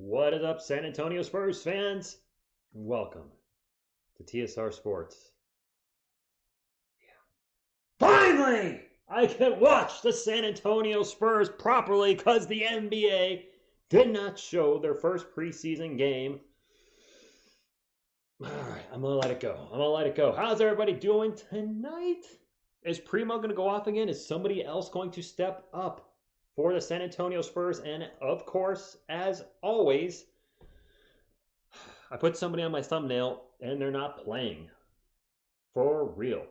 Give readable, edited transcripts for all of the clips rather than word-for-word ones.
What is up, San Antonio Spurs fans? Welcome to TSR Sports. Finally, I can watch the San Antonio Spurs properly because the NBA did not show their first preseason game. All right, I'm going to let it go. How's everybody doing tonight? Is Primo going to go off again? Is somebody else going to step up for the San Antonio Spurs? And of course, as always, I put somebody on my thumbnail and they're not playing. For real.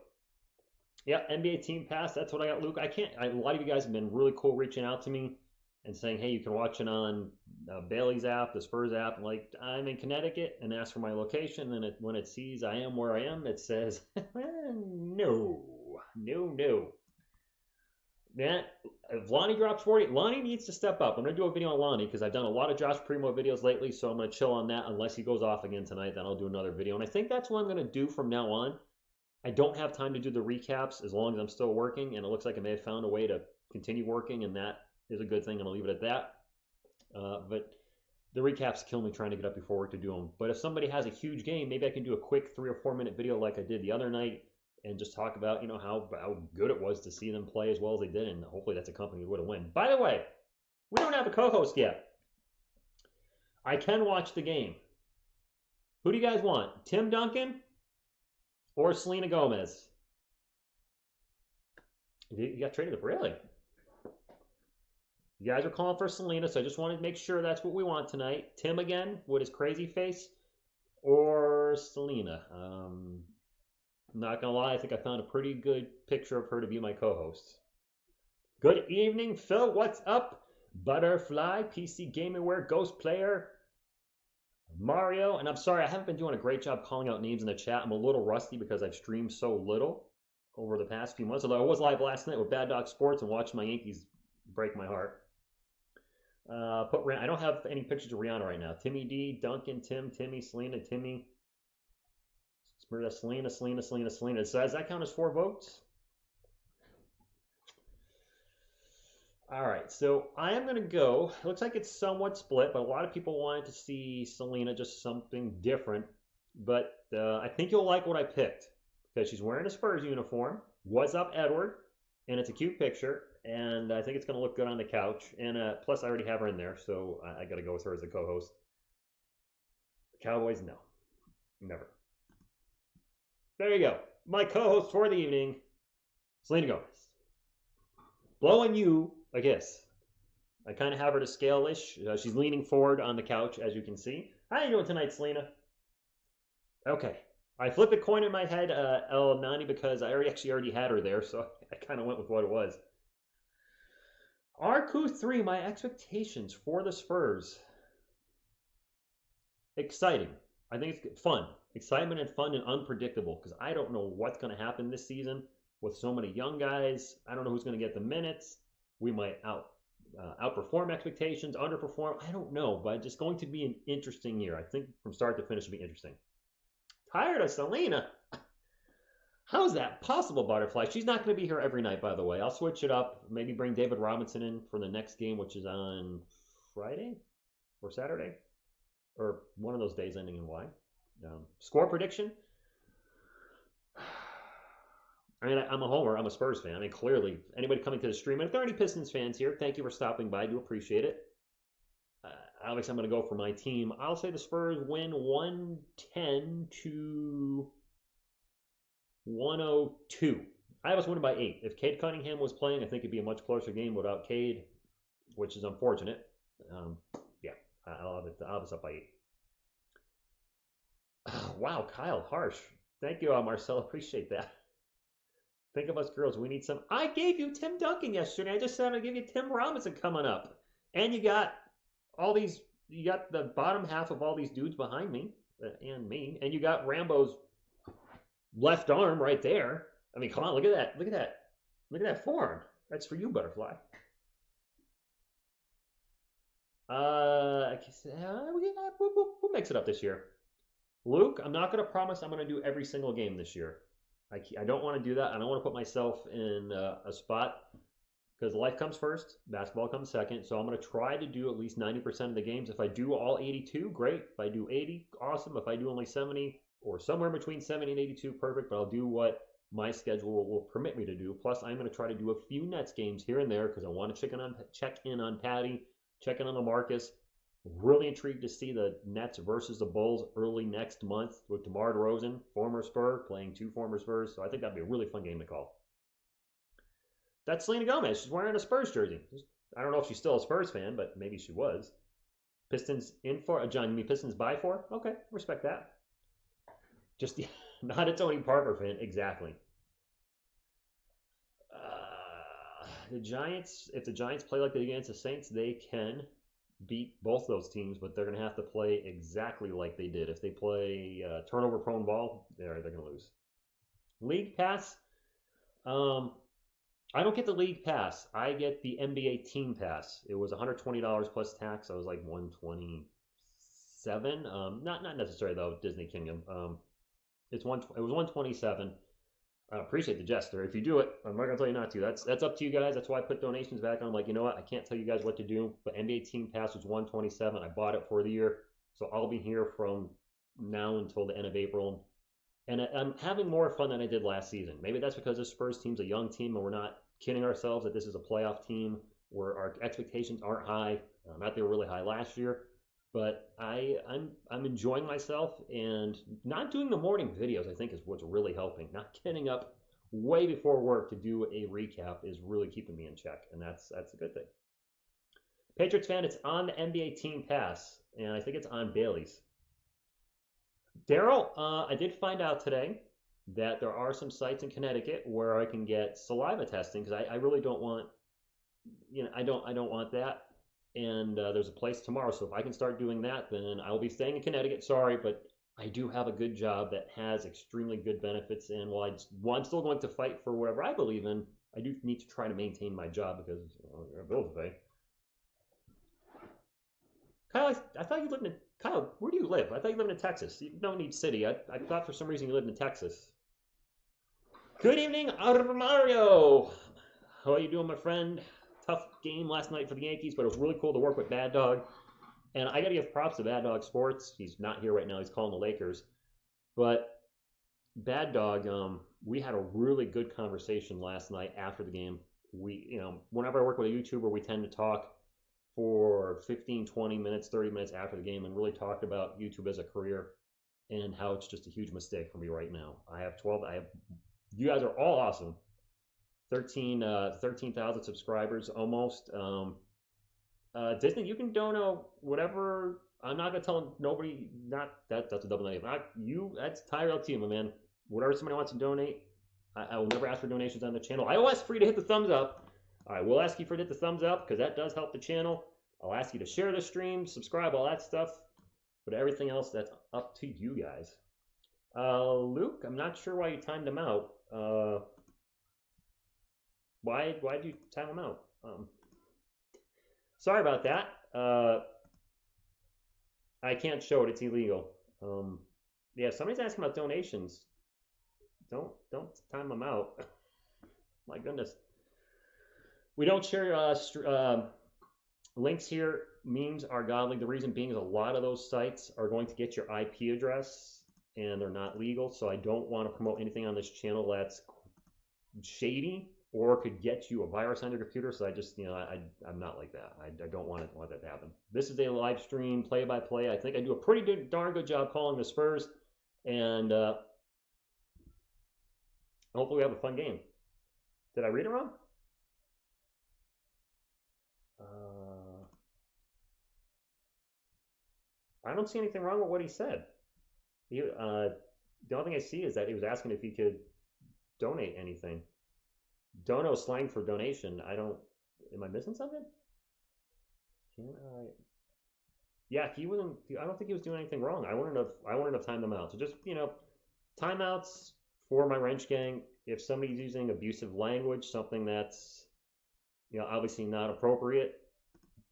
Yeah, NBA Team Pass, that's what I got, Luke. A lot of you guys have been really cool reaching out to me and saying, hey, you can watch it on Bailey's app, the Spurs app. Like, I'm in Connecticut, and ask for my location. And when it sees I am where I am, it says, no. Man, if Lonnie drops 40, Lonnie needs to step up. I'm going to do a video on Lonnie because I've done a lot of Josh Primo videos lately, so I'm going to chill on that unless he goes off again tonight. Then I'll do another video. And I think that's what I'm going to do from now on. I don't have time to do the recaps as long as I'm still working, and it looks like I may have found a way to continue working, and that is a good thing, and I'll leave it at that. But the recaps kill me trying to get up before work to do them. But if somebody has a huge game, maybe I can do a quick 3 or 4 minute video like I did the other night and just talk about, how good it was to see them play as well as they did, and hopefully that's accompanied with a win. By the way, we don't have a co-host yet. I can watch the game. Who do you guys want? Tim Duncan or Selena Gomez? You got traded up, really? You guys are calling for Selena, so I just wanted to make sure that's what we want tonight. Tim again with his crazy face, or Selena? I'm not gonna lie, I think I found a pretty good picture of her to be my co-host. Good evening, Phil. What's up? Butterfly, PC Gamingware, Ghost Player, Mario, and I'm sorry, I haven't been doing a great job calling out names in the chat. I'm a little rusty because I've streamed so little over the past few months, although I was live last night with Bad Dog Sports and watched my Yankees break my heart. I don't have any pictures of Rihanna right now. Timmy D, Duncan, Tim, Timmy, Selena, Timmy. Selena. So does that count as 4 votes? All right, so I am going to go. It looks like it's somewhat split, but a lot of people wanted to see Selena, just something different. But I think you'll like what I picked because she's wearing a Spurs uniform. What's up, Edward? And it's a cute picture, and I think it's going to look good on the couch. And plus, I already have her in there, so I got to go with her as the co-host. Cowboys, no. Never. There you go. My co-host for the evening, Selena Gomez. Blowing you a kiss. I kind of have her to scale-ish. She's leaning forward on the couch, as you can see. How are you doing tonight, Selena? Okay. I flipped a coin in my head, El Nani, because I already had her there, so I kind of went with what it was. RQ3, my expectations for the Spurs. Exciting. I think it's fun. Excitement and fun and unpredictable because I don't know what's going to happen this season with so many young guys. I don't know who's going to get the minutes. We might outperform expectations, underperform. I don't know, but it's going to be an interesting year. I think from start to finish will be interesting. Tired of Selena? How is that possible, Butterfly? She's not going to be here every night, by the way. I'll switch it up. Maybe bring David Robinson in for the next game, which is on Friday or Saturday. Or one of those days ending in Y. Score prediction? I mean, I'm a homer. I'm a Spurs fan. I mean, clearly, anybody coming to the stream, and if there are any Pistons fans here, thank you for stopping by. I do appreciate it. Obviously, I'm going to go for my team. I'll say the Spurs win 110 to 102. I was winning by 8. If Cade Cunningham was playing, I think it'd be a much closer game without Cade, which is unfortunate. I'll have this up by 8. Oh, wow, Kyle, harsh. Thank you, Marcel. Appreciate that. Think of us girls. We need some. I gave you Tim Duncan yesterday. I just said I'm going to give you Tim Robinson coming up. And you got all these, you got the bottom half of all these dudes behind me and me. And you got Rambo's left arm right there. I mean, come on, look at that. Look at that. Look at that form. That's for you, Butterfly. We'll mix it up this year. Luke, I'm not going to promise I'm going to do every single game this year. I don't want to do that. I don't want to put myself in a spot because life comes first, basketball comes second. So I'm going to try to do at least 90% of the games. If I do all 82, great. If I do 80, awesome. If I do only 70 or somewhere between 70 and 82, perfect. But I'll do what my schedule will permit me to do. Plus, I'm going to try to do a few Nets games here and there because I want to check in on Patty, check in on LaMarcus. Really intrigued to see the Nets versus the Bulls early next month with DeMar DeRozan, former Spur, playing two former Spurs. So I think that'd be a really fun game to call. That's Selena Gomez. She's wearing a Spurs jersey. I don't know if she's still a Spurs fan, but maybe she was. Pistons in for John. You mean Pistons by for? Okay, respect that. Just not a Tony Parker fan, exactly. The Giants. If the Giants play like they did against the Saints, they can beat both those teams, but they're going to have to play exactly like they did. If they play turnover-prone ball, they're going to lose. League pass. I don't get the league pass. I get the NBA team pass. It was $120 plus tax. I was like 127. Not necessarily though. Disney Kingdom. It was 127. I appreciate the gesture. If you do it, I'm not gonna tell you not to. That's up to you guys. That's why I put donations back on. I'm like, you know what? I can't tell you guys what to do. But NBA team pass was 127. I bought it for the year, so I'll be here from now until the end of April. And I'm having more fun than I did last season. Maybe that's because the Spurs team's a young team and we're not kidding ourselves that this is a playoff team where our expectations aren't high. Not they were really high last year, but I'm enjoying myself and not doing the morning videos. I think is what's really helping. Not getting up way before work to do a recap is really keeping me in check, and that's a good thing. Patriots fan, it's on the NBA team pass, and I think it's on Bailey's. Daryl, I did find out today that there are some sites in Connecticut where I can get saliva testing because I really don't want, I don't want that. And there's a place tomorrow, so if I can start doing that, then I'll be staying in Connecticut. Sorry, but I do have a good job that has extremely good benefits, and while I'm still going to fight for whatever I believe in, I do need to try to maintain my job because there are bills to pay. Kyle, I thought you lived in Kyle. Where do you live? I thought you lived in Texas. You don't need city. I thought for some reason you lived in Texas. Good evening, Mario. How are you doing, my friend? Tough game last night for the Yankees, but it was really cool to work with Bad Dog. And I got to give props to Bad Dog Sports. He's not here right now. He's calling the Lakers. But Bad Dog, we had a really good conversation last night after the game. Whenever I work with a YouTuber, we tend to talk for 15, 20 minutes, 30 minutes after the game and really talked about YouTube as a career and how it's just a huge mistake for me right now. You guys are all awesome. 13,000 subscribers almost. Disney, you can donate whatever. I'm not gonna tell nobody. That's a double negative. That's entirely up to you, my man. Whatever somebody wants to donate, I will never ask for donations on the channel. I will ask for you to hit the thumbs up. I will ask you for hit the thumbs up because that does help the channel. I'll ask you to share the stream, subscribe, all that stuff. But everything else, that's up to you guys. Luke, I'm not sure why you timed him out. Why did you time him out? Sorry about that. I can't show it. It's illegal. Yeah, somebody's asking about donations. Don't time them out. My goodness. We don't share links here. Memes are godly. The reason being is a lot of those sites are going to get your IP address and they're not legal. So I don't want to promote anything on this channel that's shady or could get you a virus on your computer. So I just, I'm not like that. I don't want that to happen. This is a live stream, play-by-play. I think I do a pretty darn good job calling the Spurs. And hopefully we have a fun game. Did I read it wrong? I don't see anything wrong with what he said. The only thing I see is that he was asking if he could donate anything. Dono slang for donation. Am I missing something? Yeah, he wasn't. I don't think he was doing anything wrong. I wouldn't have timed them out. So just timeouts for my wrench gang. If somebody's using abusive language, something that's obviously not appropriate,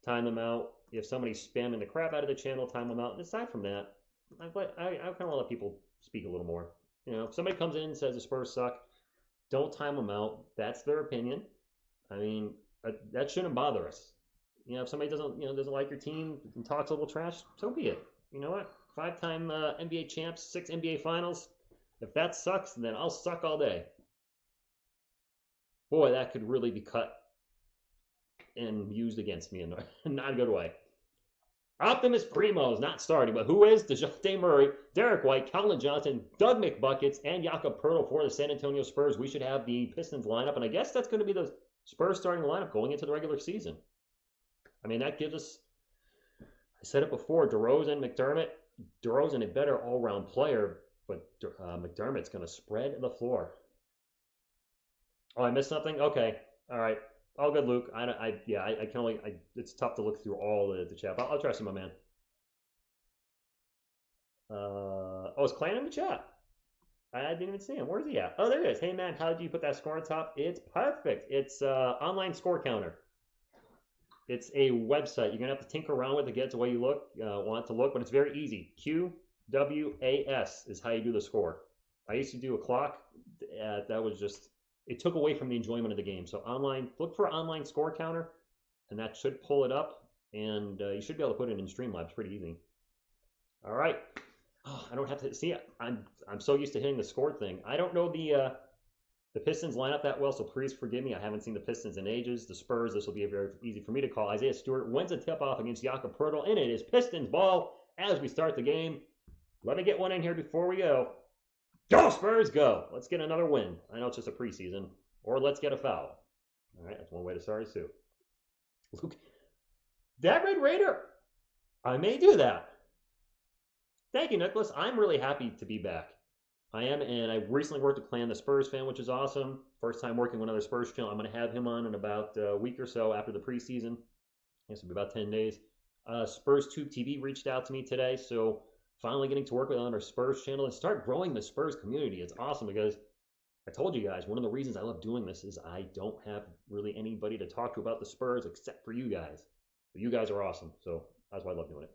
time them out. If somebody's spamming the crap out of the channel, time them out. And aside from that, I kind of want to let people speak a little more. If somebody comes in and says the Spurs suck, don't time them out. That's their opinion. I mean, That shouldn't bother us. You know, if somebody doesn't like your team and talks a little trash, so be it. You know what? 5-time NBA champs, 6 NBA finals. If that sucks, then I'll suck all day. Boy, that could really be cut and used against me in not a good way. Optimus Primo is not starting, but who is? DeJounte Murray, Derek White, Colin Johnson, Doug McBuckets, and Jakob Poeltl for the San Antonio Spurs. We should have the Pistons lineup, and I guess that's going to be the Spurs starting lineup going into the regular season. I mean, that gives us, I said it before, DeRozan, McDermott. DeRozan a better all-round player, but McDermott's going to spread the floor. Oh, I missed something? Okay. All right. All good, Luke. I can only, it's tough to look through all the chat. I'll trust you, my man. Oh, is Clan in the chat? I didn't even see him. Where's he at? Oh, there he is. Hey, man, how did you put that score on top? It's perfect. It's online score counter. It's a website. You're going to have to tinker around with it to get to where you want it to look, but it's very easy. QWAS is how you do the score. I used to do a clock. That was just, it took away from the enjoyment of the game. So look for online score counter, and that should pull it up, and you should be able to put it in Streamlabs pretty easy. All right. Oh, I don't have to see. I'm so used to hitting the score thing. I don't know the Pistons lineup that well, so please forgive me. I haven't seen the Pistons in ages. The Spurs, this will be very easy for me to call. Isaiah Stewart wins a tip-off against Jakob Poeltl, and it is Pistons ball as we start the game. Let me get one in here before we go. Go, Spurs, go! Let's get another win. I know it's just a preseason. Or let's get a foul. All right, that's one way to start it, too. Luke, that Red Raider, I may do that. Thank you, Nicholas. I'm really happy to be back. I am, and I recently worked with Clan the Spurs fan, which is awesome. First time working with another Spurs channel. I'm going to have him on in about a week or so after the preseason. I guess it'll be about 10 days. Spurs Tube TV reached out to me today, so finally getting to work with another Spurs channel and start growing the Spurs community. It's awesome because I told you guys, one of the reasons I love doing this is I don't have really anybody to talk to about the Spurs except for you guys. But you guys are awesome, so that's why I love doing it.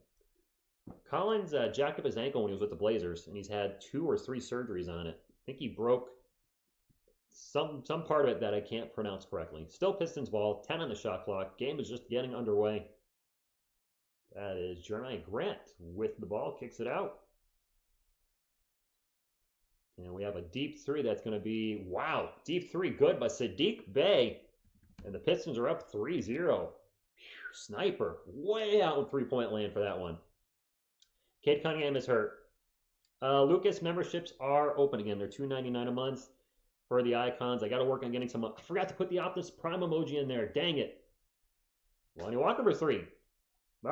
Collins jacked up his ankle when he was with the Blazers, and he's had 2 or 3 surgeries on it. I think he broke some part of it that I can't pronounce correctly. Still Pistons ball, 10 on the shot clock. Game is just getting underway. That is Jeremiah Grant with the ball, kicks it out. And we have a deep 3 that's going to be, wow, deep 3, good by Saddiq Bey. And the Pistons are up 3-0. Sniper, way out in three-point land for that one. Cade Cunningham is hurt. Lucas memberships are open again. They're $2.99 a month for the icons. I got to work on getting some. I forgot to put the Optimus Prime emoji in there. Dang it. Lonnie Walker for 3. All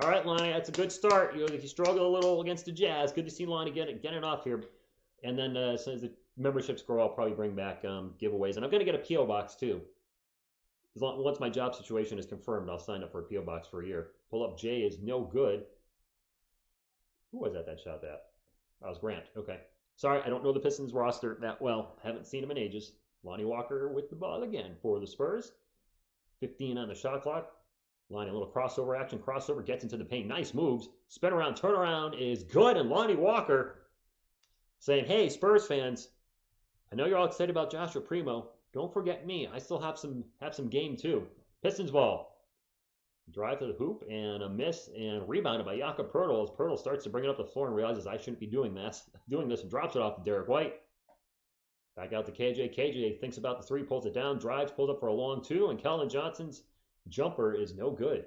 right, Lonnie. That's a good start. You struggled a little against the Jazz. Good to see Lonnie get it off here. And then as soon as the memberships grow, I'll probably bring back giveaways. And I'm going to get a P.O. box too. Once my job situation is confirmed, I'll sign up for a P.O. box for a year. Pull up J is no good. Who was that shot that? That was Grant. Okay. Sorry, I don't know the Pistons roster that well. Haven't seen them in ages. Lonnie Walker with the ball again for the Spurs. 15 on the shot clock. Lonnie, a little crossover action. Crossover gets into the paint. Nice moves. Spin around, turnaround is good. And Lonnie Walker saying, hey, Spurs fans, I know you're all excited about Joshua Primo. Don't forget me. I still have some game too. Pistons ball. Drive to the hoop and a miss and rebounded by Jakob Poeltl as Poeltl starts to bring it up the floor and realizes I shouldn't be doing this and drops it off to Derek White. Back out to KJ. KJ thinks about the 3, pulls it down, drives, pulls up for a long 2, and Colin Johnson's jumper is no good.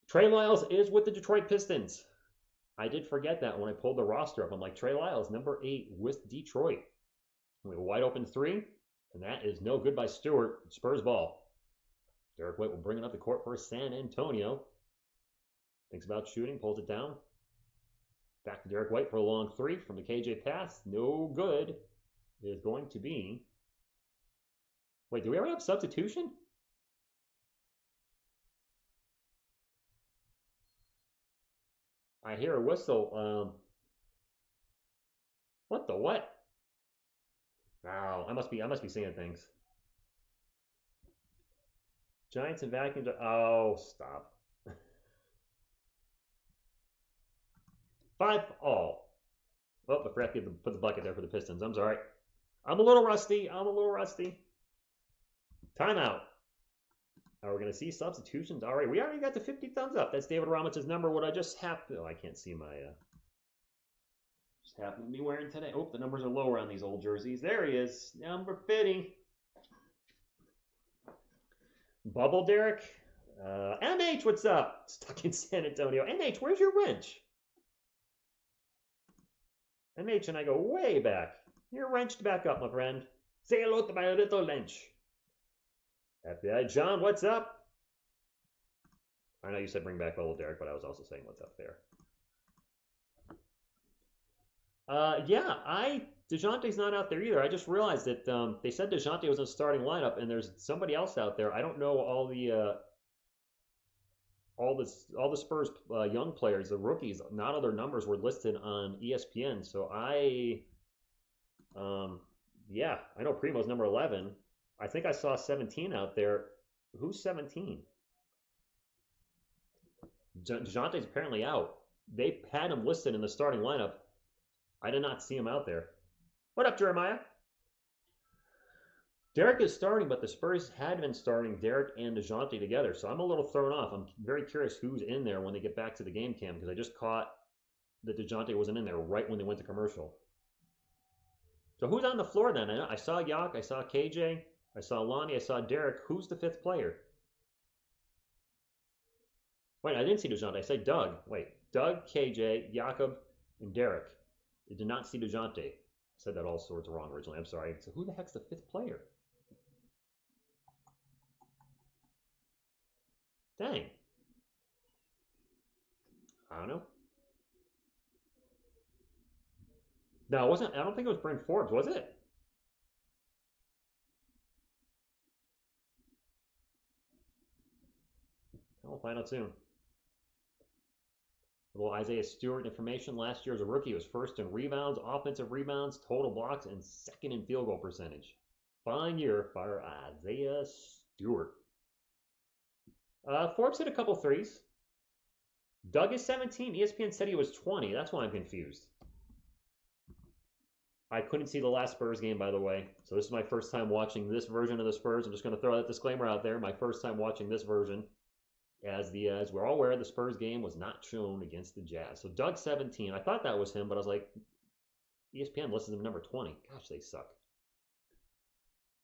Trey Lyles is with the Detroit Pistons. I did forget that when I pulled the roster up. I'm like, Trey Lyles, number 8 with Detroit. We have a wide open 3, and that is no good by Stewart. Spurs ball. Derek White will bring it up the court for San Antonio. Thinks about shooting, pulls it down. Back to Derek White for a long 3 from the KJ pass. No good. It is going to be... Wait, do we already have substitution? I hear a whistle. What the what? Wow, I must be seeing things. Giants and vacuums. Oh, stop. 5 all. Oh, I forgot to put the bucket there for the Pistons. I'm sorry. I'm a little rusty. Timeout. Are we going to see substitutions? All right, we already got the 50 thumbs up. That's David Ramich's number. What I just happened... Oh, I can't see my... just happened to be wearing today. Oh, the numbers are lower on these old jerseys. There he is. Number 50. Bubble Derek. MH, what's up? Stuck in San Antonio. MH, where's your wrench? MH and I go way back. You're wrenched back up, my friend. Say hello to my little wrench. FBI John, what's up? I know you said bring back Bubble Derek, but I was also saying what's up there. Yeah, DeJounte's not out there either. I just realized that they said DeJounte was in the starting lineup, and there's somebody else out there. I don't know all the Spurs young players, the rookies. Not all their numbers were listed on ESPN. So yeah, I know Primo's number 11. I think I saw 17 out there. Who's 17? DeJounte's apparently out. They had him listed in the starting lineup. I did not see him out there. What up, Jeremiah? Derek is starting, but the Spurs had been starting Derek and DeJounte together, so I'm a little thrown off. I'm very curious who's in there when they get back to the game cam, because I just caught that DeJounte wasn't in there right when they went to commercial. So who's on the floor then? I saw Yak, I saw KJ, I saw Lonnie, I saw Derek. Who's the fifth player? Wait, I didn't see DeJounte. I said Doug. Wait, Doug, KJ, Jakob, and Derek. I did not see DeJounte. I said that all sorts of wrong originally. I'm sorry. So who the heck's the fifth player? Dang. I don't know. No, it wasn't. I don't think it was Bryn Forbes, was it? We'll find out soon. A little Isaiah Stewart information. Last year as a rookie, he was first in rebounds, offensive rebounds, total blocks, and second in field goal percentage. Fine year for Isaiah Stewart. Forbes hit a couple threes. Doug is 17. ESPN said he was 20. That's why I'm confused. I couldn't see the last Spurs game, by the way. So this is my first time watching this version of the Spurs. I'm just going to throw that disclaimer out there. My first time watching this version. As we're all aware, the Spurs game was not shown against the Jazz. So Doug 17. I thought that was him, but I was like, ESPN listed him number 20. Gosh, they suck.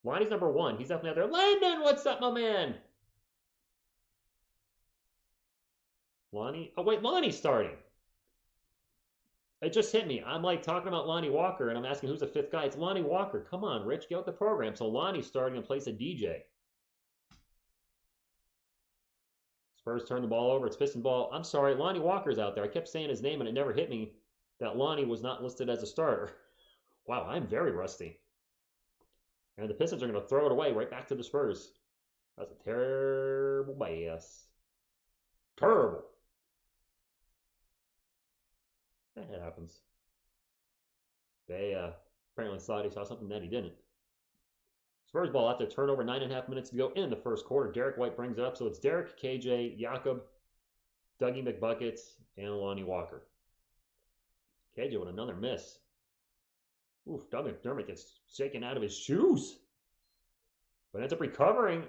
Lonnie's number 1. He's definitely out there. Landon, what's up, my man? Lonnie? Oh, wait, Lonnie's starting. It just hit me. I'm like talking about Lonnie Walker, and I'm asking who's the fifth guy. It's Lonnie Walker. Come on, Rich, get out the program. So Lonnie's starting in place of DJ. Spurs turn the ball over. It's Piston ball. I'm sorry, Lonnie Walker's out there. I kept saying his name, and it never hit me that Lonnie was not listed as a starter. Wow, I'm very rusty. And the Pistons are going to throw it away right back to the Spurs. That's a terrible pass. Terrible. That happens. They apparently thought he saw something that he didn't. Spurs ball after turnover, 9.5 minutes to go in the first quarter. Derek White brings it up. So it's Derek, KJ, Jakob, Dougie McBuckets, and Lonnie Walker. KJ with another miss. Oof, Doug McDermott gets shaken out of his shoes. But ends up recovering.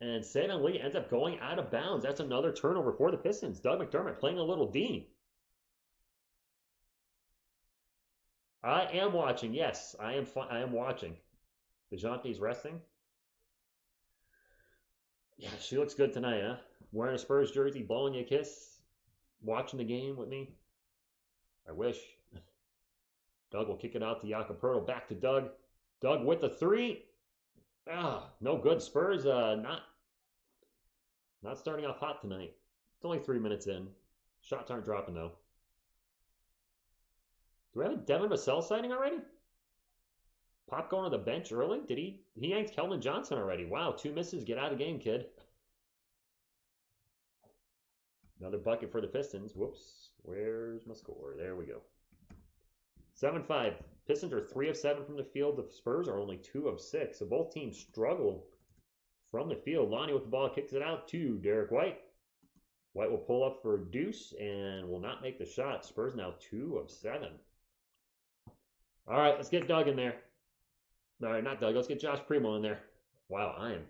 And Saban Lee ends up going out of bounds. That's another turnover for the Pistons. Doug McDermott playing a little D. I am watching. Yes, I am watching. DeJounte's resting. Yeah, she looks good tonight, huh? Wearing a Spurs jersey, blowing you a kiss, watching the game with me. I wish. Doug will kick it out to Jakob Poeltl. Back to Doug. Doug with the three. Ah, no good. Spurs not starting off hot tonight. It's only 3 minutes in. Shots aren't dropping though. Do we have a Devin Vassell sighting already? Pop going to the bench early? Did he yanked Keldon Johnson already? Wow, 2 misses. Get out of the game, kid. Another bucket for the Pistons. Whoops. Where's my score? There we go. 7-5. Pistons are 3 of 7 from the field. The Spurs are only 2 of 6. So both teams struggle from the field. Lonnie with the ball kicks it out to Derek White. White will pull up for deuce and will not make the shot. Spurs now 2 of 7. All right, let's get Doug in there. All right, not Doug. Let's get Josh Primo in there. Wow, I am.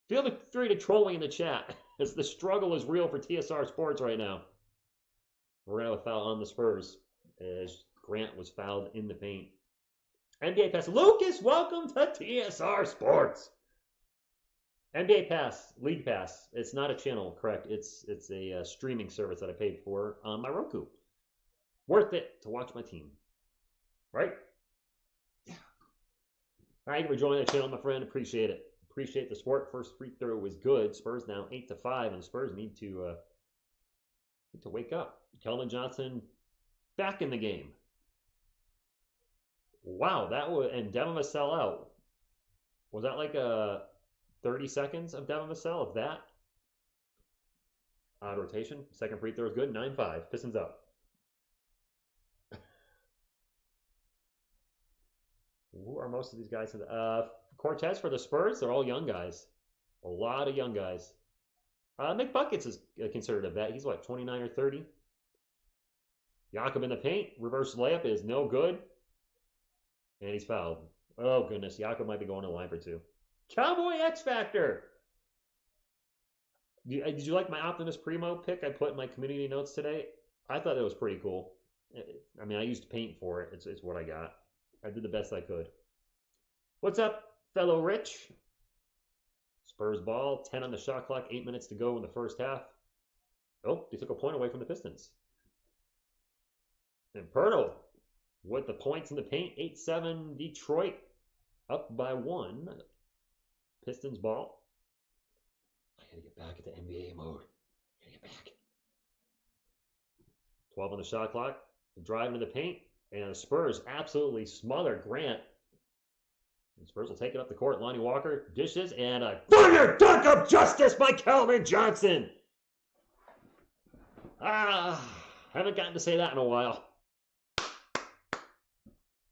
Feel free to troll me in the chat, as the struggle is real for TSR Sports right now. We're going to have a foul on the Spurs, as Grant was fouled in the paint. NBA Pass. Lucas, welcome to TSR Sports. NBA Pass, League Pass. It's not a channel, correct? It's a streaming service that I paid for on my Roku. Worth it to watch my team, right? Yeah. Thank you for joining the channel, my friend. Appreciate it. Appreciate the support. First free throw was good. Spurs now 8-5, and the Spurs need to wake up. Keldon Johnson back in the game. Wow, that was, and Devin Vassell out. Was that like a 30 seconds of Devin Vassell, of that? Odd rotation. Second free throw is good. 9-5. Pistons up. Who are most of these guys? Cortez for the Spurs. They're all young guys. A lot of young guys. Nick Buckets is considered a vet. He's what, 29 or 30? Jakob in the paint. Reverse layup is no good. And he's fouled. Oh, goodness. Jakob might be going to the line for two. Cowboy X Factor. Did you like my Optimus Primo pick I put in my community notes today? I thought that was pretty cool. I mean, I used paint for it. It's what I got. I did the best I could. What's up, fellow Rich? Spurs ball. 10 on the shot clock. 8 minutes to go in the first half. Oh, they took a point away from the Pistons. And Pirtle with the points in the paint. 8-7 Detroit. Up by 1. Pistons ball. I gotta get back into NBA mode. I gotta get back. 12 on the shot clock. Driving to the paint. And the Spurs absolutely smother Grant. The Spurs will take it up the court. Lonnie Walker dishes. And a thunder dunk of justice by Keldon Johnson. Haven't gotten to say that in a while.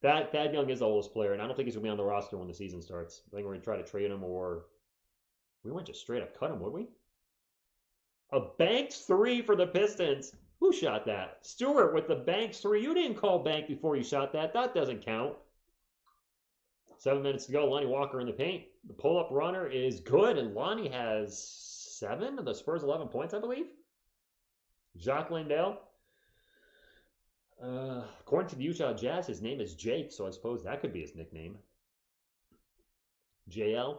Thad Young is the oldest player, and I don't think he's going to be on the roster when the season starts. I think we're going to try to trade him, or we might just straight up cut him, would we? A Banks 3 for the Pistons. Who shot that? Stewart with the Banks 3. You didn't call bank before you shot that. That doesn't count. 7 minutes to go. Lonnie Walker in the paint. The pull-up runner is good, and Lonnie has 7 of the Spurs' 11 points, I believe. Jacques Landale. According to the Utah Jazz, his name is Jake, so I suppose that could be his nickname. JL.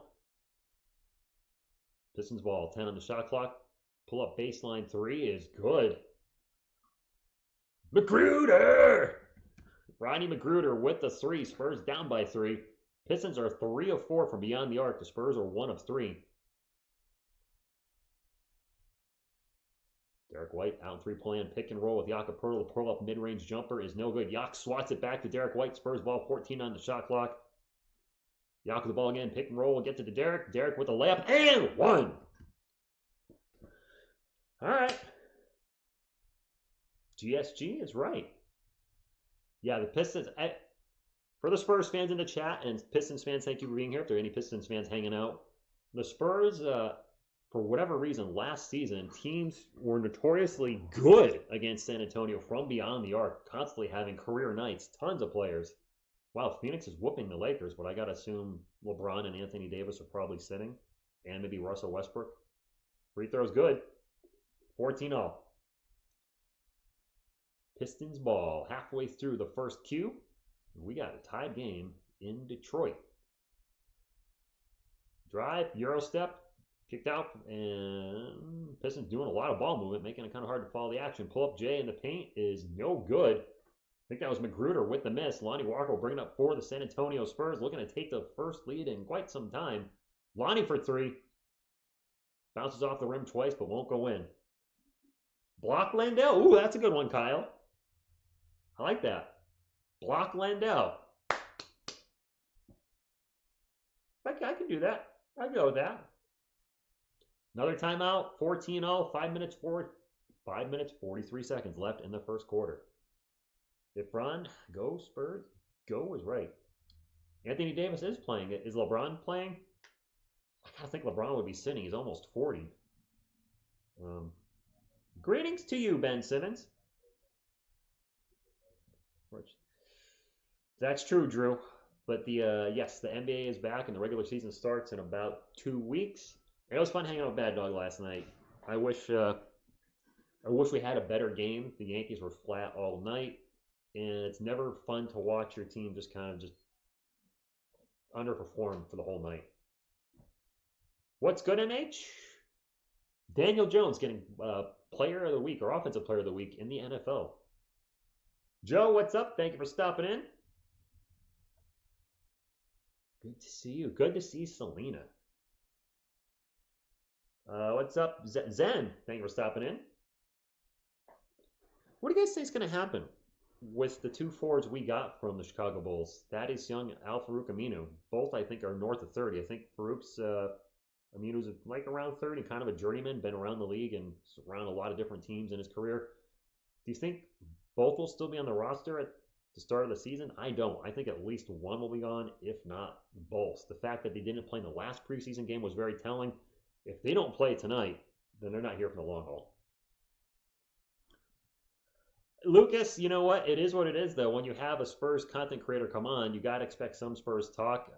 Pistons ball. 10 on the shot clock. Pull-up baseline 3 is good. Magruder! Rodney Magruder with the 3. Spurs down by 3. Pistons are 3 of 4 from beyond the arc. The Spurs are 1 of 3. Derek White out 3-point pick and roll with Jakob Poeltl. The pull-up mid-range jumper is no good. Yak swats it back to Derek White. Spurs ball. 14 on the shot clock. Yak with the ball again. Pick and roll. Get to the Derek. Derek with the layup. And 1. All right. GSG is right. Yeah, the Pistons. For the Spurs fans in the chat and Pistons fans, thank you for being here. If there are any Pistons fans hanging out, the Spurs, for whatever reason, last season, teams were notoriously good against San Antonio from beyond the arc, constantly having career nights, tons of players. Wow, Phoenix is whooping the Lakers, but I got to assume LeBron and Anthony Davis are probably sitting, and maybe Russell Westbrook. Free throw's good. 14-0. Pistons ball halfway through the first Q. We got a tied game in Detroit. Drive, Euro step, kicked out, and Pistons doing a lot of ball movement, making it kind of hard to follow the action. Pull up J in the paint is no good. I think that was Magruder with the miss. Lonnie Walker will bring it up for the San Antonio Spurs, looking to take the first lead in quite some time. Lonnie for 3. Bounces off the rim twice, but won't go in. Block Landale. Ooh, that's a good one, Kyle. I like that. Block Landale. I can do that. I go with that. Another timeout. 14-0. 5 minutes forward. 5 minutes, 43 seconds left in the first quarter. If Ron, go Spurs, go is right. Anthony Davis is playing it. Is LeBron playing? I think LeBron would be sitting. He's almost 40. Greetings to you, Ben Simmons. That's true, Drew. But yes, the NBA is back and the regular season starts in about 2 weeks. It was fun hanging out with Bad Dog last night. I wish we had a better game. The Yankees were flat all night, and it's never fun to watch your team just kind of just underperform for the whole night. What's good, MH? Daniel Jones getting Player of the Week or Offensive Player of the Week in the NFL. Joe, what's up? Thank you for stopping in. Good to see you. Good to see Selena. What's up, Zen? Thank you for stopping in. What do you guys think is going to happen with the two forwards we got from the Chicago Bulls? Thaddeus Young and Al-Farouq Aminu. Both, I think, are north of 30. I think Farouk's Aminu's like around 30, kind of a journeyman, been around the league and around a lot of different teams in his career. Do you think both will still be on the roster at the start of the season? I don't. I think at least one will be gone, if not both. The fact that they didn't play in the last preseason game was very telling. If they don't play tonight, then they're not here for the long haul. Lucas, you know what? It is what it is, though. When you have a Spurs content creator come on, you got to expect some Spurs talk.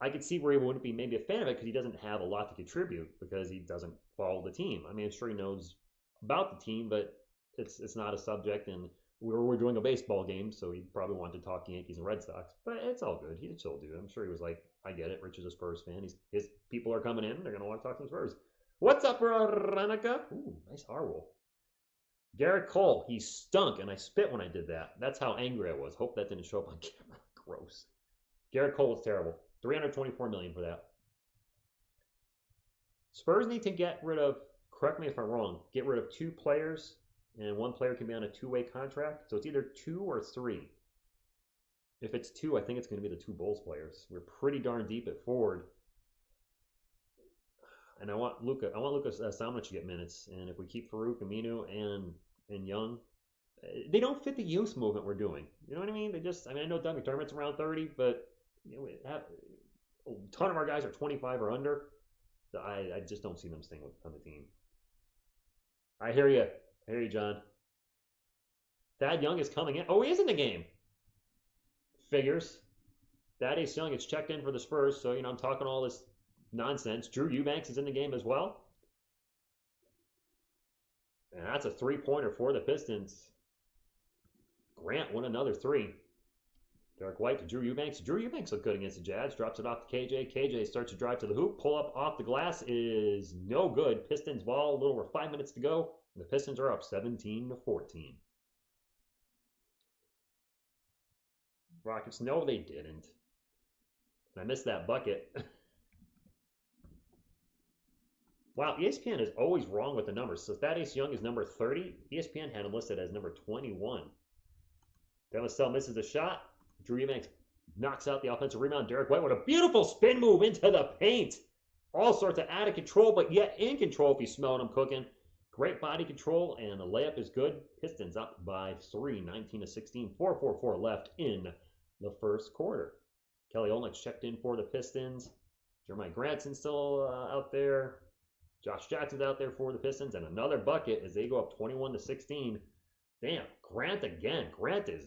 I could see where he wouldn't be maybe a fan of it because he doesn't have a lot to contribute because he doesn't follow the team. I mean, I'm sure he knows about the team, but it's not a subject, and we're doing a baseball game, so he probably wanted to talk Yankees and Red Sox. But it's all good. He's a chill dude. I'm sure he was like, I get it. Rich is a Spurs fan. His people are coming in. They're going to want to talk some Spurs. What's up, Veronica? Ooh, nice Harwell. Garrett Cole, he stunk, and I spit when I did that. That's how angry I was. Hope that didn't show up on camera. Gross. Garrett Cole was terrible. $324 million for that. Spurs need to get rid of, correct me if I'm wrong, get rid of 2 players, and 1 player can be on a 2-way contract. So it's either 2 or 3. If it's 2, I think it's going to be the 2 Bulls players. We're pretty darn deep at forward. And I want Lucas Samanic to get minutes. And if we keep Farouq, Aminu, and Young, they don't fit the youth movement we're doing. You know what I mean? I know Doug McDermott's around 30, but we have a ton of our guys are 25 or under. So I just don't see them staying on the team. I hear you, John. Thad Young is coming in. Oh, he is in the game. Figures. Thaddeus Young is checked in for the Spurs, so I'm talking all this nonsense. Drew Eubanks is in the game as well. And that's a 3-pointer for the Pistons. Grant won another 3. Derek White to Drew Eubanks. Drew Eubanks looked good against the Jazz. Drops it off to KJ. KJ starts to drive to the hoop. Pull up off the glass is no good. Pistons ball. A little over 5 minutes to go. And the Pistons are up 17-14. Rockets, no, they didn't. I missed that bucket. Wow, ESPN is always wrong with the numbers. So Thaddeus Young is number 30. ESPN had him listed as number 21. Devin Stell misses a shot. Drew Eubanks knocks out the offensive rebound. Derek White with a beautiful spin move into the paint. All sorts of out of control, but yet in control if you smell him cooking. Great body control, and the layup is good. Pistons up by 3, 19-16. 4:44 left in the first quarter. Kelly Olynyk's checked in for the Pistons. Jeremiah Grantson's still out there. Josh Jackson's out there for the Pistons, and another bucket as they go up 21-16. Damn, Grant again. Grant is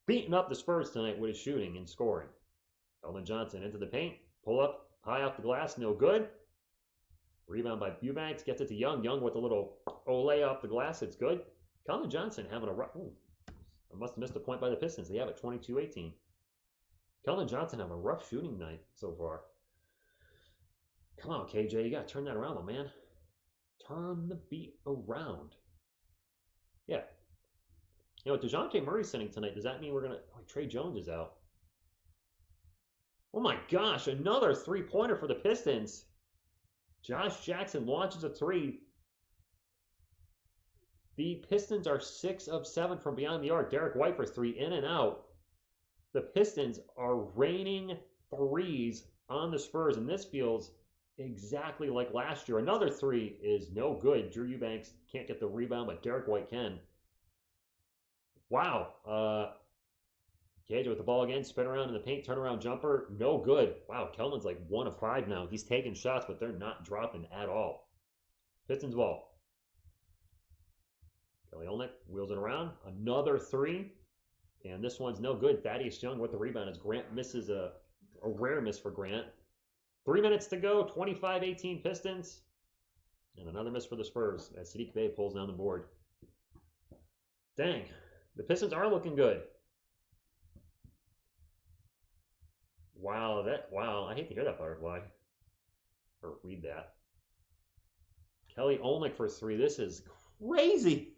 beating up the Spurs tonight with his shooting and scoring. Keldon Johnson into the paint. Pull up, high off the glass, no good. Rebound by Eubanks, gets it to Young. Young with a little Olay off the glass, it's good. Keldon Johnson having a rough... I must have missed a point by the Pistons. They have it 22-18. Keldon Johnson having a rough shooting night so far. Come on, KJ, you got to turn that around, my man. Turn the beat around. Yeah. DeJounte Murray's sitting tonight. Does that mean we're going to... Oh, Trey Jones is out. Oh my gosh, another 3-pointer for the Pistons. Josh Jackson launches a 3. The Pistons are 6 of 7 from beyond the arc. Derek White for 3, in and out. The Pistons are raining threes on the Spurs, and this feels exactly like last year. Another 3 is no good. Drew Eubanks can't get the rebound, but Derek White can. Wow. KJ with the ball again, spin around in the paint, turnaround jumper, no good. Wow, Keldon's like 1 of 5 now. He's taking shots, but they're not dropping at all. Pistons ball. Kelly Olynyk wheels it around. Another 3 And this one's no good. Thaddeus Young with the rebound as Grant misses a rare miss for Grant. 3 minutes to go, 25-18 Pistons. And another miss for the Spurs as Sadiq Bey pulls down the board. Dang, the Pistons are looking good. Wow, I hate to hear that, Butterfly. Or read that. Kelly Olynyk for 3. This is crazy.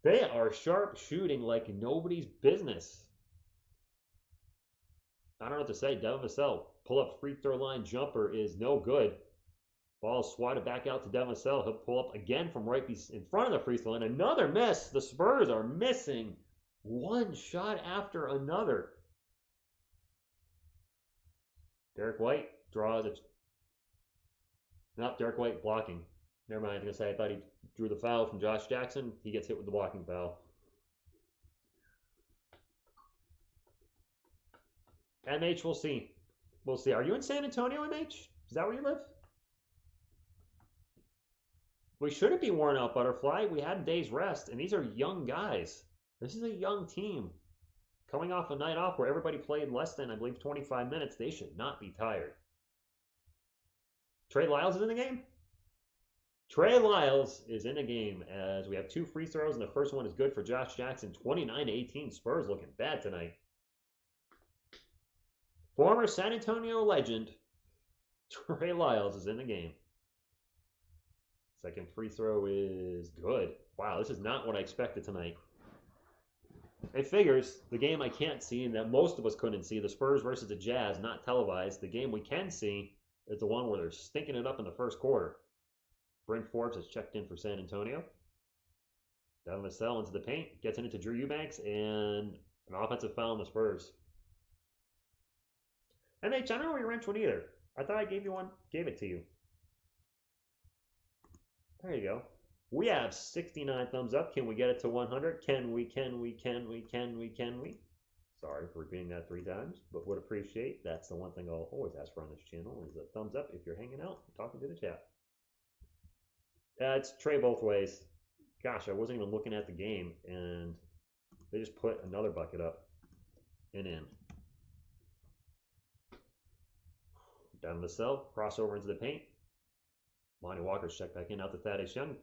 They are sharp shooting like nobody's business. I don't know what to say. Devin Vassell, pull-up free throw line jumper is no good. Ball swatted back out to Devin Vassell. He'll pull up again from right in front of the free throw line. Another miss. The Spurs are missing one shot after another. Derek White draws it. Nope, Derek White blocking. Never mind. I was going to say I thought he drew the foul from Josh Jackson. He gets hit with the blocking foul. MH, we'll see. We'll see. Are you in San Antonio, MH? Is that where you live? We shouldn't be worn out, Butterfly. We had a day's rest, and these are young guys. This is a young team. Coming off a night off where everybody played less than, I believe, 25 minutes, they should not be tired. Trey Lyles is in the game? Trey Lyles is in the game as we have 2 free throws, and the first one is good for Josh Jackson. 29-18. Spurs looking bad tonight. Former San Antonio legend Trey Lyles is in the game. Second free throw is good. Wow, this is not what I expected tonight. It figures the game I can't see and that most of us couldn't see, the Spurs versus the Jazz, not televised. The game we can see is the one where they're stinking it up in the first quarter. Brent Forbes has checked in for San Antonio. Devin Vassell into the paint, gets it into Drew Eubanks, and an offensive foul on the Spurs. MH, I don't know where your wrench one either. I thought I gave you one, gave it to you. There you go. We have 69 thumbs up. Can we get it to 100? Can we? Sorry for repeating that 3 times, but would appreciate. That's the one thing I'll always ask for on this channel is a thumbs up if you're hanging out and talking to the chat. It's Trey both ways. Gosh, I wasn't even looking at the game, and they just put another bucket up and in. Down the cell, crossover into the paint. Lonnie Walker's checked back in, out to Thaddeus Young.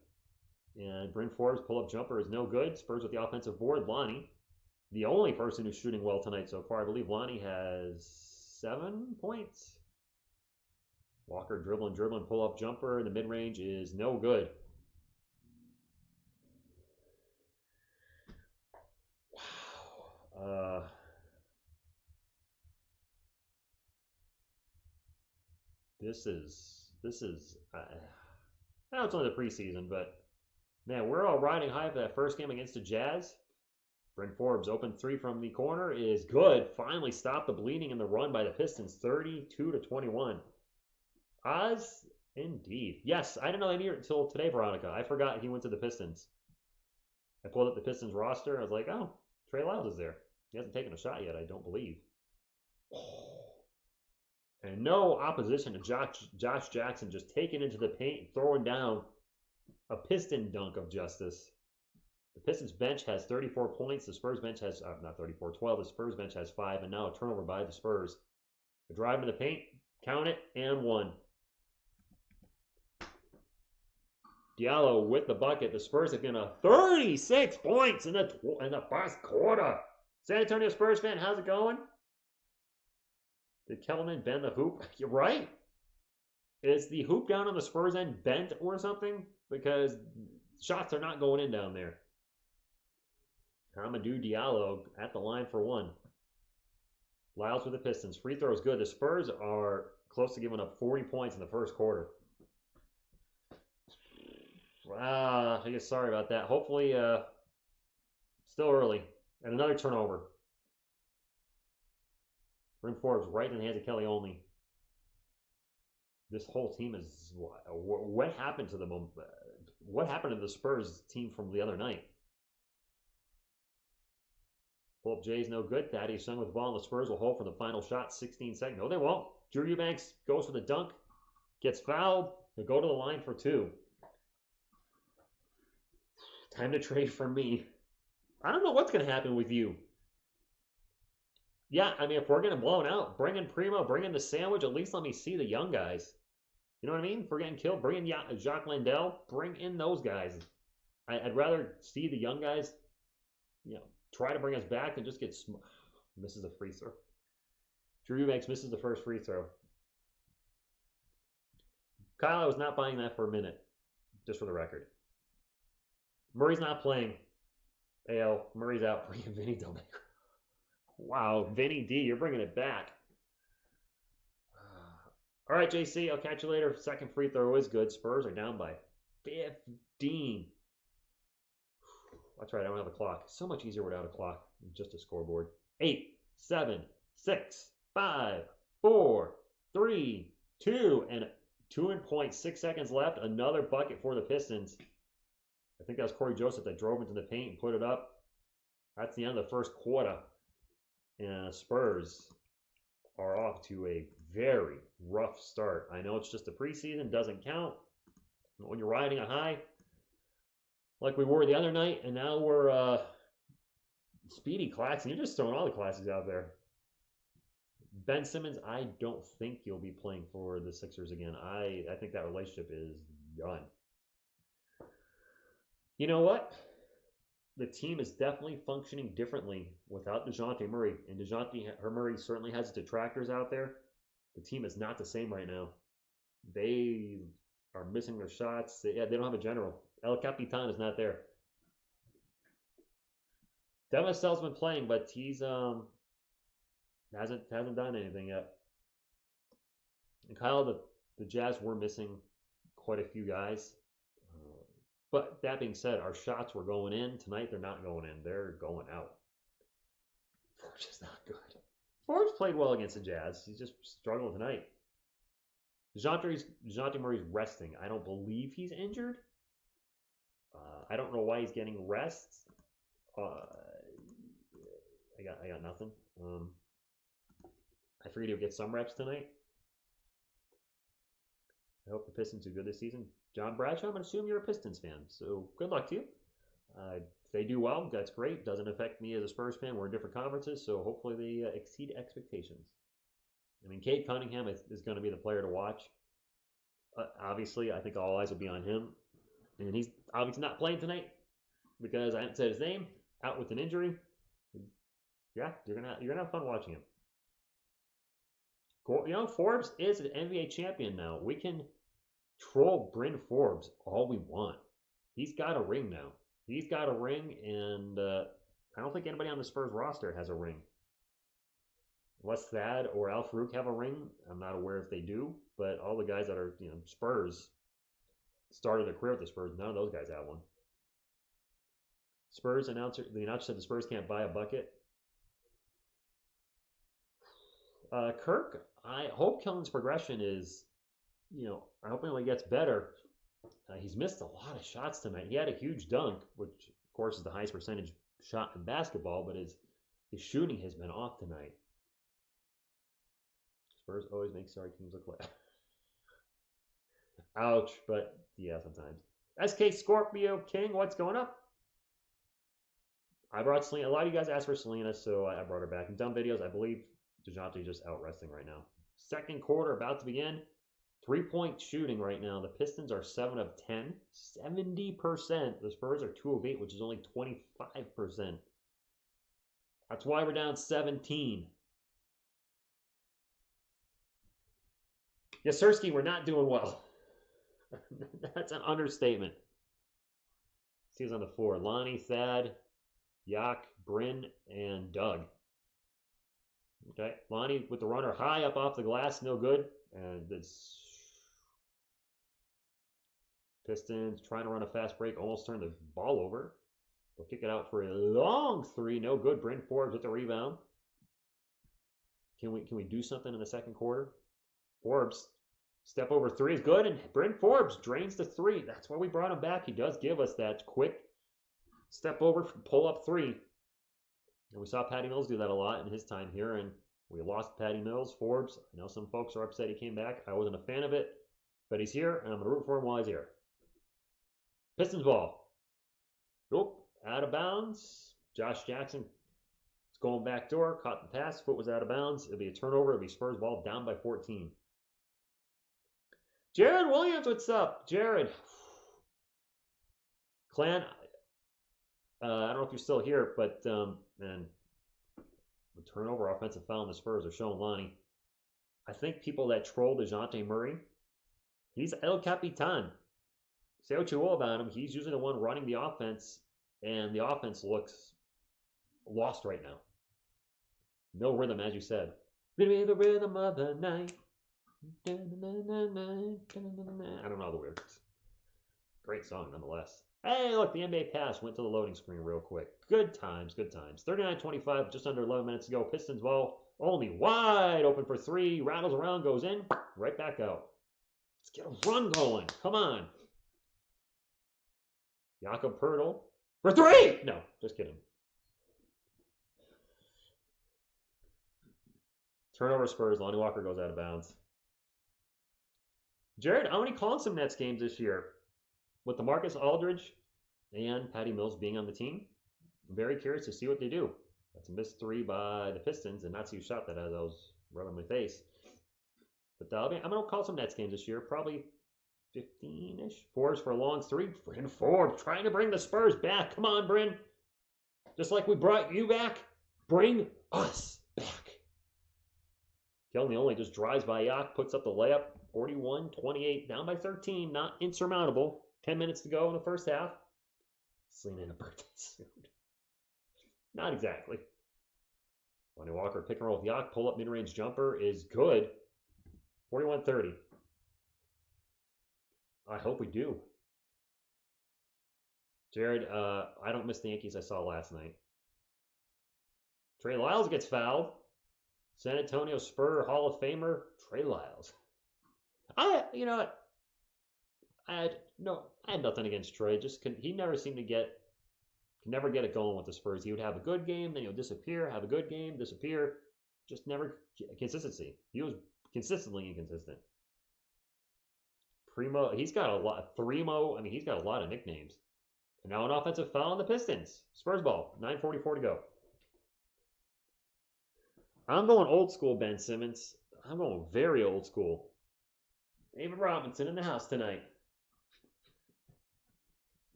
And Bryn Forbes' pull-up jumper is no good. Spurs with the offensive board. Lonnie, the only person who's shooting well tonight so far. I believe Lonnie has 7 points. Walker dribbling, pull-up jumper. The mid-range is no good. Wow. This is I know it's only the preseason, but man, we're all riding high for that first game against the Jazz. Brent Forbes, open 3 from the corner is good. Finally stopped the bleeding in the run by the Pistons, 32-21. Oz, indeed. Yes, I didn't know they needed it until today, Veronica. I forgot he went to the Pistons. I pulled up the Pistons roster. I was like, oh, Trey Lyles is there. He hasn't taken a shot yet, I don't believe. And no opposition to Josh Jackson, just taking into the paint and throwing down a Piston dunk of justice. The Pistons bench has 34 points. The Spurs bench has, not 34, 12. The Spurs bench has 5, and now a turnover by the Spurs. The drive to the paint, count it, and 1. Diallo with the bucket. The Spurs have given 36 points in the first quarter. San Antonio Spurs fan, how's it going? Did Kellerman bend the hoop? You're right. Is the hoop down on the Spurs end bent or something? Because shots are not going in down there. Amadou Diallo at the line for 1. Lyles with the Pistons. Free throw is good. The Spurs are close to giving up 40 points in the first quarter. I guess sorry about that. Hopefully, still early. And another turnover. Bryn Forbes right in the hands of Kelly only. This whole team is what happened to them? What happened to the Spurs team from the other night? Pull-up Jay's no good. Thaddeus Young with the ball, and the Spurs will hold for the final shot. 16 seconds. No, they won't. Drew Eubanks goes for the dunk, gets fouled. He'll go to the line for 2. Time to trade for me. I don't know what's going to happen with you. Yeah, I mean, if we're getting blown out, bring in Primo, bring in the sandwich. At least let me see the young guys. You know what I mean? If we're getting killed, bring in Jacques Landell. Bring in those guys. I'd rather see the young guys, try to bring us back than just get misses a free throw. Drew Eubanks misses the first free throw. Kyle, I was not buying that for a minute, just for the record. Murray's not playing. AL, Murray's out. Bring in Vinny Delmaker. Wow, Vinny D, you're bringing it back. All right, JC, I'll catch you later. Second free throw is good. Spurs are down by 15. That's right, I don't have a clock. So much easier without a clock. Just a scoreboard. 8, 7, 6, 5, 4, 3, 2, and 2.6 seconds left. Another bucket for the Pistons. I think that was Corey Joseph that drove into the paint and put it up. That's the end of the first quarter. And Spurs are off to a very rough start. I know it's just the preseason, doesn't count. But when you're riding a high, like we were the other night, and now we're Speedy Claxton. You're just throwing all the classics out there. Ben Simmons, I don't think you'll be playing for the Sixers again. I think that relationship is done. You know what? The team is definitely functioning differently without DeJounte Murray. And DeJounte Murray certainly has detractors out there. The team is not the same right now. They are missing their shots. They don't have a general. El Capitan is not there. Devin Vassell's been playing, but he's hasn't done anything yet. And Kyle, the Jazz were missing quite a few guys. But that being said, our shots were going in. Tonight, they're not going in. They're going out. Forbes is not good. Forbes played well against the Jazz. He's just struggling tonight. DeJounte Murray's resting. I don't believe he's injured. I don't know why he's getting rest. I got nothing. I figured he'll get some reps tonight. I hope the Pistons do good this season. John Bradshaw, I'm going to assume you're a Pistons fan, so good luck to you. If they do well, that's great. Doesn't affect me as a Spurs fan. We're in different conferences, so hopefully they exceed expectations. I mean, Cade Cunningham is going to be the player to watch. Obviously, I think all eyes will be on him. And he's obviously not playing tonight because I haven't said his name. Out with an injury. Yeah, you're gonna have fun watching him. Forbes is an NBA champion now. We can troll Bryn Forbes all we want. He's got a ring now. He's got a ring, and I don't think anybody on the Spurs roster has a ring. Unless Thad or Al Farouk have a ring. I'm not aware if they do, but all the guys that are Spurs started their career with the Spurs. None of those guys have one. The announcer said the Spurs can't buy a bucket. Kirk, I hope Kellen's progression is, I hope he only gets better. He's missed a lot of shots tonight. He had a huge dunk, which of course is the highest percentage shot in basketball, but his shooting has been off tonight. Spurs always make sorry teams look like. Ouch, but yeah, sometimes. SK Scorpio King, what's going up? I brought Selena. A lot of you guys asked for Selena, so I brought her back. In dumb videos, I believe DeJounte just out resting right now. Second quarter about to begin. 3-point shooting right now. The Pistons are 7 of 10. 70%. The Spurs are 2 of 8, which is only 25%. That's why we're down 17. Yes, Sirski, we're not doing well. That's an understatement. He's on the floor. Lonnie, Thad, Yak, Bryn, and Doug. Okay, Lonnie with the runner high up off the glass, no good. And it's Pistons trying to run a fast break, almost turned the ball over. We'll kick it out for a long three, no good. Bryn Forbes with the rebound. Can we do something in the second quarter? Forbes, step over three is good, and Bryn Forbes drains the three. That's why we brought him back. He does give us that quick step over, pull up three. And we saw Patty Mills do that a lot in his time here, and we lost Patty Mills. Forbes, I know some folks are upset he came back. I wasn't a fan of it, but he's here, and I'm going to root for him while he's here. Pistons ball. Nope, out of bounds. Josh Jackson is going back door, caught the pass, foot was out of bounds. It'll be a turnover. It'll be Spurs ball down by 14. Jared Williams, what's up? Jared. Clan, I don't know if you're still here, but man, the turnover, offensive foul on the Spurs are showing Lonnie. I think people that troll DeJounte Murray, he's El Capitan. Say what you will about him, he's usually the one running the offense, and the offense looks lost right now. No rhythm, as you said. Give me the rhythm of the night. I don't know the lyrics. Great song, nonetheless. Hey, look, the NBA pass went to the loading screen real quick. Good times, good times. 39-25, just under 11 minutes ago. Pistons ball only wide open for three. Rattles around, goes in, right back out. Let's get a run going. Come on. Jakob Poeltl for three! No, just kidding. Turnover Spurs. Lonnie Walker goes out of bounds. Jared, I'm going to call some Nets games this year. With DeMarcus Aldridge and Patty Mills being on the team, I'm very curious to see what they do. That's a missed three by the Pistons, and not see who shot that as I was rubbing my face. But I'm going to call some Nets games this year, probably 15-ish. Forbes for a long three. Bryn Forbes trying to bring the Spurs back. Come on, Bryn. Just like we brought you back, bring us back. Kelly only just drives by Yak, puts up the layup. 41-28, down by 13, not insurmountable. 10 minutes to go in the first half. Selena in a birthday suit. Not exactly. Lonnie Walker pick and roll with Yak, pull up mid-range jumper is good. 41-30. I hope we do. Jared, I don't miss the Yankees I saw last night. Trey Lyles gets fouled. San Antonio Spur Hall of Famer, Trey Lyles. You know what? I had nothing against Trey. He never seemed to could never get it going with the Spurs. He would have a good game, then he'll disappear, have a good game, disappear. Just never consistency. He was consistently inconsistent. Primo, he's got a lot. Thremo, I mean, he's got a lot of nicknames. And now an offensive foul on the Pistons. Spurs ball, 9:44 to go. I'm going old school, Ben Simmons. I'm going very old school. David Robinson in the house tonight.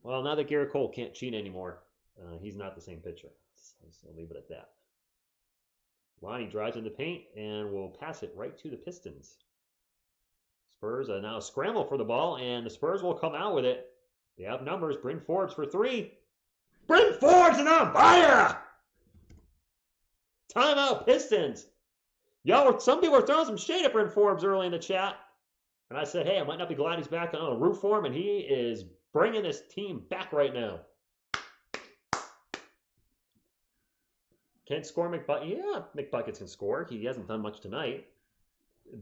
Well, now that Garrett Cole can't cheat anymore, he's not the same pitcher. So I'll leave it at that. Lonnie drives in the paint and will pass it right to the Pistons. Spurs are now scramble for the ball, and the Spurs will come out with it. They have numbers. Bryn Forbes for three. Bryn Forbes and on fire! Timeout, Pistons. Some people were throwing some shade at Bryn Forbes early in the chat. And I said, hey, I might not be glad he's back on the roof for him, and he is bringing this team back right now. Can score McBucket? Yeah, McBuckets can score. He hasn't done much tonight.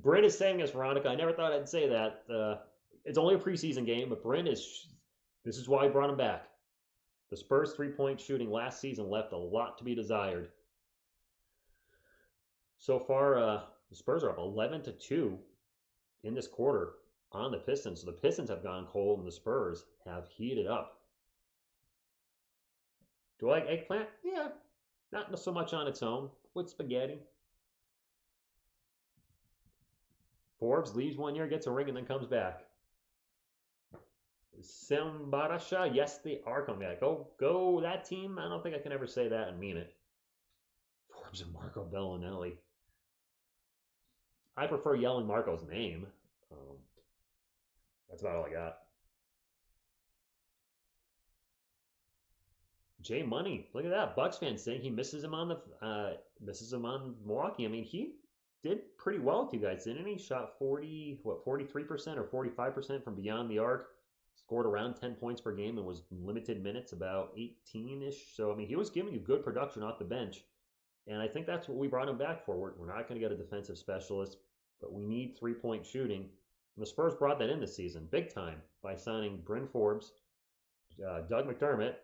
Bryn is saying this, Veronica. I never thought I'd say that. It's only a preseason game, but this is why I brought him back. The Spurs' three-point shooting last season left a lot to be desired. So far, the Spurs are up 11-2 in this quarter on the Pistons. So the Pistons have gone cold and the Spurs have heated up. Do I like eggplant? Yeah. Not so much on its own. With spaghetti. Forbes leaves 1 year, gets a ring, and then comes back. Simbarasha, yes, they are coming back. Go that team. I don't think I can ever say that and mean it. Forbes and Marco Bellinelli. I prefer yelling Marco's name. That's about all I got. Jay Money, look at that. Bucks fan saying he misses him on Milwaukee. I mean, he did pretty well with you guys, didn't he? Shot 43% or 45% from beyond the arc. Scored around 10 points per game and was limited minutes, about 18-ish. So, I mean, he was giving you good production off the bench. And I think that's what we brought him back for. We're not going to get a defensive specialist, but we need three-point shooting. And the Spurs brought that in this season, big time, by signing Bryn Forbes, Doug McDermott.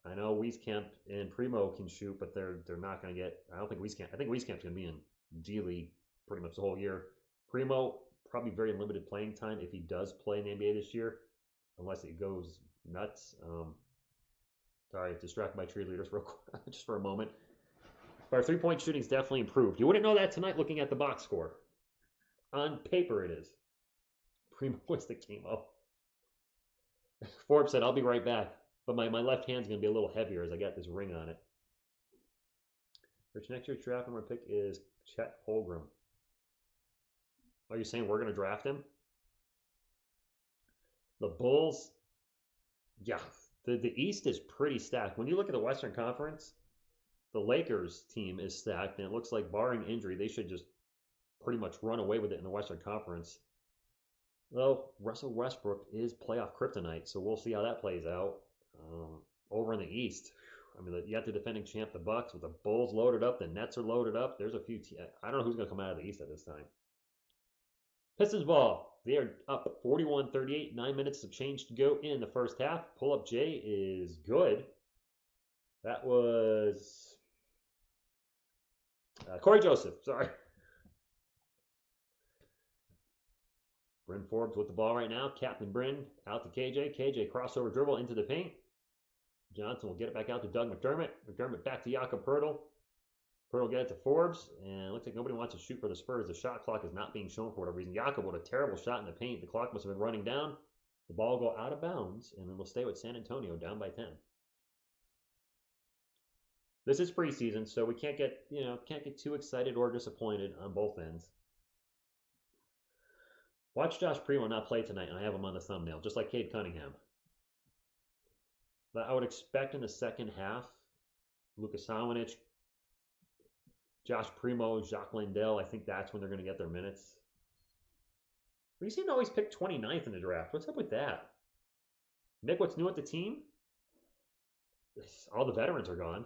I know Wieskamp and Primo can shoot, but they're not going to get. I don't think Wieskamp. I think Wieskamp's going to be in G League pretty much the whole year. Primo probably very limited playing time if he does play in the NBA this year, unless it goes nuts. Sorry, distract my cheerleaders real quick, just for a moment. But our three-point shooting's definitely improved. You wouldn't know that tonight looking at the box score. On paper, it is. Primo was the chemo. Forbes said, I'll be right back. But my left hand's going to be a little heavier as I got this ring on it. Which next year's draft number pick is Chet Holmgren. Are you saying we're going to draft him? The Bulls, yeah, the East is pretty stacked. When you look at the Western Conference, the Lakers team is stacked, and it looks like barring injury, they should just pretty much run away with it in the Western Conference. Well, Russell Westbrook is playoff kryptonite, so we'll see how that plays out. Over in the East, I mean, you have the defending champ, the Bucks, with the Bulls loaded up, the Nets are loaded up. There's a few. I don't know who's going to come out of the East at this time. Pistons ball. They are up 41-38. 9 minutes of change to go in the first half. Pull up J is good. That was Corey Joseph. Sorry. Bryn Forbes with the ball right now. Captain Bryn out to KJ. KJ crossover dribble into the paint. Johnson will get it back out to Doug McDermott. McDermott back to Jakob Poeltl. Poeltl get it to Forbes, and it looks like nobody wants to shoot for the Spurs. The shot clock is not being shown for whatever reason. Jakob with a terrible shot in the paint. The clock must have been running down. The ball will go out of bounds, and then we'll stay with San Antonio down by 10. This is preseason, so we can't get too excited or disappointed on both ends. Watch Josh Primo not play tonight, and I have him on the thumbnail, just like Cade Cunningham. But I would expect in the second half, Luka Samanic, Josh Primo, Jacques Landale, I think that's when they're going to get their minutes. We seem to always pick 29th in the draft. What's up with that? Nick, what's new with the team? All the veterans are gone.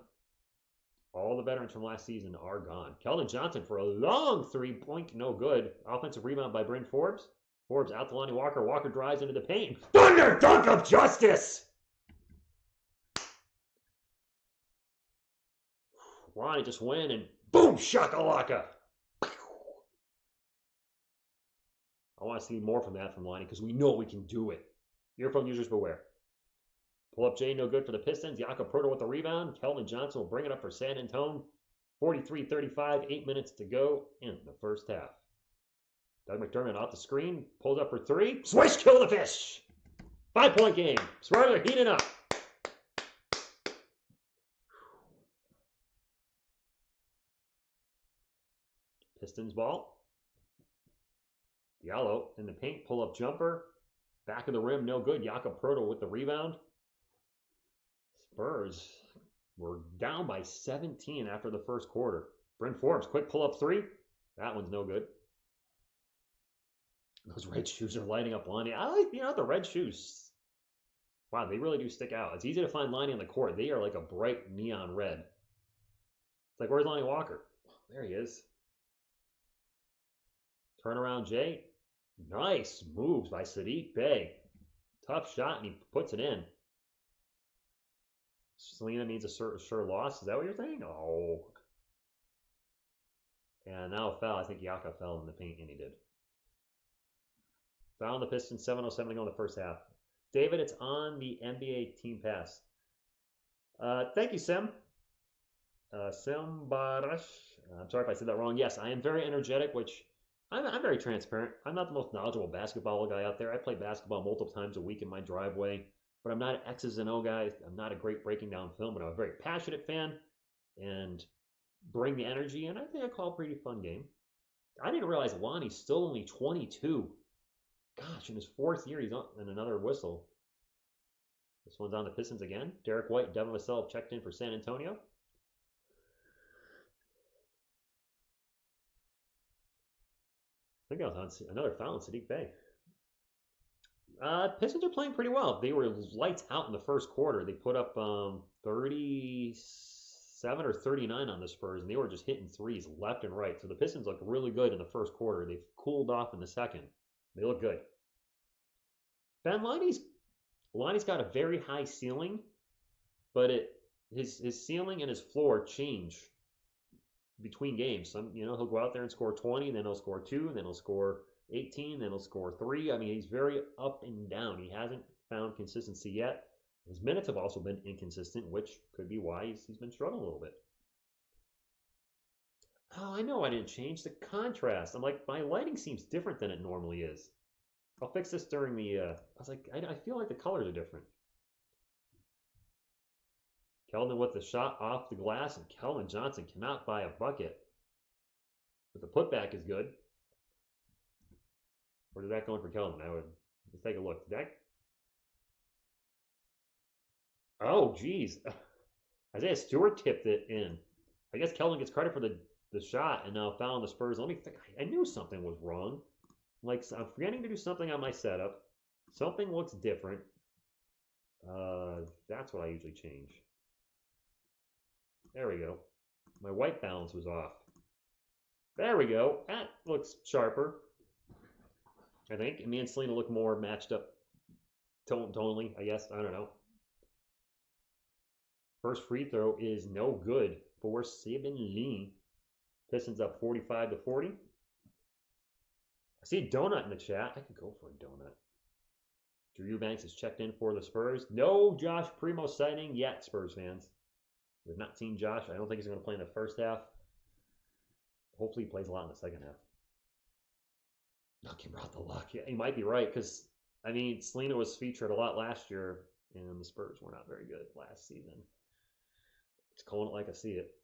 All the veterans from last season are gone. Keldon Johnson for a long three-point, no good. Offensive rebound by Bryn Forbes. Forbes out to Lonnie Walker. Walker drives into the paint. Thunder dunk of justice! Lonnie just went and boom, shakalaka. I want to see more from that from Lonnie because we know we can do it. Earphone users beware. Pull up J, no good for the Pistons. Jakob Poeltl with the rebound. Keldon Johnson will bring it up for San Antonio. 43-35, 8 minutes to go in the first half. Doug McDermott off the screen, pulls up for three. Swish, kill the fish. 5-point game. Spurs are heating up. Pistons ball. Diallo in the paint, pull up jumper. Back of the rim, no good. Jakob Poeltl with the rebound. Spurs were down by 17 after the first quarter. Bryn Forbes, quick pull up three. That one's no good. Those red shoes are lighting up Lonnie. I like, the red shoes. Wow, they really do stick out. It's easy to find Lonnie on the court. They are like a bright neon red. It's like, where's Lonnie Walker? There he is. Turnaround Jay. Nice moves by Sadiq Bey. Tough shot, and he puts it in. Selena needs a sure loss. Is that what you're saying? Oh. And now a foul. I think Yaka fell in the paint, and he did. Foul on the Pistons, 7:07 to go in the first half. David, it's on the NBA Team Pass. Thank you, Sim. Sim Barash. I'm sorry if I said that wrong. Yes, I am very energetic, which I'm very transparent. I'm not the most knowledgeable basketball guy out there. I play basketball multiple times a week in my driveway, but I'm not an X's and O guy. I'm not a great breaking down film, but I'm a very passionate fan and bring the energy, and I think I call a pretty fun game. I didn't realize Lonnie's still only 22. Gosh, in his fourth year, he's on and another whistle. This one's on the Pistons again. Derek White, Devin Vassell checked in for San Antonio. I think I was on another foul in Sadiq Bey. Pistons are playing pretty well. They were lights out in the first quarter. They put up 37 or 39 on the Spurs, and they were just hitting threes left and right. So the Pistons looked really good in the first quarter. They've cooled off in the second. They look good. Ben Lonnie's got a very high ceiling, but his ceiling and his floor change between games. He'll go out there and score 20, then he'll score 2, then he'll score 18, then he'll score 3. I mean, he's very up and down. He hasn't found consistency yet. His minutes have also been inconsistent, which could be why he's been struggling a little bit. Oh, I know I didn't change the contrast. I'm like, my lighting seems different than it normally is. I'll fix this during the, I was like, I feel like the colors are different. Keldon with the shot off the glass, and Keldon Johnson cannot buy a bucket. But the putback is good. Or did that go in for Keldon? Let's take a look. Did that? Oh, geez. Isaiah Stewart tipped it in. I guess Keldon gets credit for the shot and now fouling the Spurs. Let me think. I knew something was wrong. Like, I'm forgetting to do something on my setup. Something looks different. That's what I usually change. There we go. My white balance was off. There we go. That looks sharper. I think. And me and Selena look more matched up tonally, I guess. I don't know. First free throw is no good for Sabin Lee. Pistons up 45-40. I see a donut in the chat. I could go for a donut. Drew Eubanks is checked in for the Spurs. No Josh Primo sighting yet, Spurs fans. We've not seen Josh. I don't think he's going to play in the first half. Hopefully he plays a lot in the second half. He brought the luck. Yeah, he might be right because, I mean, Selena was featured a lot last year, and the Spurs were not very good last season. Just calling it like I see it.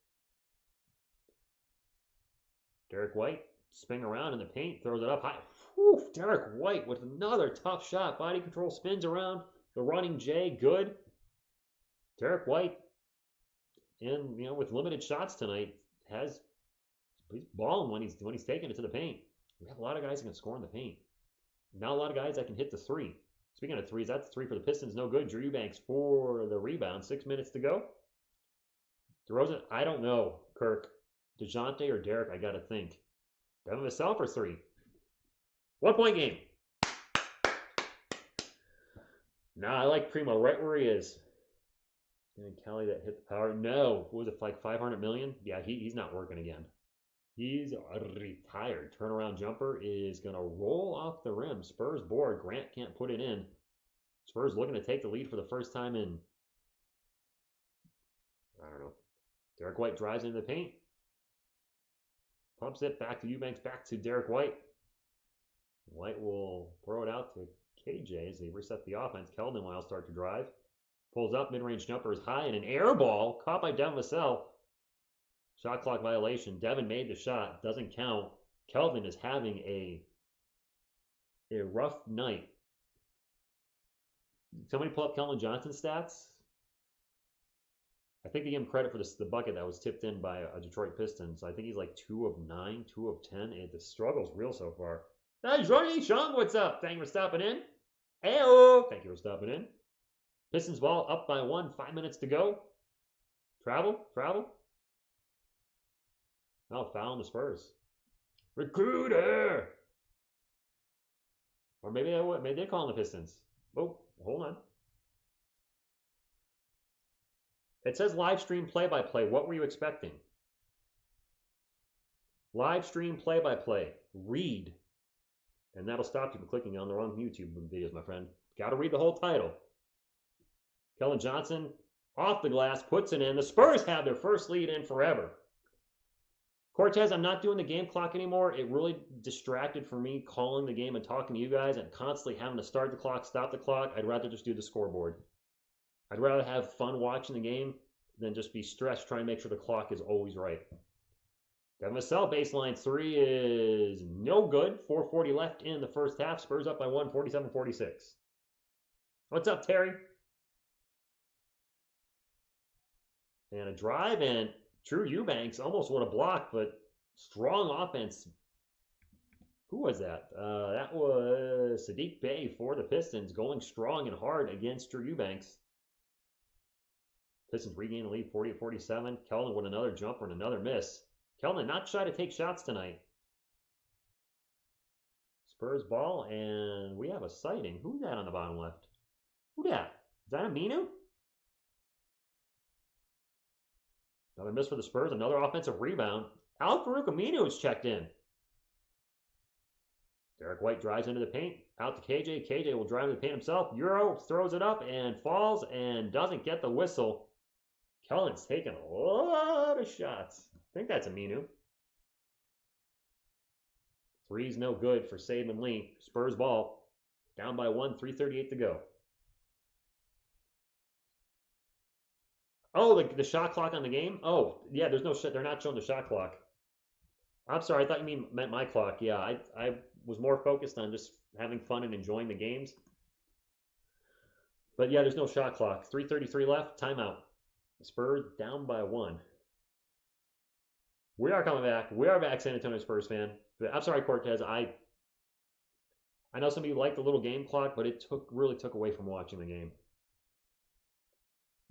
Derek White, spinning around in the paint, throws it up high. Whew, Derek White with another tough shot. Body control, spins around. The running J, good. Derek White, and with limited shots tonight, he's balling when he's taking it to the paint. We have a lot of guys that can score in the paint. Not a lot of guys that can hit the three. Speaking of threes, that's three for the Pistons. No good. Drew Eubanks for the rebound. 6 minutes to go. DeRozan, I don't know, Kirk. DeJounte or Derek, I got to think. Devin Vassell for three. 1 point game. Nah, I like Primo right where he is. And Kelly that hit the power. No. What was it, like 500 million? Yeah, he's not working again. He's retired. Turnaround jumper is going to roll off the rim. Spurs board. Grant can't put it in. Spurs looking to take the lead for the first time in, I don't know. Derek White drives into the paint. Pumps it back to Eubanks, back to Derek White. White will throw it out to KJ as they reset the offense. Keldon will start to drive. Pulls up, mid-range jumper is high, and an air ball caught by Devin Vassell. Shot clock violation. Devin made the shot. Doesn't count. Keldon is having a rough night. Somebody pull up Keldon Johnson's stats. I think they give him credit for the bucket that was tipped in by a Detroit Pistons. I think he's like 2 of 9, 2 of 10, and the struggle's real so far. Hey, Johnny Sean, what's up? Thank you for stopping in. Heyo! Thank you for stopping in. Pistons ball up by 1, 5 minutes to go. Travel. Oh, foul on the Spurs. Recruiter! Or maybe they're calling the Pistons. Oh, hold on. It says live stream play-by-play. What were you expecting? Live stream play-by-play. Read. And that'll stop you from clicking on the wrong YouTube videos, my friend. Got to read the whole title. Keldon Johnson, off the glass, puts it in. The Spurs have their first lead in forever. Cortez, I'm not doing the game clock anymore. It really distracted for me calling the game and talking to you guys and constantly having to start the clock, stop the clock. I'd rather just do the scoreboard. I'd rather have fun watching the game than just be stressed trying to make sure the clock is always right. Devin Vassell, baseline 3 is no good. 4:40 left in the first half. Spurs up by 1, 47-46. What's up, Terry? And a drive, and Drew Eubanks almost would have blocked, but strong offense. Who was that? That was Sadiq Bey for the Pistons, going strong and hard against Drew Eubanks. Pistons regain the lead 40-47. Keldon with another jumper and another miss. Keldon not shy to take shots tonight. Spurs ball, and we have a sighting. Who's that on the bottom left? Who that? Is that Aminu? Another miss for the Spurs. Another offensive rebound. Al-Farouq Aminu is checked in. Derek White drives into the paint. Out to KJ. KJ will drive into the paint himself. Euro throws it up and falls and doesn't get the whistle. Kellen's taking a lot of shots. I think that's Aminu. Three's no good for Saban Lee. Spurs ball. Down by 1, 3:38 to go. Oh, the shot clock on the game? Oh, yeah, there's no shit. They're not showing the shot clock. I'm sorry, I thought you meant my clock. Yeah, I was more focused on just having fun and enjoying the games. But yeah, there's no shot clock. 3:33 left, timeout. Spurs down by 1. We are coming back. We are back, San Antonio Spurs fan. I'm sorry, Cortez. I know some of you like the little game clock, but it really took away from watching the game.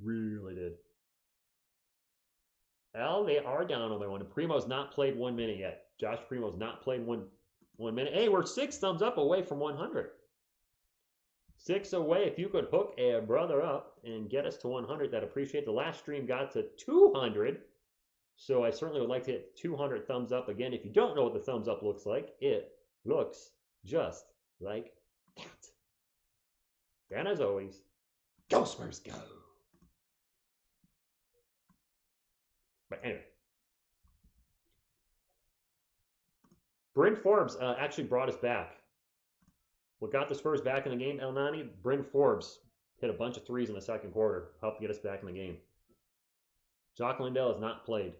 Really did. Well, they are down on by 1. And Primo's not played 1 minute yet. Josh Primo's not played one minute. Hey, we're 6 thumbs up away from 100. 6 away. If you could hook a brother up and get us to 100, I'd appreciate it. The last stream got to 200. So I certainly would like to hit 200 thumbs up. Again, if you don't know what the thumbs up looks like, it looks just like that. And as always, go Spurs, go! But anyway. Bryn Forbes actually brought us back. What got the Spurs back in the game, El Nani? Bryn Forbes hit a bunch of threes in the second quarter. Helped get us back in the game. Jock Lindell has not played.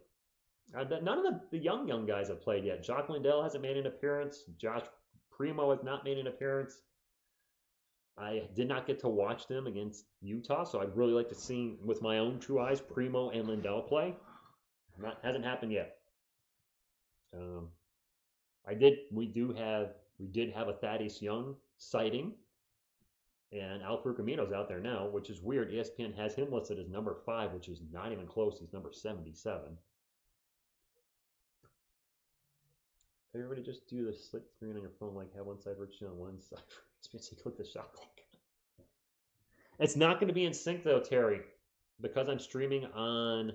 None of the young guys have played yet. Jock Lindell hasn't made an appearance. Josh Primo has not made an appearance. I did not get to watch them against Utah, so I'd really like to see with my own 2 eyes Primo and Lindell play. Hasn't happened yet. We did have a Thaddeus Young sighting, and Al-Farouq Amino's out there now, which is weird. ESPN has him listed as number 5, which is not even close. He's number 77. Everybody just do the split screen on your phone, like have one side Richie on one side. So click the shot clock. It's not going to be in sync though, Terry, because I'm streaming on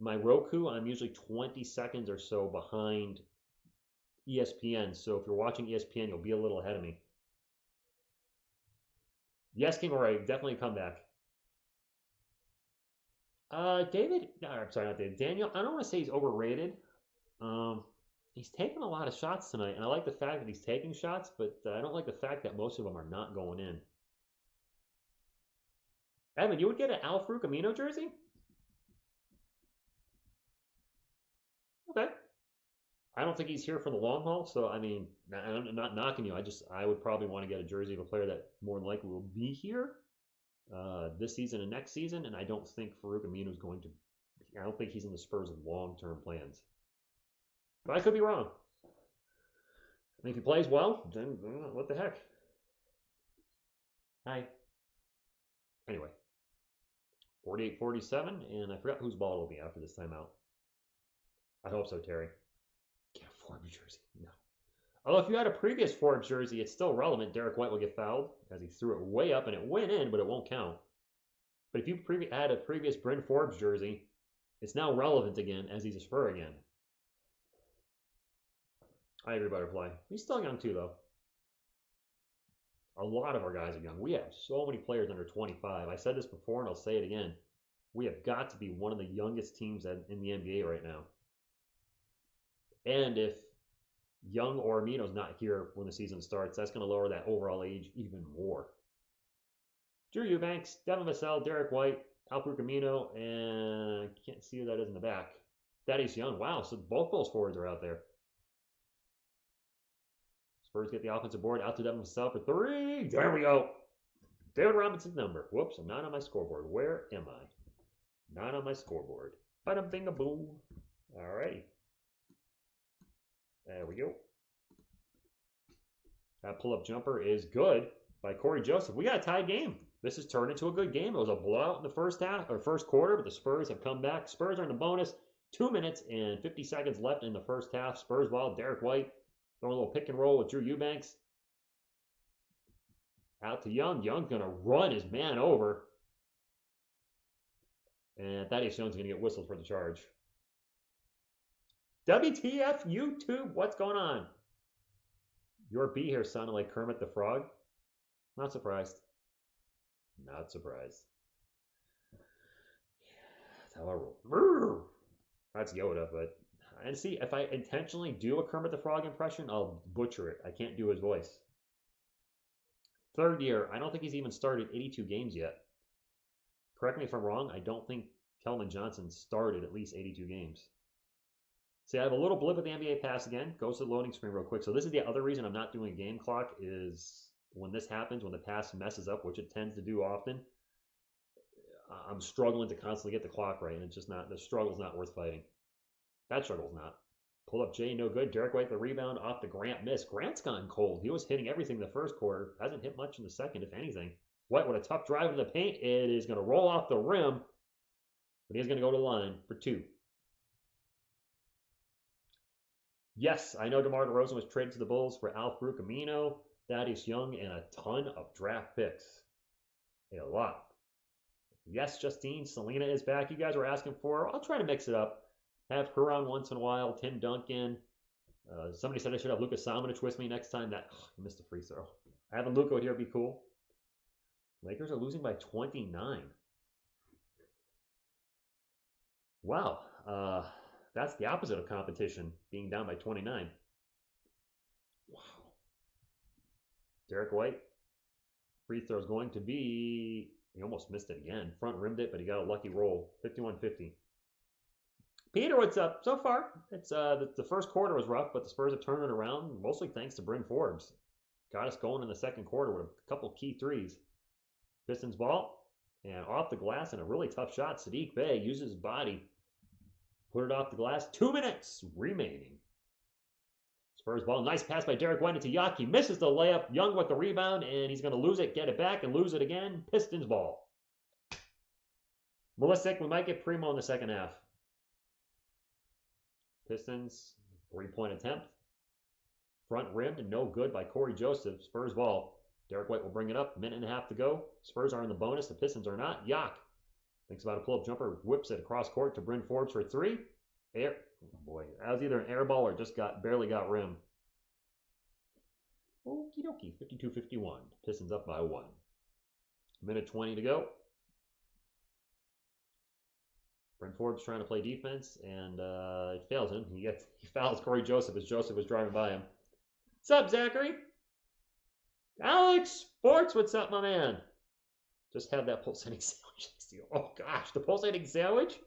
my Roku. I'm usually 20 seconds or so behind ESPN. So if you're watching ESPN, you'll be a little ahead of me. Yes, King Ray, definitely come back. David, no, I'm sorry, not David. Daniel, I don't want to say he's overrated. He's taking a lot of shots tonight, and I like the fact that he's taking shots, but I don't like the fact that most of them are not going in. Evan, you would get an Al-Farouq Amino jersey? Okay. I don't think he's here for the long haul, so I mean, I'm not knocking you. I would probably want to get a jersey of a player that more than likely will be here this season and next season, and I don't think Farouq Amino is going to. I don't think he's in the Spurs' long-term plans. But I could be wrong. I mean, if he plays well, then what the heck? Hi. Anyway, 48-47, and I forgot whose ball it'll be after this timeout. I hope so, Terry. Get a Forbes jersey. No. Although if you had a previous Forbes jersey, it's still relevant. Derek White will get fouled as he threw it way up, and it went in, but it won't count. But if you had a previous Bryn Forbes jersey, it's now relevant again as he's a Spur again. I agree, Butterfly. He's still young too, though. A lot of our guys are young. We have so many players under 25. I said this before, and I'll say it again. We have got to be one of the youngest teams in the NBA right now. And if Young or Amino's not here when the season starts, that's going to lower that overall age even more. Drew Eubanks, Devin Vassell, Derek White, Al-Farouq Amino, and I can't see who that is in the back. Thaddeus Young. Wow, so both those forwards are out there. Spurs get the offensive board out to Devin Vassell for 3. There we go. David Robinson's number. Whoops, I'm not on my scoreboard. Where am I? Not on my scoreboard. Bada bing a boom. Alrighty. There we go. That pull-up jumper is good by Corey Joseph. We got a tied game. This has turned into a good game. It was a blowout in the first quarter, but the Spurs have come back. Spurs are in the bonus. 2 minutes and 50 seconds left in the first half. Spurs ball. Derek White throwing a little pick and roll with Drew Eubanks. Out to Young. Young's going to run his man over. And Thaddeus Young's going to get whistled for the charge. WTF YouTube, what's going on? Your B here sounded like Kermit the Frog. Not surprised. Not surprised. That's how I roll. That's Yoda, but and see, if I intentionally do a Kermit the Frog impression, I'll butcher it. I can't do his voice. Third year, I don't think he's even started 82 games yet. Correct me if I'm wrong, I don't think Kelvin Johnson started at least 82 games. See, I have a little blip at the NBA pass again. Goes to the loading screen real quick. So this is the other reason I'm not doing a game clock is when this happens, when the pass messes up, which it tends to do often, I'm struggling to constantly get the clock right, and it's just not, the struggle's not worth fighting. That struggle's not. Pull up Jay, no good. Derek White, the rebound off the Grant miss. Grant's gone cold. He was hitting everything the first quarter. Hasn't hit much in the second, if anything. White with a tough drive in the paint. It is going to roll off the rim, but he's going to go to the line for two. Yes, I know DeMar DeRozan was traded to the Bulls for Al-Farouq Amino, Thaddeus Young, and a ton of draft picks. A lot. Yes, Justine, Selena is back. You guys were asking for her. I'll try to mix it up. Have her on once in a while. Tim Duncan. Somebody said I should have Luka Samanic with me next time. I missed a free throw. Having Luka here would be cool. Lakers are losing by 29. Wow. That's the opposite of competition, being down by 29. Wow. Derek White. Free throw is going to be... He almost missed it again. Front rimmed it, but he got a lucky roll. 51-50. Peter, what's up? So far, it's the first quarter was rough, but the Spurs have turned it around, mostly thanks to Bryn Forbes. Got us going in the second quarter with a couple key threes. Pistons ball, and off the glass, and a really tough shot. Sadiq Bey uses his body, put it off the glass. 2 minutes remaining. Spurs ball, nice pass by Derek White into Yaki. Misses the layup. Young with the rebound, and he's going to lose it, get it back, and lose it again. Pistons ball. Melisic, we might get Primo in the second half. Pistons, 3-point attempt. Front rimmed and no good by Corey Joseph. Spurs ball. Derek White will bring it up. Minute and a half to go. Spurs are in the bonus. The Pistons are not. Yak thinks about a pull-up jumper. Whips it across court to Bryn Forbes for three. Air. Oh boy, that was either an air ball or just barely got rim. Okie dokie. 52-51. Pistons up by 1. Minute 20 to go. Bryn Forbes trying to play defense, and it fails him. He fouls Corey Joseph as Joseph was driving by him. What's up, Zachary? Alex Sports, what's up, my man? Just have that pulsating sandwich. Oh, gosh, the pulsating sandwich?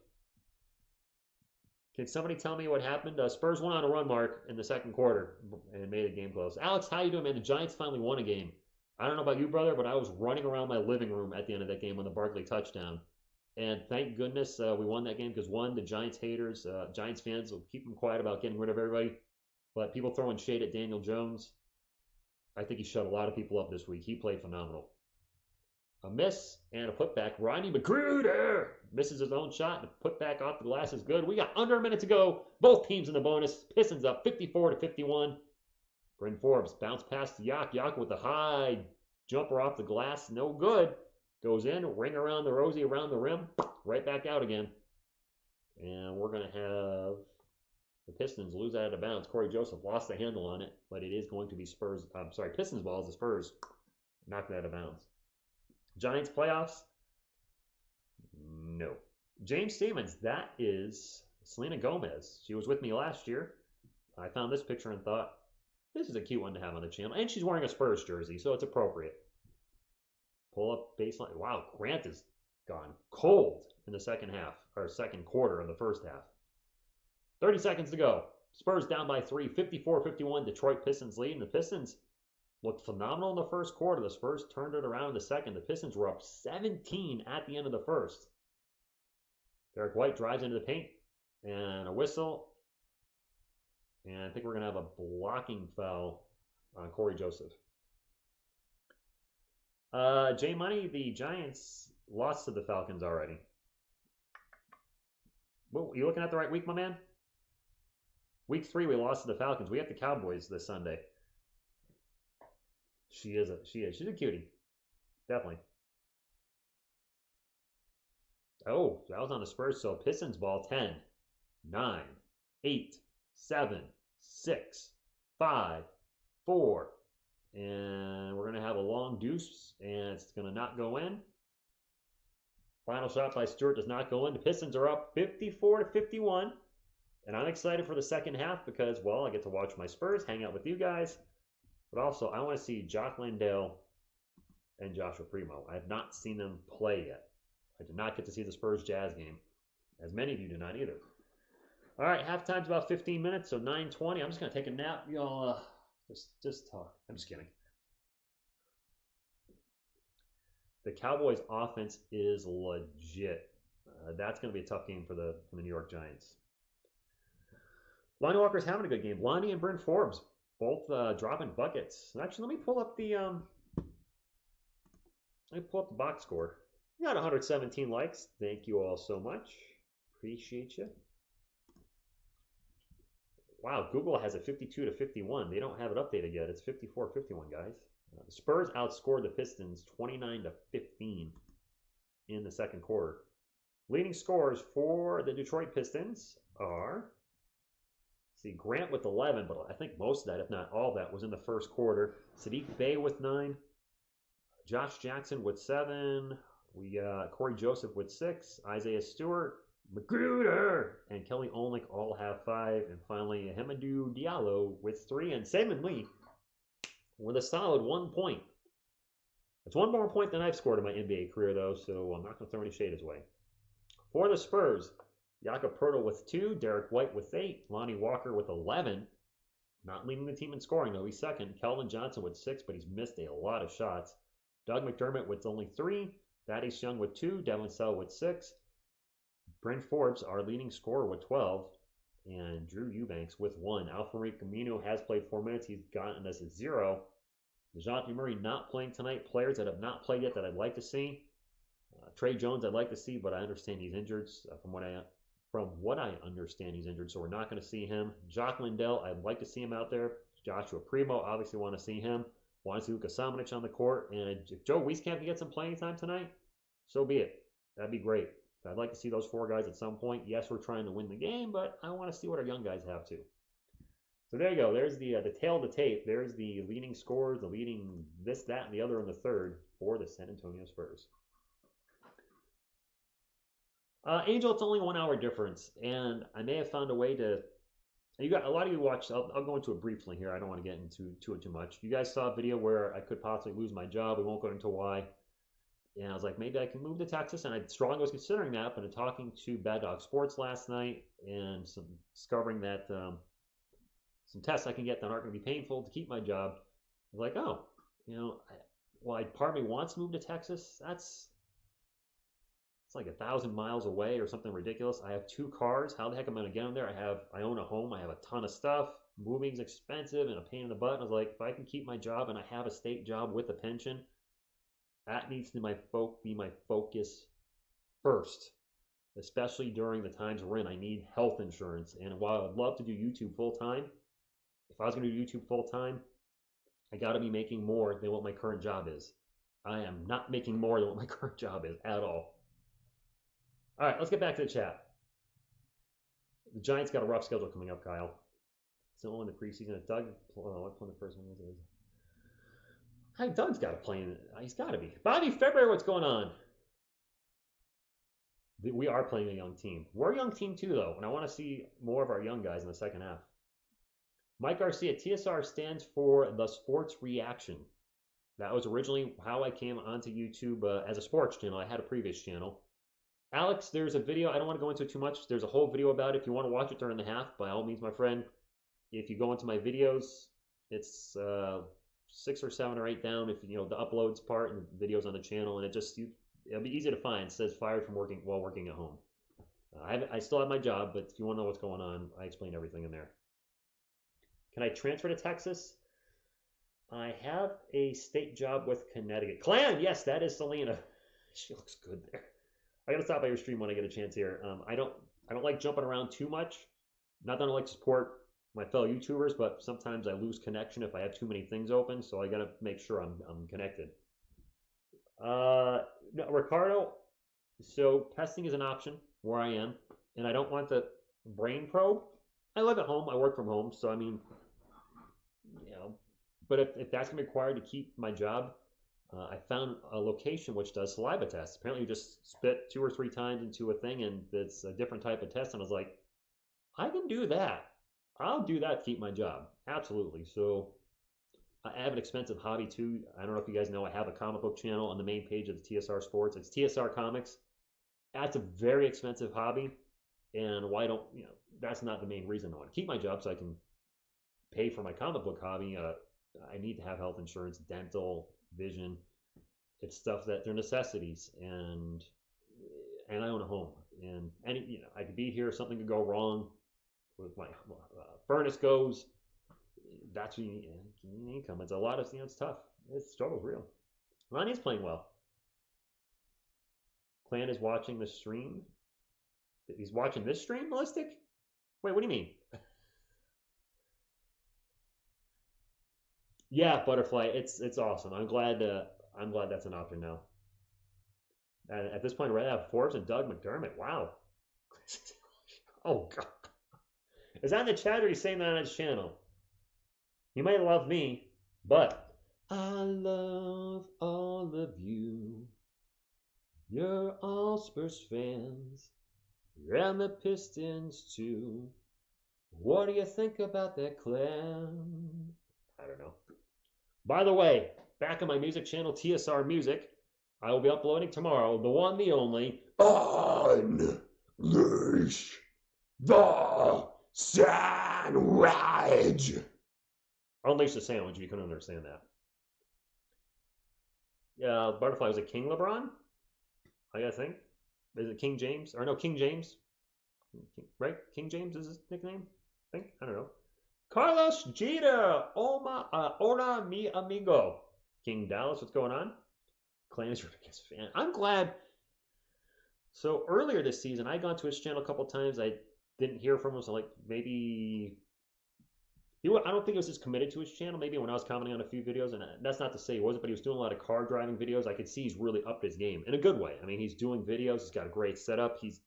Can somebody tell me what happened? Spurs went on a run, Mark, in the second quarter and made the game close. Alex, how you doing, man? The Giants finally won a game. I don't know about you, brother, but I was running around my living room at the end of that game on the Barkley touchdown. And thank goodness we won that game because, one, the Giants haters, Giants fans will keep them quiet about getting rid of everybody. But people throwing shade at Daniel Jones, I think he shut a lot of people up this week. He played phenomenal. A miss and a putback. Rodney McGruder misses his own shot. And a putback off the glass is good. We got under a minute to go. Both teams in the bonus. Pistons up 54-51. Bryn Forbes bounce past Yak. Yak with a high jumper off the glass. No good. Goes in, ring around the rosy, around the rim, right back out again. And we're going to have the Pistons lose out of bounds. Corey Joseph lost the handle on it, but it is going to be Pistons ball as the Spurs knocked it out of bounds. Giants playoffs? No. James Stevens, that is Selena Gomez. She was with me last year. I found this picture and thought, this is a cute one to have on the channel. And she's wearing a Spurs jersey, so it's appropriate. Pull up baseline. Wow, Grant is gone cold in the second half, or second quarter of the first half. 30 seconds to go. Spurs down by 3, 54-51. Detroit Pistons lead. And the Pistons looked phenomenal in the first quarter. The Spurs turned it around in the second. The Pistons were up 17 at the end of the first. Derek White drives into the paint. And a whistle. And I think we're going to have a blocking foul on Corey Joseph. J Money, the Giants lost to the Falcons already. Well, you looking at the right week, my man? Week 3, we lost to the Falcons. We have the Cowboys this Sunday. She's a cutie. Definitely. Oh, that was on the Spurs. So Pistons ball 10, 9, 8, 7, 6, 5, 4. And we're going to have a long deuce, and it's going to not go in. Final shot by Stewart does not go in. The Pistons are up 54-51. And I'm excited for the second half because, well, I get to watch my Spurs, hang out with you guys. But also, I want to see Jock Landale and Joshua Primo. I have not seen them play yet. I did not get to see the Spurs Jazz game, as many of you did not either. All right, halftime's about 15 minutes, so 9:20. I'm just going to take a nap. Y'all just talk. I'm just kidding. The Cowboys' offense is legit. That's going to be a tough game for the New York Giants. Lonnie Walker's having a good game. Lonnie and Bryn Forbes both dropping buckets. Actually, let me pull up the box score. We got 117 likes. Thank you all so much. Appreciate you. Wow, Google has it 52-51. They don't have it updated yet. It's 54-51, guys. The Spurs outscored the Pistons 29-15 in the second quarter. Leading scorers for the Detroit Pistons are, see, Grant with 11, but I think most of that, if not all of that, was in the first quarter. Sadiq Bey with 9. Josh Jackson with 7. We got Corey Joseph with 6. Isaiah Stewart, Magruder, and Kelly Olynyk all have 5. And finally, Hamidou Diallo with 3. And Saman Lee with a solid 1 point. It's 1 more point than I've scored in my NBA career, though, so I'm not going to throw any shade his way. For the Spurs, Jakob Poeltl with 2, Derek White with 8, Lonnie Walker with 11. Not leading the team in scoring, though. He's second. Keldon Johnson with 6, but he's missed a lot of shots. Doug McDermott with only 3. Thaddeus Young with 2. Devin Sell with 6. Bryn Forbes, our leading scorer, with 12. And Drew Eubanks with 1. Alfred Camino has played 4 minutes. He's gotten us a 0. DeJounte Murray not playing tonight. Players that have not played yet that I'd like to see. Trey Jones I'd like to see, but I understand he's injured. From what I understand, he's injured, so we're not going to see him. Jock Lindell, I'd like to see him out there. Joshua Primo, obviously want to see him. Want to see Luka Samanic on the court. And if Joe Wieskamp can get some playing time tonight, so be it. That'd be great. I'd like to see those 4 guys at some point. Yes, we're trying to win the game, but I want to see what our young guys have too. So there you go. There's the tail of the tape. There's the leading scores, the leading this, that, and the other in the third for the San Antonio Spurs. Angel, it's only 1 hour difference, and I may have found a way to. You got a lot of you watched. I'll go into it briefly here. I don't want to get into it too much. You guys saw a video where I could possibly lose my job. We won't go into why. And I was like, maybe I can move to Texas, and I strongly was considering that. But in talking to Bad Dog Sports last night and discovering that some tests I can get that aren't going to be painful to keep my job, I was like, oh, part of me wants to move to Texas. It's like 1,000 miles away or something ridiculous. I have 2 cars. How the heck am I going to get them there? I own a home. I have a ton of stuff. Moving's expensive and a pain in the butt. And I was like, if I can keep my job and I have a state job with a pension, that needs to be my focus first, especially during the times we're in. I need health insurance. And while I'd love to do YouTube full time, if I was going to do YouTube full time, I got to be making more than what my current job is. I am not making more than what my current job is at all. All right, let's get back to the chat. The Giants got a rough schedule coming up, Kyle. Still in the preseason. Doug, what the first one is? Hey, Doug's got to play in it. He's got to be. Bobby February, what's going on? We are playing a young team. We're a young team too, though, and I want to see more of our young guys in the second half. Mike Garcia, TSR stands for The Sports Reaction. That was originally how I came onto YouTube as a sports channel. I had a previous channel. Alex, there's a video. I don't want to go into it too much. There's a whole video about it. If you want to watch it during the half, by all means, my friend. If you go into my videos, it's 6 or 7 or 8 down. If the uploads part and the videos on the channel, and it'll be easy to find. It says fired from working at home. I still have my job, but if you want to know what's going on, I explain everything in there. Can I transfer to Texas? I have a state job with Connecticut. Clan, yes, that is Selena. She looks good there. I gotta stop by your stream when I get a chance here. I don't like jumping around too much. Not that I don't like to support my fellow YouTubers, but sometimes I lose connection if I have too many things open, so I gotta make sure I'm connected. No, Ricardo, so testing is an option where I am, and I don't want the brain probe. I live at home, I work from home, so I mean, But if that's going to be required to keep my job, I found a location which does saliva tests. Apparently, you just spit 2 or 3 times into a thing, and it's a different type of test. And I was like, I can do that. I'll do that to keep my job. Absolutely. So I have an expensive hobby too. I don't know if you guys know, I have a comic book channel on the main page of the TSR Sports. It's TSR Comics. That's a very expensive hobby. And why don't, that's not the main reason I want to keep my job so I can pay for my comic book hobby. I need to have health insurance, dental, vision. It's stuff that they're necessities, and I own a home, and I could be here, something could go wrong with my furnace goes. That's when you need income. It's a lot of it's tough. It's struggle's real. Ronnie's playing well. Clan is watching the stream. He's watching this stream, Ballistic? Wait, what do you mean? Yeah, Butterfly. It's awesome. I'm glad that's an option now. And at this point, I'd rather have Forbes and Doug McDermott. Wow. Oh God. Is that in the chat, or are you saying that on his channel? You might love me, but I love all of you. You're all Spurs fans. And the Pistons too. What do you think about that clan? I don't know. By the way, back on my music channel, TSR Music, I will be uploading tomorrow, the one, the only, Unleash the Sandwich. Unleash the Sandwich, if you couldn't understand that. Yeah, Butterfly, was it King LeBron? I gotta think. Is it King James? Or no, King James. Right? King James is his nickname? I think. I don't know. Carlos Jeter. Hola, mi amigo. King Dallas, what's going on? Clan is your biggest fan. I'm glad. So earlier this season, I gone to his channel a couple times. I didn't hear from him, so like maybe I don't think he was as committed to his channel. Maybe when I was commenting on a few videos, and that's not to say he wasn't, but he was doing a lot of car driving videos. I could see he's really upped his game in a good way. I mean, he's doing videos. He's got a great setup. He's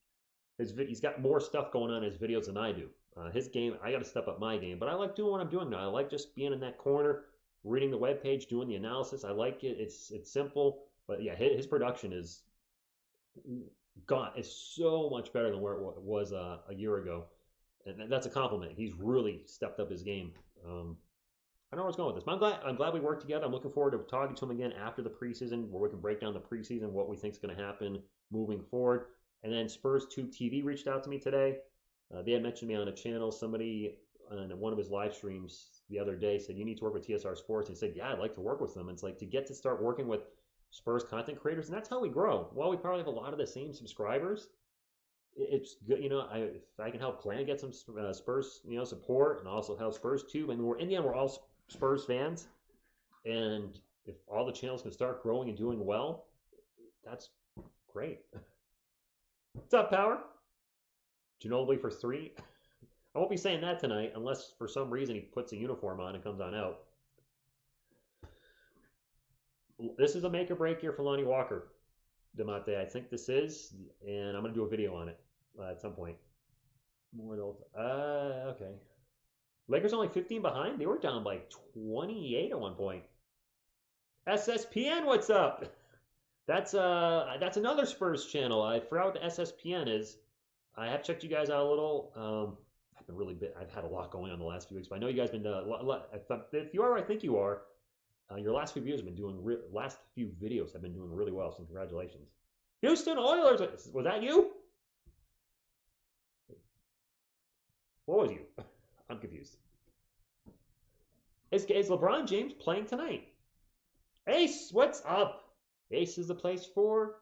got more stuff going on in his videos than I do. His game, I got to step up my game, but I like doing what I'm doing now. I like just being in that corner, reading the webpage, doing the analysis. I like it. It's simple, but yeah, his production is gone. It's so much better than where it was a year ago. And that's a compliment. He's really stepped up his game. I don't know where it's going with this, but I'm glad we worked together. I'm looking forward to talking to him again after the preseason, where we can break down the preseason, what we think is going to happen moving forward. And then Spurs Tube TV reached out to me today. They had mentioned me on a channel. Somebody on one of his live streams the other day said, you need to work with TSR Sports. And he said, yeah, I'd like to work with them. It's like to get to start working with Spurs content creators, and that's how we grow. While we probably have a lot of the same subscribers, it's good, if I can help Clan get some Spurs, support, and also help Spurs Tube, and in the end, we're all Spurs fans, and if all the channels can start growing and doing well, that's great. What's up, Power? Ginobili for 3. I won't be saying that tonight, unless for some reason he puts a uniform on and comes on out. This is a make or break here for Lonnie Walker. Demate, I think this is, and I'm going to do a video on it at some point. Okay. Lakers only 15 behind? They were down by 28 at one point. SSPN, what's up? That's another Spurs channel. I forgot what the SSPN is. I have checked you guys out a little. I've been really I've had a lot going on the last few weeks, but I know you guys been if you are, I think you are. Your last few videos have been last few videos have been doing really well, so congratulations. Houston Oilers, was that you? What was you? I'm confused. Is LeBron James playing tonight? Ace, what's up? Ace is the place for...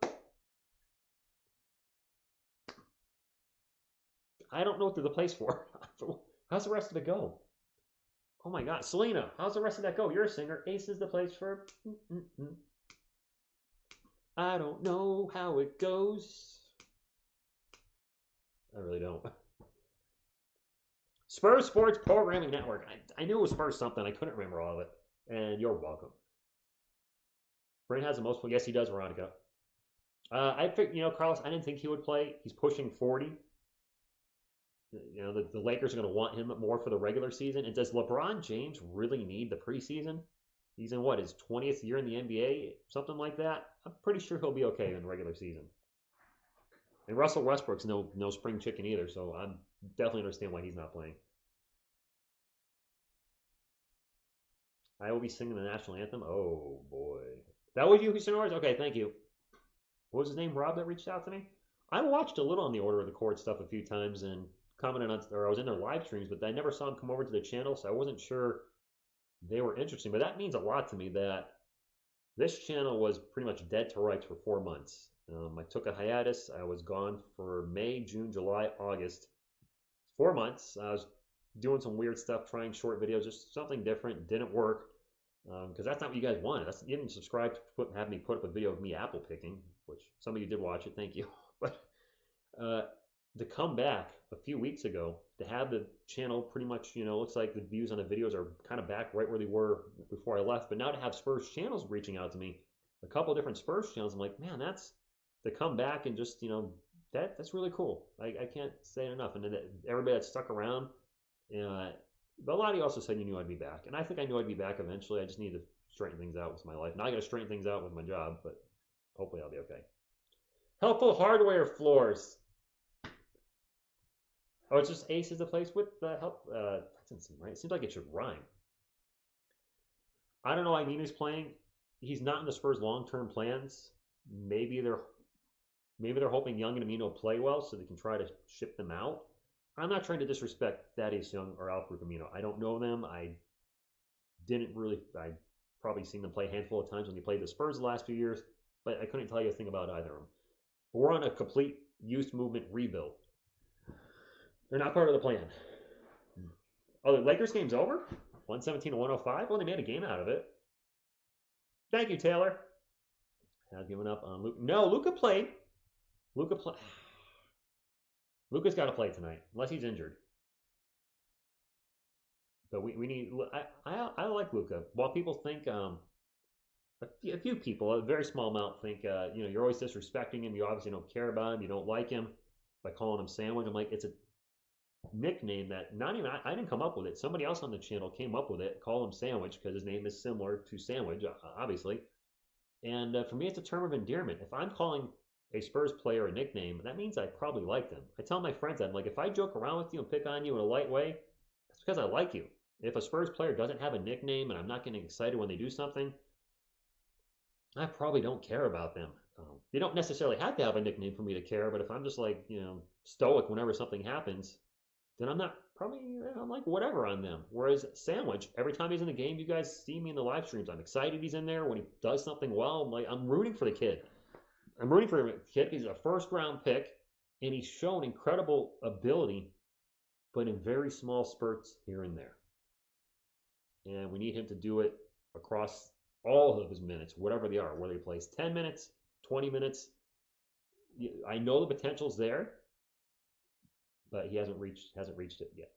I don't know what they're the place for. How's the rest of it go? Oh my God, Selena, how's the rest of that go? You're a singer. Ace is the place for... I don't know how it goes. I really don't. Spurs Sports Programming Network. I knew it was Spurs something. I couldn't remember all of it. And you're welcome. Brent has the most... Yes, he does, Veronica. I think, Carlos, I didn't think he would play. He's pushing 40. You know, the Lakers are going to want him more for the regular season. And does LeBron James really need the preseason? He's in what, his 20th year in the NBA, something like that. I'm pretty sure he'll be okay in the regular season. And Russell Westbrook's no spring chicken either, so I definitely understand why he's not playing. I will be singing the national anthem. Oh boy, that was you, Houston Oilers. Okay, thank you. What was his name? Rob that reached out to me. I watched a little on the Order of the Court stuff a few times and commented on, or I was in their live streams, but I never saw him come over to the channel, so I wasn't sure they were interesting. But that means a lot to me that this channel was pretty much dead to rights for 4 months. I took a hiatus. I was gone for May, June, July, August. 4 months. I was doing some weird stuff, trying short videos, just something different. Didn't work because that's not what you guys wanted. You didn't subscribe to have me put up a video of me apple picking, which some of you did watch it. Thank you. But to come back a few weeks ago, to have the channel pretty much, looks like the views on the videos are kind of back right where they were before I left. But now to have Spurs channels reaching out to me, a couple different Spurs channels, I'm like, man, that's to come back and just, that's really cool. I can't say it enough. And then everybody that stuck around, but a lot of you also said you knew I'd be back. And I think I knew I'd be back eventually. I just need to straighten things out with my life. Now I got to straighten things out with my job, but hopefully I'll be okay. Helpful hardware floors. Oh, it's just Ace is the place with the help. That doesn't seem right. It seems like it should rhyme. I don't know why Nino's playing. He's not in the Spurs' long-term plans. Maybe they're hoping Young and Amino play well so they can try to ship them out. I'm not trying to disrespect Thaddeus Young or Alfred Amino. I don't know them. I probably seen them play a handful of times when they played the Spurs the last few years, but I couldn't tell you a thing about either of them. But we're on a complete youth movement rebuild. They're not part of the plan. Oh, the Lakers game's over? 117 to 105? Well, they made a game out of it. Thank you, Taylor. I've given up on Luke. No, Luka played. Luka's got to play tonight, unless he's injured. But we need. I like Luka. While people think, a few people, a very small amount, think, you're always disrespecting him. You obviously don't care about him. You don't like him by calling him Sandwich. I'm like, it's a nickname that not even I didn't come up with it. Somebody else on the channel came up with it. Call him Sandwich because his name is similar to Sandwich, obviously. And for me, it's a term of endearment. If I'm calling a Spurs player a nickname, that means I probably like them. I tell my friends that, I'm like, if I joke around with you and pick on you in a light way, that's because I like you. If a Spurs player doesn't have a nickname and I'm not getting excited when they do something, I probably don't care about them. They don't necessarily have to have a nickname for me to care, but if I'm just like, stoic whenever something happens, then I'm like whatever on them. Whereas Sandwich, every time he's in the game, you guys see me in the live streams. I'm excited he's in there. When he does something well, I'm rooting for the kid. I'm rooting for the kid. He's a first-round pick, and he's shown incredible ability, but in very small spurts here and there. And we need him to do it across all of his minutes, whatever they are, whether he plays 10 minutes, 20 minutes. I know the potential's there, but he hasn't reached it yet.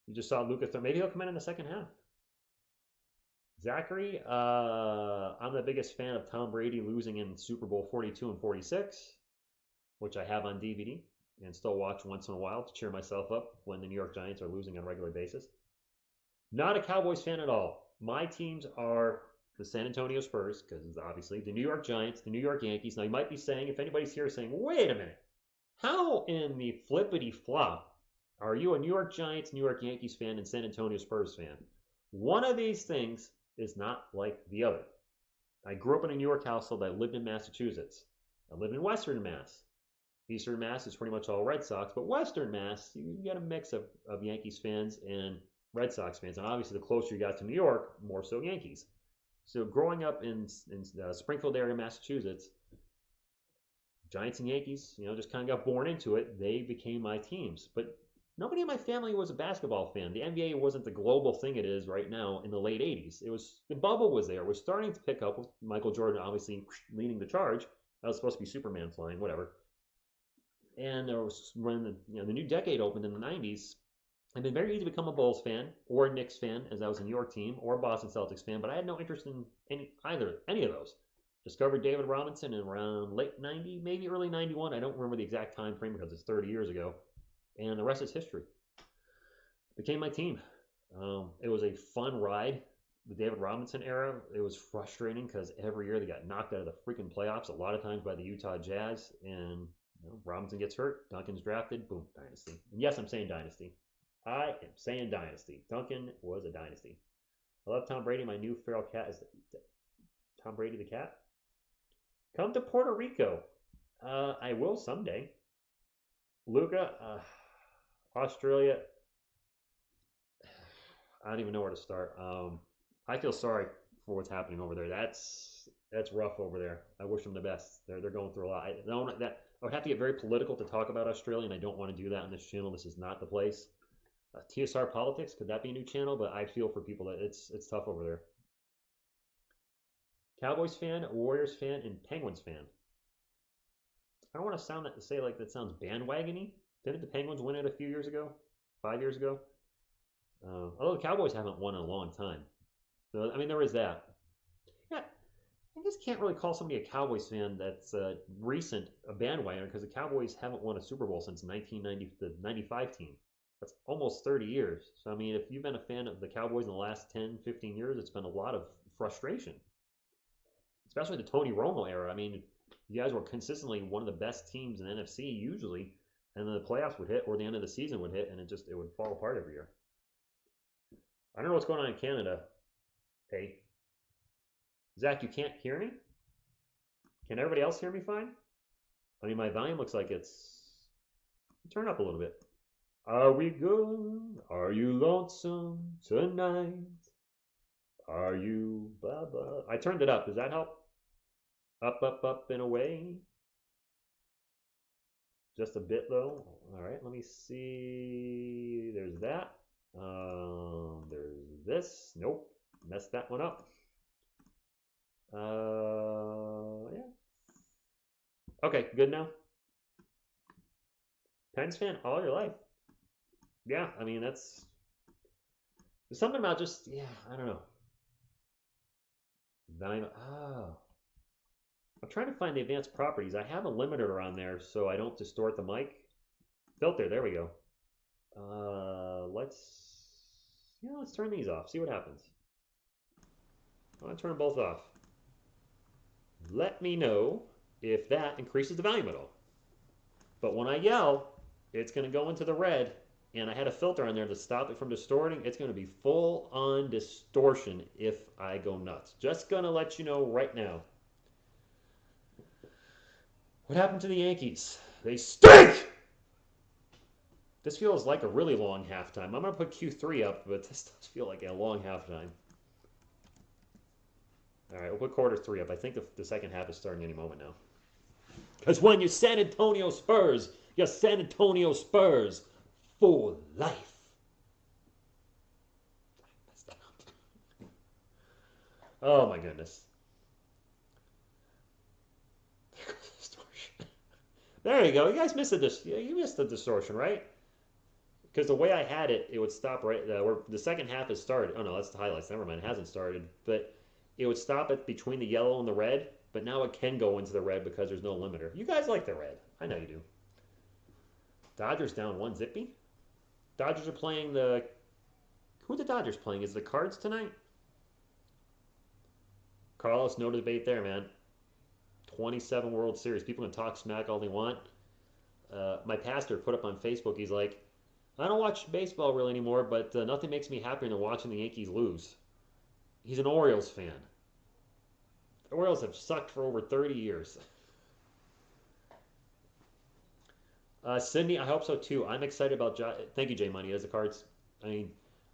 You just saw Luka. Maybe he'll come in the second half. Zachary, I'm the biggest fan of Tom Brady losing in Super Bowl 42 and 46, which I have on DVD and still watch once in a while to cheer myself up when the New York Giants are losing on a regular basis. Not a Cowboys fan at all. My teams are the San Antonio Spurs, because obviously the New York Giants, the New York Yankees. Now you might be saying, if anybody's here saying, wait a minute, how in the flippity flop are you a New York Giants, New York Yankees fan and San Antonio Spurs fan? One of these things is not like the other. I grew up in a New York household. I lived in Massachusetts. I lived in Western Mass. Eastern Mass is pretty much all Red Sox, but Western Mass, you get a mix of Yankees fans and Red Sox fans. And obviously the closer you got to New York, more so Yankees. So growing up in the Springfield area, Massachusetts, Giants and Yankees, just kind of got born into it. They became my teams. But nobody in my family was a basketball fan. The NBA wasn't the global thing it is right now in the late 80s. The bubble was there. It was starting to pick up with Michael Jordan obviously leading the charge. That was supposed to be Superman flying, whatever. And there was when the new decade opened in the 90s. It'd been very easy to become a Bulls fan or a Knicks fan, as I was a New York team, or a Boston Celtics fan, but I had no interest in any of those. Discovered David Robinson in around late 90, maybe early 91. I don't remember the exact time frame because it's 30 years ago. And the rest is history. Became my team. It was a fun ride. The David Robinson era, it was frustrating because every year they got knocked out of the freaking playoffs, a lot of times by the Utah Jazz. And Robinson gets hurt. Duncan's drafted. Boom, dynasty. And yes, I'm saying dynasty. I am saying dynasty. Duncan was a dynasty. I love Tom Brady. My new feral cat is Tom Brady the cat. Come to Puerto Rico. I will someday. Luca, Australia. I don't even know where to start. I feel sorry for what's happening over there. That's rough over there. I wish them the best. They're going through a lot. I would have to get very political to talk about Australia, and I don't want to do that on this channel. This is not the place. TSR Politics, could that be a new channel? But I feel for people that it's tough over there. Cowboys fan, Warriors fan, and Penguins fan. I don't want to say like that sounds bandwagony. Didn't the Penguins win it a few years ago? 5 years ago? Although the Cowboys haven't won in a long time. So, I mean, there is that. Yeah, I guess can't really call somebody a Cowboys fan that's recent a bandwagoner because the Cowboys haven't won a Super Bowl since 1990, the 95 team. That's almost 30 years. So, I mean, if you've been a fan of the Cowboys in the last 10, 15 years, it's been a lot of frustration. Especially the Tony Romo era. I mean, you guys were consistently one of the best teams in the NFC usually, and then the playoffs would hit or the end of the season would hit, and it would fall apart every year. I don't know what's going on in Canada. Hey. Zach, you can't hear me? Can everybody else hear me fine? I mean, my volume looks like it's... Turn up a little bit. Are we good? Are you lonesome tonight? Are you blah blah? I turned it up. Does that help? Up, up, up and away. Just a bit though. All right, let me see. There's that. There's this. Nope. Messed that one up. Yeah. Okay, good now. Pens fan all your life. Yeah, I mean, there's something about just, yeah, I don't know. I'm trying to find the advanced properties. I have a limiter on there so I don't distort the mic. Filter, there we go. Let's turn these off. See what happens. I'm going to turn them both off. Let me know if that increases the volume at all. But when I yell, it's going to go into the red, and I had a filter on there to stop it from distorting. It's going to be full on distortion if I go nuts. Just going to let you know right now. What happened to the Yankees? They stink! This feels like a really long halftime. I'm going to put Q3 up, but this does feel like a long halftime. All right, we'll put quarter 3 up. I think the second half is starting any moment now. Because when you San Antonio Spurs, you're San Antonio Spurs for life. Oh my goodness. There you go. You guys missed you missed the distortion, right? Because the way I had it, it would stop right where the second half has started. Oh no, that's the highlights. Never mind, it hasn't started. But it would stop it between the yellow and the red. But now it can go into the red because there's no limiter. You guys like the red. I know you do. Dodgers down 1-0. Dodgers are playing the... Who are the Dodgers playing? Is it the Cards tonight? Carlos, no debate there, man. 27 World Series. People can talk smack all they want. My pastor put up on Facebook, he's like, I don't watch baseball really anymore, but nothing makes me happier than watching the Yankees lose. He's an Orioles fan. The Orioles have sucked for over 30 years. Sydney, I hope so too. I'm excited about thank you, Jay Money, as the Cards. I mean,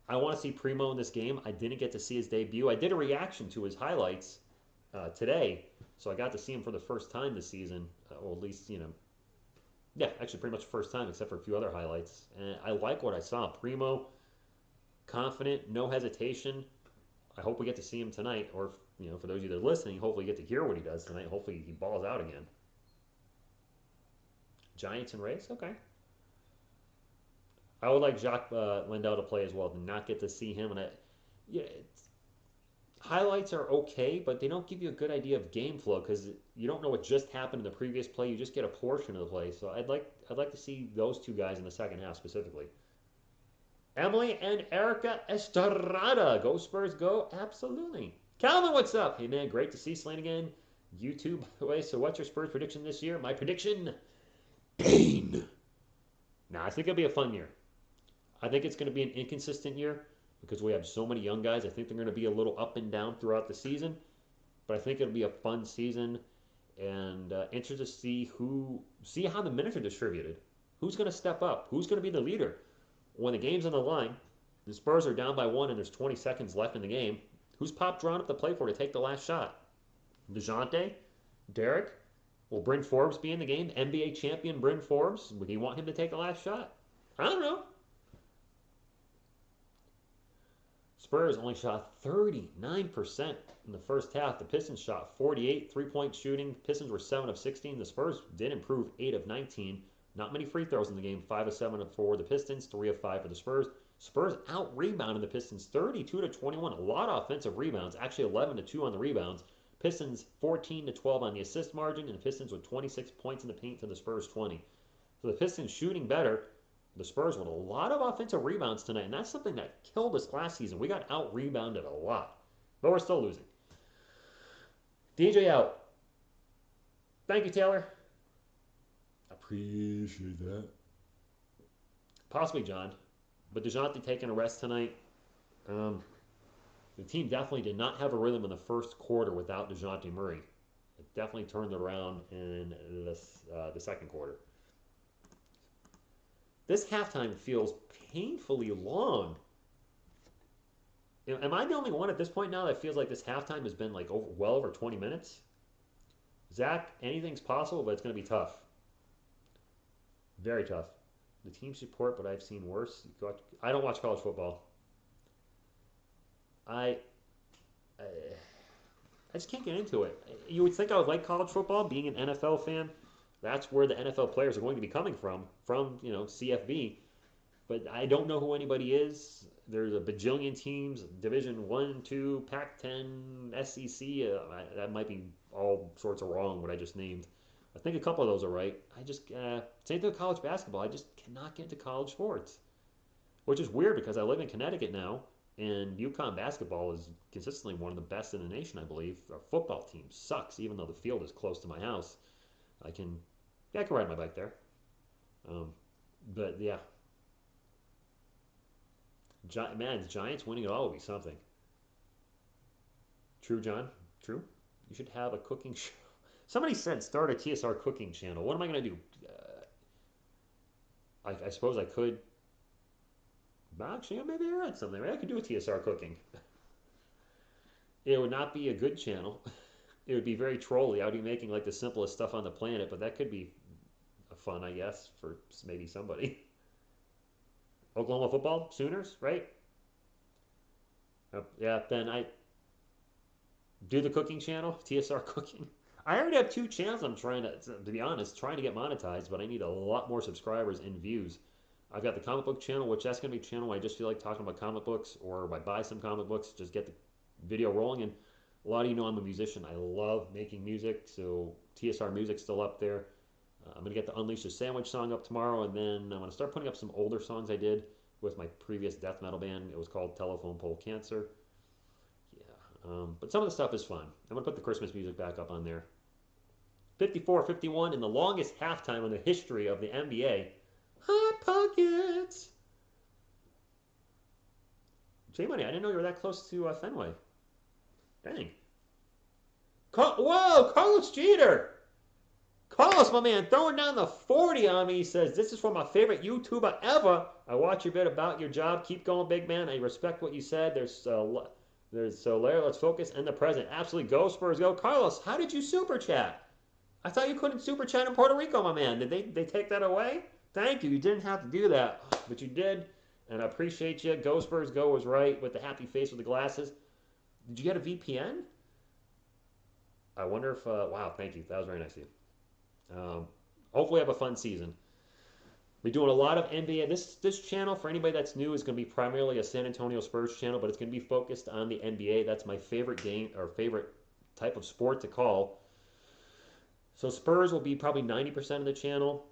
I want to see Primo in this game. I didn't get to see his debut. I did a reaction to his highlights today, so I got to see him for the first time this season, or at least, yeah, actually pretty much the first time, except for a few other highlights. And I like what I saw. Primo, confident, no hesitation. I hope we get to see him tonight, or for those of you that are listening, hopefully you get to hear what he does tonight. Hopefully he balls out again. Giants and Rays? Okay. I would like Jacques Lindell to play as well. To not get to see him, and highlights are okay, but they don't give you a good idea of game flow because you don't know what just happened in the previous play. You just get a portion of the play. So I'd like to see those two guys in the second half specifically. Emily and Erica Estrada. Go Spurs, go. Absolutely. Calvin, what's up? Hey, man, great to see Slane again. YouTube, by the way. So what's your Spurs prediction this year? My prediction, pain. Nah, I think it'll be a fun year. I think it's going to be an inconsistent year because we have so many young guys. I think they're going to be a little up and down throughout the season. But I think it'll be a fun season and interested to see how the minutes are distributed. Who's going to step up? Who's going to be the leader? When the game's on the line, the Spurs are down by one and there's 20 seconds left in the game. Who's Pop drawing up the play for to take the last shot? DeJounte? Derek? Will Bryn Forbes be in the game? NBA champion Bryn Forbes? Would you want him to take the last shot? I don't know. Spurs only shot 39% in the first half. The Pistons shot 48 three-point shooting. Pistons were 7 of 16. The Spurs did improve 8 of 19. Not many free throws in the game. 5 of 7 for the Pistons, 3 of 5 for the Spurs. Spurs out-rebounded the Pistons 32 to 21. A lot of offensive rebounds. Actually 11 to 2 on the rebounds. Pistons 14 to 12 on the assist margin, and the Pistons with 26 points in the paint to the Spurs 20. So the Pistons shooting better. The Spurs with a lot of offensive rebounds tonight, and that's something that killed us last season. We got out-rebounded a lot, but we're still losing. DJ out. Thank you, Taylor. Appreciate that. Possibly John, but DeJounte taking a rest tonight. The team definitely did not have a rhythm in the first quarter without DeJounte Murray. It definitely turned around in the second quarter. This halftime feels painfully long. Am I the only one at this point now that feels like this halftime has been like well over 20 minutes? Zach, anything's possible, but it's going to be tough. Very tough. The team support, but I've seen worse. I don't watch college football. I just can't get into it. You would think I would like college football, being an NFL fan. That's where the NFL players are going to be coming from CFB. But I don't know who anybody is. There's a bajillion teams, Division 1, 2, Pac-10, SEC. That might be all sorts of wrong, what I just named. I think a couple of those are right. Same thing with college basketball. I just cannot get into college sports, which is weird because I live in Connecticut now, and UConn basketball is consistently one of the best in the nation, I believe. Our football team sucks, even though the field is close to my house. I can ride my bike there. But yeah. Man, the Giants winning it all would be something. True, John. True. You should have a cooking show. Somebody said start a TSR cooking channel. What am I going to do? I suppose I could. Actually, maybe I read something. Maybe I could do a TSR cooking. It would not be a good channel. It would be very trolly. I would be making like the simplest stuff on the planet, but that could be fun, I guess, for maybe somebody. Oklahoma football, Sooners, right? Yeah, then I do the cooking channel, TSR cooking. I already have 2 channels I'm trying to be honest, trying to get monetized, but I need a lot more subscribers and views. I've got the comic book channel, which that's going to be a channel where I just feel like talking about comic books, or I buy some comic books, just get the video rolling. And a lot of you know I'm a musician. I love making music, so TSR Music's still up there. I'm going to get the Unleash the Sandwich song up tomorrow, and then I'm going to start putting up some older songs I did with my previous death metal band. It was called Telephone Pole Cancer. Yeah, but some of the stuff is fun. I'm going to put the Christmas music back up on there. 54-51 in the longest halftime in the history of the NBA. Hot Pockets! J-Money, I didn't know you were that close to Fenway. Dang. Whoa, Carlos Jeter! Carlos, my man, throwing down the 40 on me. He says, this is from my favorite YouTuber ever. I watch your bit about your job. Keep going, big man. I respect what you said. So Larry, let's focus in the present. Absolutely. Go, Spurs, go. Carlos, how did you super chat? I thought you couldn't super chat in Puerto Rico, my man. Did they take that away? Thank you. You didn't have to do that, but you did, and I appreciate you. Go, Spurs, go was right with the happy face with the glasses. Did you get a VPN? I wonder if, wow, thank you. That was very nice of you. Hopefully have a fun season. We're doing a lot of NBA. This channel, for anybody that's new, is going to be primarily a San Antonio Spurs channel, but it's going to be focused on the NBA. That's my favorite game or favorite type of sport to call. So Spurs will be probably 90% of the channel,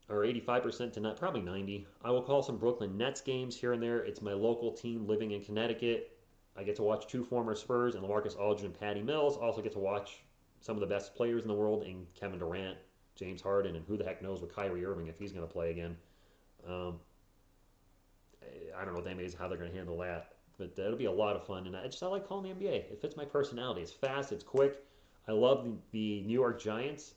or 85% to not, probably 90. I will call some Brooklyn Nets games here and there. It's my local team living in Connecticut. I get to watch two former Spurs and LaMarcus Aldridge and Patty Mills. Also get to watch some of the best players in the world in Kevin Durant, James Harden, and who the heck knows with Kyrie Irving if he's going to play again. I don't know how they're going to handle that, but it'll be a lot of fun. And I like calling the NBA. It fits my personality. It's fast. It's quick. I love the New York Giants.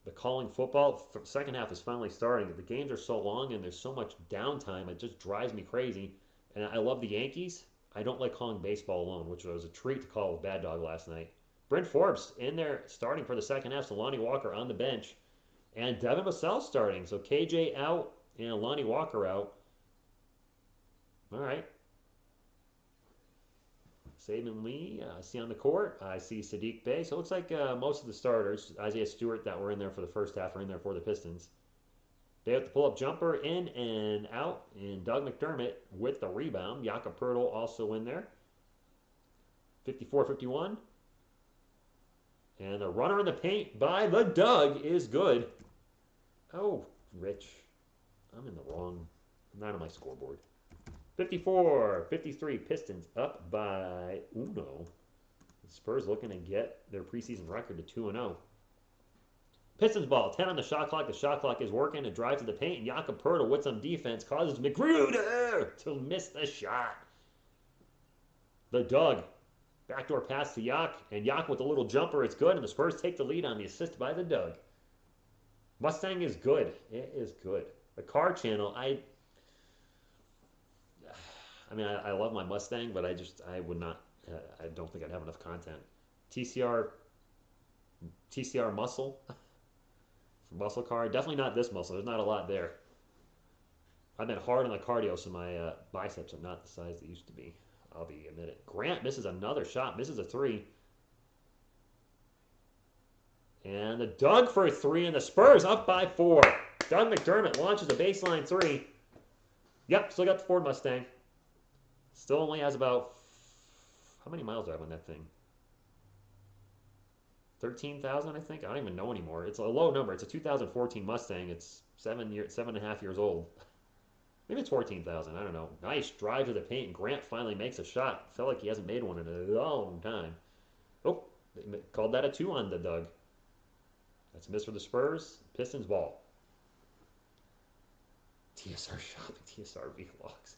The calling football. The second half is finally starting. The games are so long and there's so much downtime. It just drives me crazy. And I love the Yankees. I don't like calling baseball alone, which was a treat to call with Bad Dog last night. Brent Forbes in there starting for the second half. So Lonnie Walker on the bench. And Devin Vassell starting. So KJ out and Lonnie Walker out. All right. Saban Lee, I see on the court. I see Sadiq Bey. So it looks like most of the starters, Isaiah Stewart, that were in there for the first half, are in there for the Pistons. They have the pull-up jumper in and out. And Doug McDermott with the rebound. Jakob Poeltl also in there. 54-51. And the runner in the paint by the Doug is good. Oh, Rich. I'm in the wrong. I'm not on my scoreboard. 54-53. Pistons up by uno. The Spurs looking to get their preseason record to 2-0. Pistons ball. 10 on the shot clock. The shot clock is working. It drives to the paint. And Jakob Poeltl with some defense causes McGruder to miss the shot. The Doug. Backdoor pass to Yak. And Yak with a little jumper. It's good. And the Spurs take the lead on the assist by the Doug. Mustang is good. It is good. The car channel, I love my Mustang, but I would not, I don't think I'd have enough content. TCR muscle, muscle car, definitely not this muscle. There's not a lot there. I've been hard on the cardio, so my biceps are not the size they used to be. I'll be admitted. Grant misses another shot, misses a three. And the Doug for a three, and the Spurs up by 4. Doug McDermott launches a baseline three. Yep, still got the Ford Mustang. Still only has about, how many miles do I have on that thing? 13,000, I think. I don't even know anymore. It's a low number. It's a 2014 Mustang. It's 7.5 years old. Maybe it's 14,000. I don't know. Nice drive to the paint. Grant finally makes a shot. Felt like he hasn't made one in a long time. Oh, they called that a 2 on the Doug. That's a miss for the Spurs. Pistons ball. TSR shopping, TSR vlogs.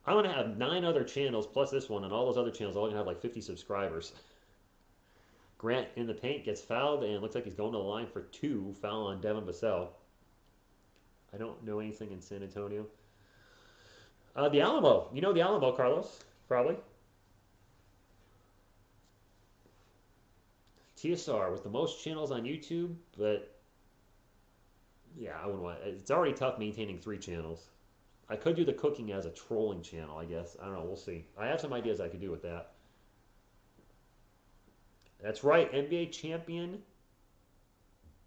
I'm going to have 9 other channels plus this one, and all those other channels all going to have like 50 subscribers. Grant in the paint gets fouled, and looks like he's going to the line for 2. Foul on Devin Vassell. I don't know anything in San Antonio. The Alamo. You know the Alamo, Carlos, probably. TSR with the most channels on YouTube, but yeah, I wouldn't want. It's already tough maintaining 3 channels. I could do the cooking as a trolling channel, I guess. I don't know. We'll see. I have some ideas I could do with that. That's right. NBA champion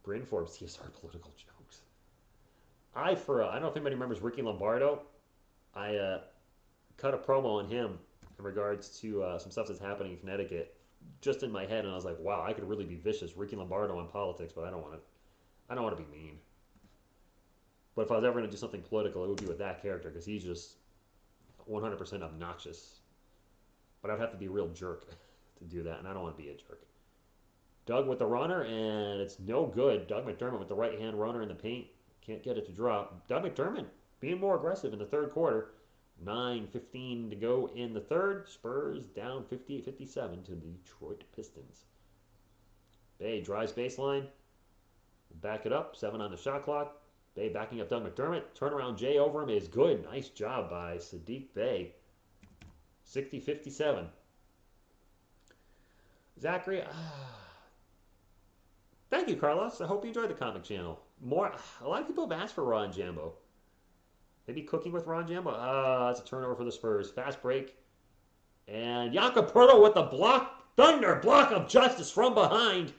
Bryn Forbes, TSR political jokes. I don't know if anybody remembers Ricky Lombardo. I cut a promo on him in regards to some stuff that's happening in Connecticut. Just in my head, and I was like, wow, I could really be vicious. Ricky Lombardo on politics, but I don't want to be mean. But if I was ever going to do something political, it would be with that character, because he's just 100% obnoxious. But I'd have to be a real jerk to do that, and I don't want to be a jerk. Doug with the runner, and it's no good. Doug McDermott with the right-hand runner in the paint. Can't get it to drop. Doug McDermott being more aggressive in the third quarter. 9:15 to go in the third. Spurs down 58-57 to the Detroit Pistons. Bay drives baseline. Back it up. 7 on the shot clock. Bay backing up Doug McDermott. Turnaround Jay over him is good. Nice job by Sadiq Bey. 60-57. Zachary. Thank you, Carlos. I hope you enjoyed the comic channel. A lot of people have asked for Ron Jambo. Maybe cooking with Ron Jambo. That's a turnover for the Spurs. Fast break. And Jakob Poeltl with the thunder block of justice from behind.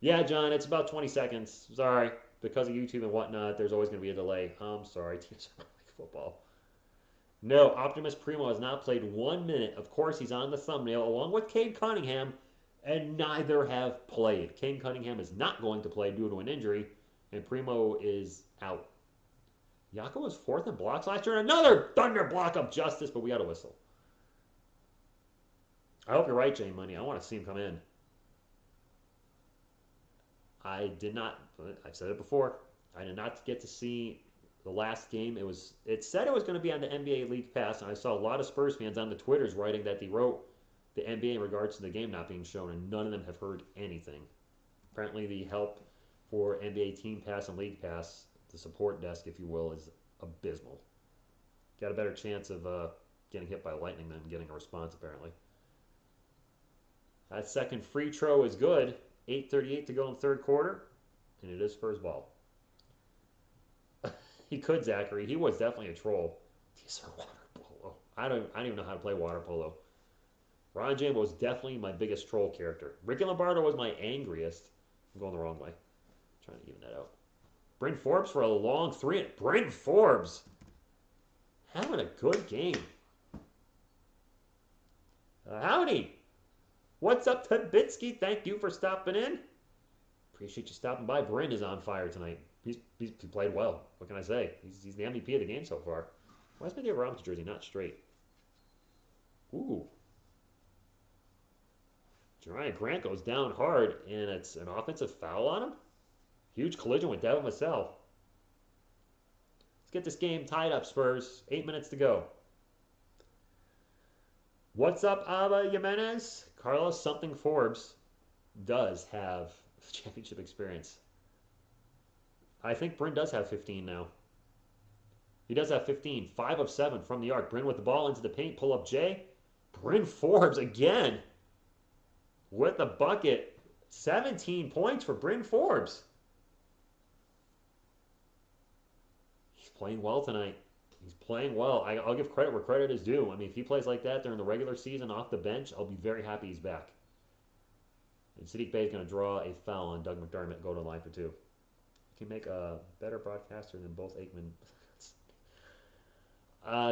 Yeah, John, it's about 20 seconds. Sorry. because of YouTube and whatnot, there's always going to be a delay. I'm sorry, teams don't like football. No, Optimus Primo has not played 1 minute. Of course, he's on the thumbnail along with Cade Cunningham, and neither have played. Cade Cunningham is not going to play due to an injury, and Primo is out. Yako was fourth in blocks last year, and another thunder block of justice, but we got a whistle. I hope you're right, Jay Money. I want to see him come in. I did not, I've said it before, I did not get to see the last game. It said it was going to be on the NBA League Pass, and I saw a lot of Spurs fans on the Twitters writing that they wrote the NBA in regards to the game not being shown, and none of them have heard anything. Apparently the help for NBA Team Pass and League Pass, the support desk, if you will, is abysmal. Got a better chance of getting hit by lightning than getting a response, apparently. That second free throw is good. 8:38 to go in the third quarter, and it is Spurs ball. He could, Zachary. He was definitely a troll. TSR water polo. I don't even know how to play water polo. Ron James was definitely my biggest troll character. Ricky Lombardo was my angriest. I'm going the wrong way. I'm trying to even that out. Bryn Forbes for a long three. Bryn Forbes having a good game. Howdy. What's up, Tabitsky? Thank you for stopping in. Appreciate you stopping by. Bryn is on fire tonight. He played well. What can I say? He's the MVP of the game so far. Why is my David Robinson jersey not straight? Ooh. Jeriah Grant goes down hard, and it's an offensive foul on him. Huge collision with Devin Vassell. Let's get this game tied up, Spurs. 8 minutes to go. What's up, Ava Jimenez? Carlos something Forbes does have championship experience. I think Bryn does have 15 now. He does have 15. 5 of 7 from the arc. Bryn with the ball into the paint. Pull up Jay. Bryn Forbes again with the bucket. 17 points for Bryn Forbes. He's playing well tonight. He's playing well. I'll give credit where credit is due. I mean, if he plays like that during the regular season off the bench, I'll be very happy he's back. And Sadiq Bey is going to draw a foul on Doug McDermott. Go to the line for 2. He can make a better broadcaster than both Aikman.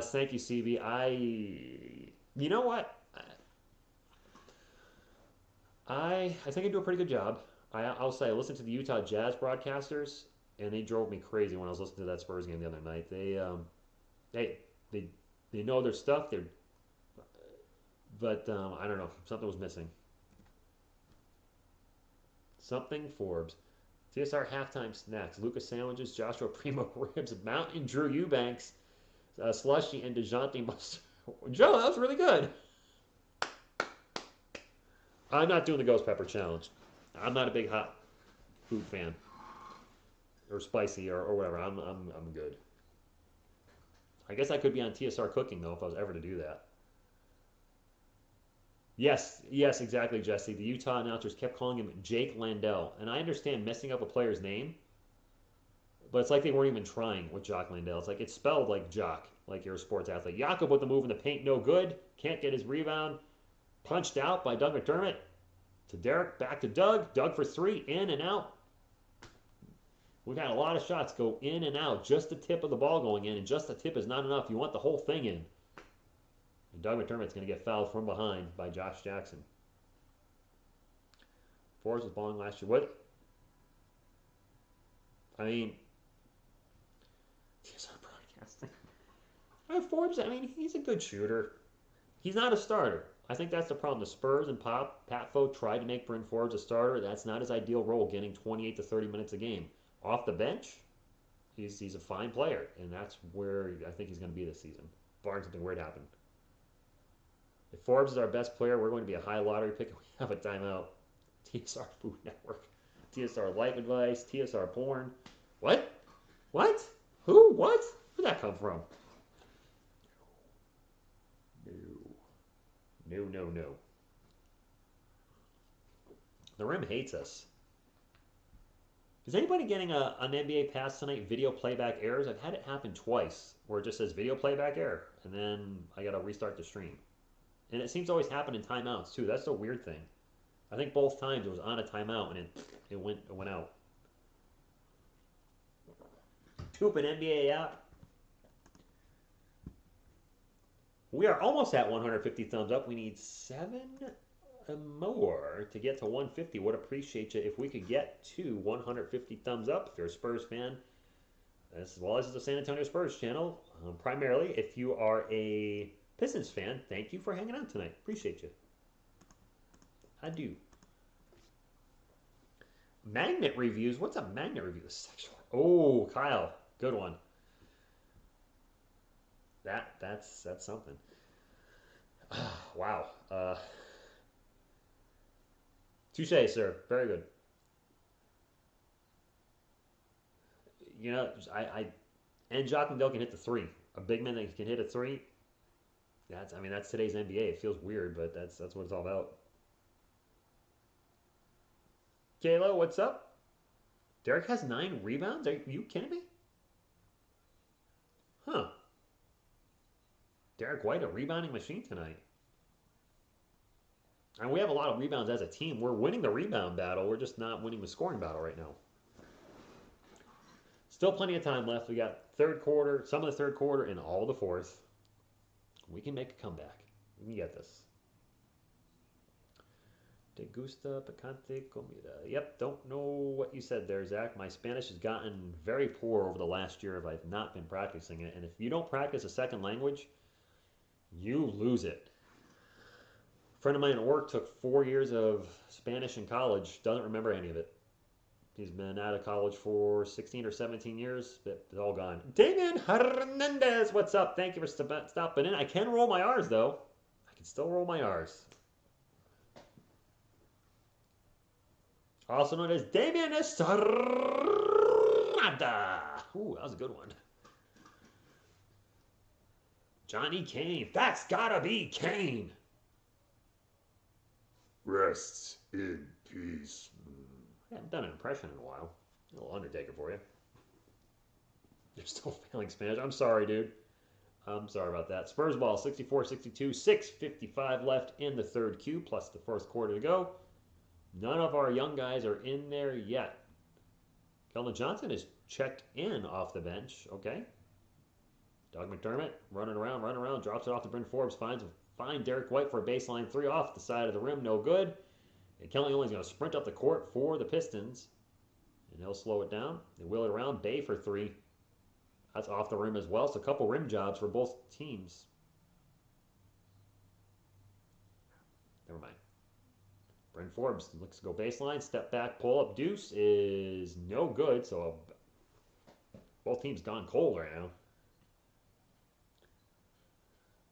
Thank you, CB. You know what? I think I do a pretty good job. I'll say I listened to the Utah Jazz broadcasters, and they drove me crazy when I was listening to that Spurs game the other night. They know their stuff. But I don't know. Something was missing. Something Forbes. TSR halftime snacks. Lucas sandwiches. Joshua Primo ribs. Mountain Drew Eubanks. Slushy and DeJounte Mustard. Joe, that was really good. I'm not doing the ghost pepper challenge. I'm not a big hot food fan. Or spicy or whatever. I'm good. I guess I could be on TSR cooking, though, if I was ever to do that. Yes, exactly, Jesse. The Utah announcers kept calling him Jake Landell. And I understand messing up a player's name, but it's like they weren't even trying with Jock Landell. It's like it's spelled like Jock, like you're a sports athlete. Jakob with the move in the paint, no good. Can't get his rebound. Punched out by Doug McDermott. To Derek, back to Doug. Doug for 3, in and out. We've had a lot of shots go in and out. Just the tip of the ball going in, and just the tip is not enough. You want the whole thing in. And Doug McDermott's going to get fouled from behind by Josh Jackson. Forbes was balling last year. What? I mean, TSR broadcasting. Forbes, I mean, he's a good shooter. He's not a starter. I think that's the problem. The Spurs and Patfo tried to make Bryn Forbes a starter. That's not his ideal role, getting 28 to 30 minutes a game. Off the bench, he's a fine player, and that's where I think he's going to be this season, barring something weird happen. If Forbes is our best player, we're going to be a high lottery pick, and we have a timeout. TSR Food Network, TSR Life Advice, TSR Porn. What? What? Who? What? Where'd that come from? No. The Rim hates us. Is anybody getting an NBA pass tonight? Video playback errors? I've had it happen twice where it just says video playback error, and then I got to restart the stream. And it seems to always happen in timeouts too. That's the weird thing. I think both times it was on a timeout and it went out. Scooping NBA out. We are almost at 150 thumbs up. We need 7 more to get to 150. Would appreciate you if we could get to 150 thumbs up. If you're a Spurs fan, as well as the San Antonio Spurs channel, primarily. If you are a Pistons fan, thank you for hanging out tonight. Appreciate you. I do. Magnet reviews. What's a magnet review? Sexual. Oh, Kyle, good one. That's something. Wow. Touche, sir. Very good. You know, and Jock McDell can hit the three. A big man that can hit a three. That's today's NBA. It feels weird, but that's what it's all about. Kayla, what's up? Derek has 9 rebounds? Are you kidding me? Huh. Derek White, a rebounding machine tonight. And we have a lot of rebounds as a team. We're winning the rebound battle. We're just not winning the scoring battle right now. Still plenty of time left. We got third quarter, some of the third quarter, and all the fourth. We can make a comeback. We can get this. De gusta picante comida. Yep, don't know what you said there, Zach. My Spanish has gotten very poor over the last year if I've not been practicing it. And if you don't practice a second language, you lose it. A friend of mine at work took 4 years of Spanish in college, doesn't remember any of it. He's been out of college for 16 or 17 years, but it's all gone. Damon Hernandez, what's up? Thank you for stopping in. I can roll my R's, though. I can still roll my R's. Also known as Damian Estrada. Ooh, that was a good one. Johnny Kane. That's gotta be Kane. Rests in peace. I haven't done an impression in a while. A little Undertaker for you. You're still failing Spanish. I'm sorry, dude. I'm sorry about that. Spurs ball, 64-62. 6:55 left in the third Q, plus the first quarter to go. None of our young guys are in there yet. Keldon Johnson is checked in off the bench. Okay. Doug McDermott running around, drops it off to Bryn Forbes, finds Derek White for a baseline 3 off the side of the rim, no good. And Kelly Olyny's going to sprint up the court for the Pistons. And he'll slow it down. They wheel it around. Bay for 3. That's off the rim as well. So a couple rim jobs for both teams. Never mind. Bryn Forbes looks to go baseline. Step back, pull up. Deuce is no good. So both teams gone cold right now.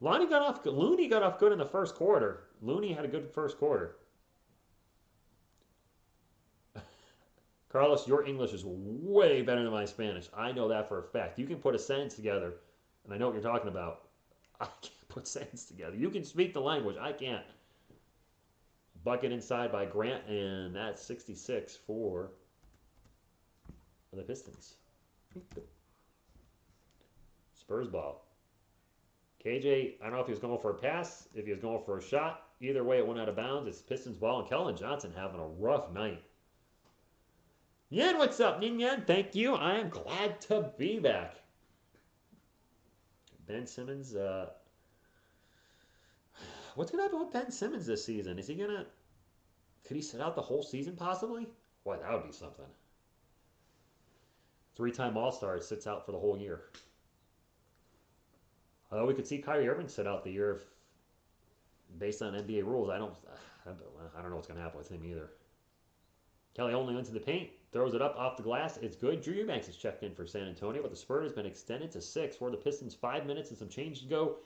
Looney got off good in the first quarter. Looney had a good first quarter. Carlos, your English is way better than my Spanish. I know that for a fact. You can put a sentence together, and I know what you're talking about. I can't put sentences together. You can speak the language. I can't. Bucket inside by Grant, and that's 66 for the Pistons. Spurs ball. KJ, I don't know if he was going for a pass, if he was going for a shot. Either way, it went out of bounds. It's Pistons ball, and Keldon Johnson having a rough night. Yen, what's up, Yin Yen? Thank you. I am glad to be back. Ben Simmons, what's going to happen with Ben Simmons this season? Is he going to, could he sit out the whole season possibly? Boy, that would be something. 3-time All-Star sits out for the whole year. Although we could see Kyrie Irving sit out the year if, based on NBA rules. I don't know what's going to happen with him either. Kelly only into the paint, throws it up off the glass. It's good. Drew Eubanks is checked in for San Antonio, but the Spurs has been extended to 6 for the Pistons. 5 minutes and some change to go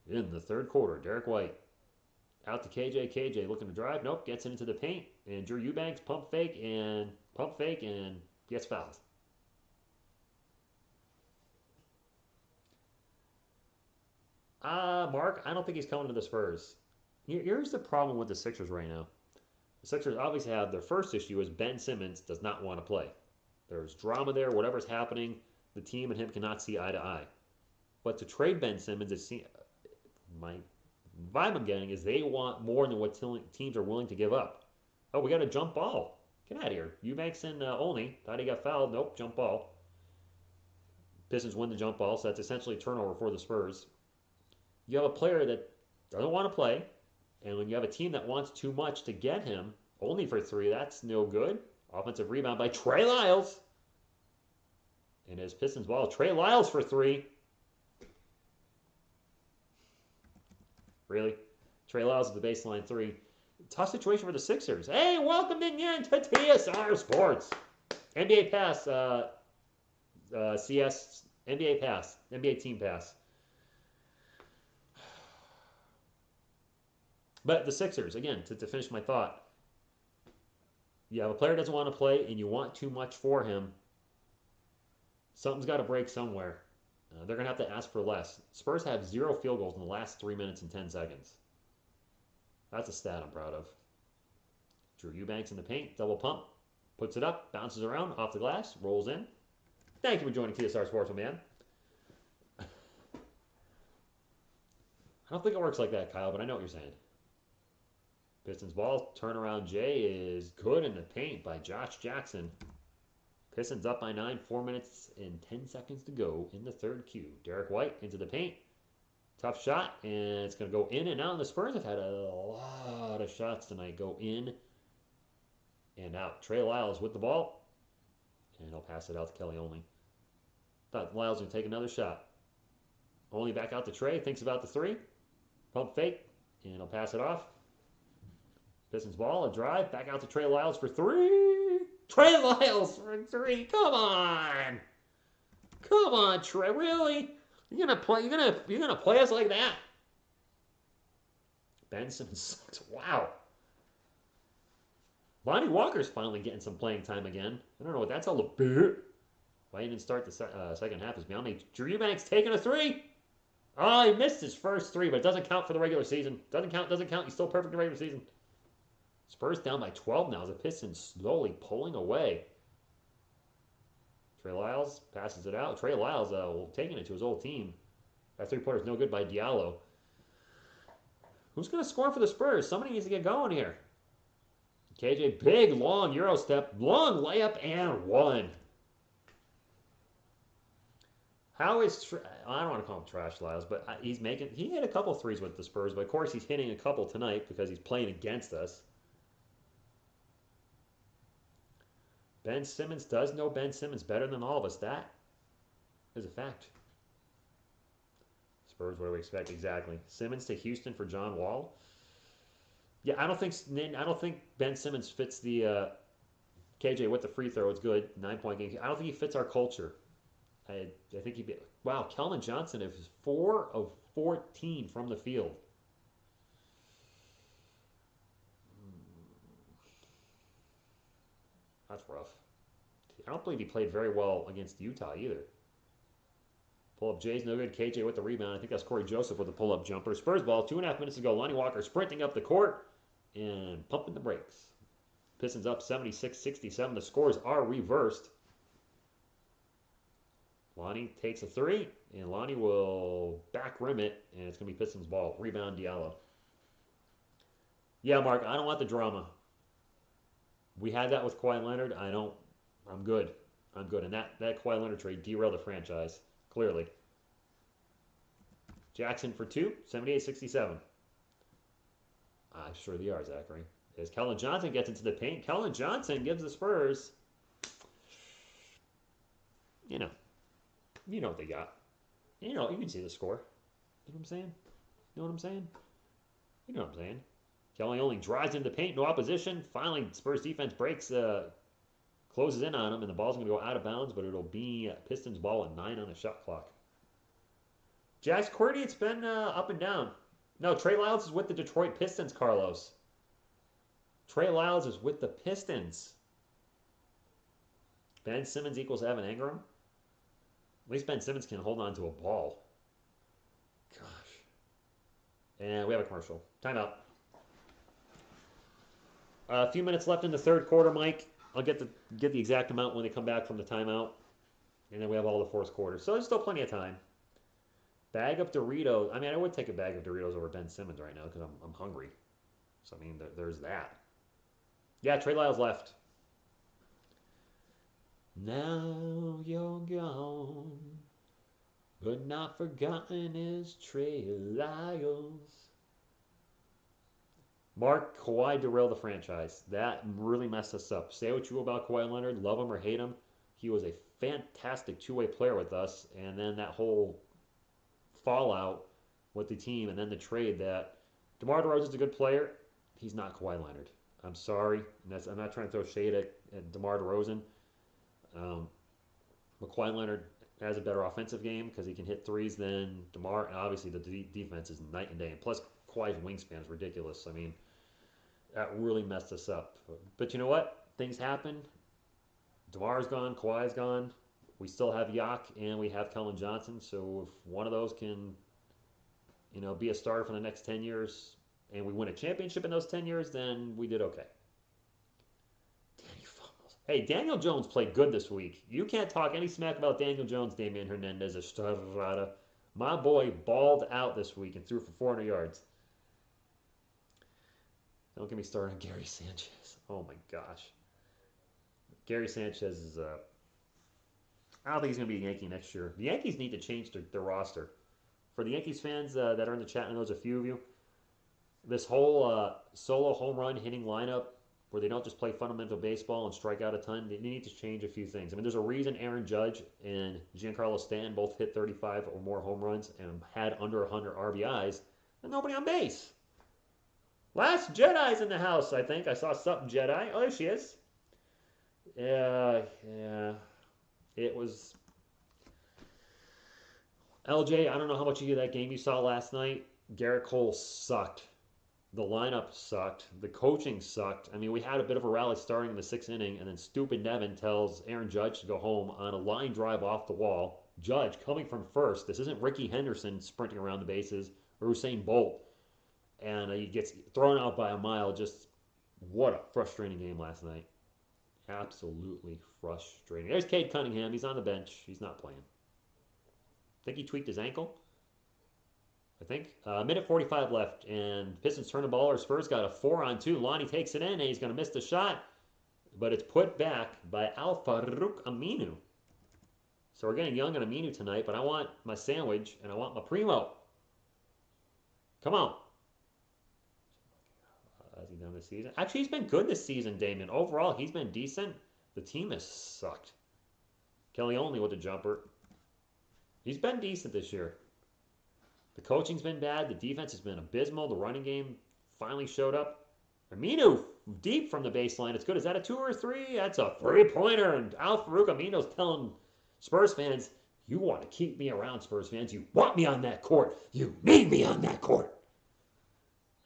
in the third quarter. Derek White out to KJ. KJ looking to drive. Nope, gets it into the paint. And Drew Eubanks pump fake and gets fouled. Mark, I don't think he's coming to the Spurs. Here's the problem with the Sixers right now. The Sixers obviously have their first issue is Ben Simmons does not want to play. There's drama there. Whatever's happening, the team and him cannot see eye to eye. But to trade Ben Simmons, my vibe I'm getting is they want more than what teams are willing to give up. Oh, we got a jump ball. Get out of here. Eubanks and Olney. Thought he got fouled. Nope, jump ball. Pistons win the jump ball, so that's essentially a turnover for the Spurs. You have a player that doesn't want to play, and when you have a team that wants too much to get him, only for 3, that's no good. Offensive rebound by Trey Lyles. And his Pistons ball, Trey Lyles for 3. Really? Trey Lyles at the baseline 3. Tough situation for the Sixers. Hey, welcome again to TSR Sports. NBA Pass, CS, NBA Pass, NBA Team Pass. But the Sixers, again, to finish my thought, you have a player who doesn't want to play and you want too much for him. Something's got to break somewhere. They're going to have to ask for less. Spurs have 0 field goals in the last 3 minutes and 10 seconds. That's a stat I'm proud of. Drew Eubanks in the paint, double pump, puts it up, bounces around, off the glass, rolls in. Thank you for joining TSR Sports, my man. I don't think it works like that, Kyle, but I know what you're saying. Pistons ball, turnaround J is good in the paint by Josh Jackson. Pistons up by 9, 4 minutes and 10 seconds to go in the third Q. Derek White into the paint. Tough shot, and it's going to go in and out. And the Spurs have had a lot of shots tonight go in and out. Trey Lyles with the ball, and he'll pass it out to Kelly Only. Thought Lyles would take another shot. Only back out to Trey, thinks about the 3. Pump fake, and he'll pass it off. Pistons ball, a drive, back out to Trey Lyles for 3. Trey Lyles for 3. Come on. Come on, Trey. Really? You're gonna play us like that? Ben Simmons sucks. Wow. Lonnie Walker's finally getting some playing time again. I don't know what that's all about. Why he didn't start the second half is beyond me. Drew Eubanks taking a 3. Oh, he missed his first 3, but it doesn't count for the regular season. Doesn't count. He's still perfect in the regular season. Spurs down by 12 now as the Pistons slowly pulling away. Trey Lyles passes it out. Trey Lyles taking it to his old team. That 3-pointer is no good by Diallo. Who's going to score for the Spurs? Somebody needs to get going here. KJ, big, long Euro step, long layup, and 1. How is, I don't want to call him Trash Lyles, but he hit a couple 3s with the Spurs, but of course he's hitting a couple tonight because he's playing against us. Ben Simmons does know Ben Simmons better than all of us. That is a fact. Spurs, what do we expect exactly? Simmons to Houston for John Wall. Yeah, I don't think Ben Simmons fits the KJ with the free throw. It's good, 9-point game. I don't think he fits our culture. I think he'd be. Wow, Keldon Johnson is 4 of 14 from the field. That's rough. I don't believe he played very well against Utah either. Pull-up Jay's no good. KJ with the rebound. I think that's Corey Joseph with the pull-up jumper. Spurs ball, 2.5 minutes to go. Lonnie Walker sprinting up the court and pumping the brakes. Pistons up 76-67. The scores are reversed. Lonnie takes a 3, and Lonnie will back rim it, and it's going to be Pistons ball. Rebound Diallo. Yeah, Mark, I don't want the drama. We had that with Kawhi Leonard. I'm good. And that Kawhi Leonard trade derailed the franchise, clearly. Jackson for 2, 78-67. Sure they are, Zachary. As Keldon Johnson gets into the paint, Keldon Johnson gives the Spurs, you know what they got. You can see the score. You know what I'm saying? You know what I'm saying? You know what I'm saying. Kelly only drives into the paint, no opposition. Finally, Spurs defense breaks, closes in on him, and the ball's going to go out of bounds, but it'll be Pistons ball at 9 on the shot clock. Jax Cordy, it's been up and down. No, Trey Lyles is with the Detroit Pistons, Carlos. Trey Lyles is with the Pistons. Ben Simmons equals Evan Ingram. At least Ben Simmons can hold on to a ball. Gosh. And we have a commercial. Timeout. A few minutes left in the third quarter, Mike. I'll get the exact amount when they come back from the timeout. And then we have all the fourth quarter. So there's still plenty of time. Bag of Doritos. I mean, I would take a bag of Doritos over Ben Simmons right now because I'm hungry. So, I mean, there's that. Yeah, Trey Lyles left. Now you're gone. But not forgotten is Trey Lyles. Mark, Kawhi derailed the franchise. That really messed us up. Say what you will about Kawhi Leonard, love him or hate him. He was a fantastic two-way player with us, and then that whole fallout with the team, and then the trade that DeMar DeRozan's a good player. He's not Kawhi Leonard. I'm sorry. I'm not trying to throw shade at DeMar DeRozan. But Kawhi Leonard has a better offensive game because he can hit threes than DeMar, and obviously the defense is night and day. And plus, Kawhi's wingspan is ridiculous. I mean, that really messed us up. But you know what? Things happen. DeMar's gone. Kawhi's gone. We still have Yak and we have Kellen Johnson. So if one of those can, be a starter for the next 10 years and we win a championship in those 10 years, then we did okay. Hey, Daniel Jones played good this week. You can't talk any smack about Daniel Jones, Damian Hernandez, Estrada. My boy balled out this week and threw for 400 yards. Don't get me started on Gary Sanchez. Oh my gosh. Gary Sanchez is, I don't think he's going to be a Yankee next year. The Yankees need to change their roster. For the Yankees fans that are in the chat, I know there's a few of you, this whole solo home run hitting lineup where they don't just play fundamental baseball and strike out a ton, they need to change a few things. I mean, there's a reason Aaron Judge and Giancarlo Stanton both hit 35 or more home runs and had under 100 RBIs, and nobody on base. Last Jedi's in the house, I think. I saw something Jedi. Oh, there she is. Yeah. It was... LJ, I don't know how much of that game you saw last night. Garrett Cole sucked. The lineup sucked. The coaching sucked. I mean, we had a bit of a rally starting in the 6th inning, and then stupid Nevin tells Aaron Judge to go home on a line drive off the wall. Judge coming from first. This isn't Ricky Henderson sprinting around the bases or Usain Bolt. And he gets thrown out by a mile. Just what a frustrating game last night. Absolutely frustrating. There's Cade Cunningham. He's on the bench. He's not playing. I think he tweaked his ankle. I think. Minute 45 left, and Pistons turn the ball. Or Spurs got a 4-on-2. Lonnie takes it in, and he's going to miss the shot. But it's put back by Al-Farouq Aminu. So we're getting Young and Aminu tonight, but I want my sandwich, and I want my primo. Come on. Has he done this season? Actually, he's been good this season, Damon. Overall, he's been decent. The team has sucked. Kelly only with the jumper. He's been decent this year. The coaching's been bad. The defense has been abysmal. The running game finally showed up. Aminu, deep from the baseline. It's good. Is that a 2 or a 3? That's a 3-pointer. And Al-Farouq Aminu's telling Spurs fans, you want to keep me around, Spurs fans. You want me on that court. You need me on that court.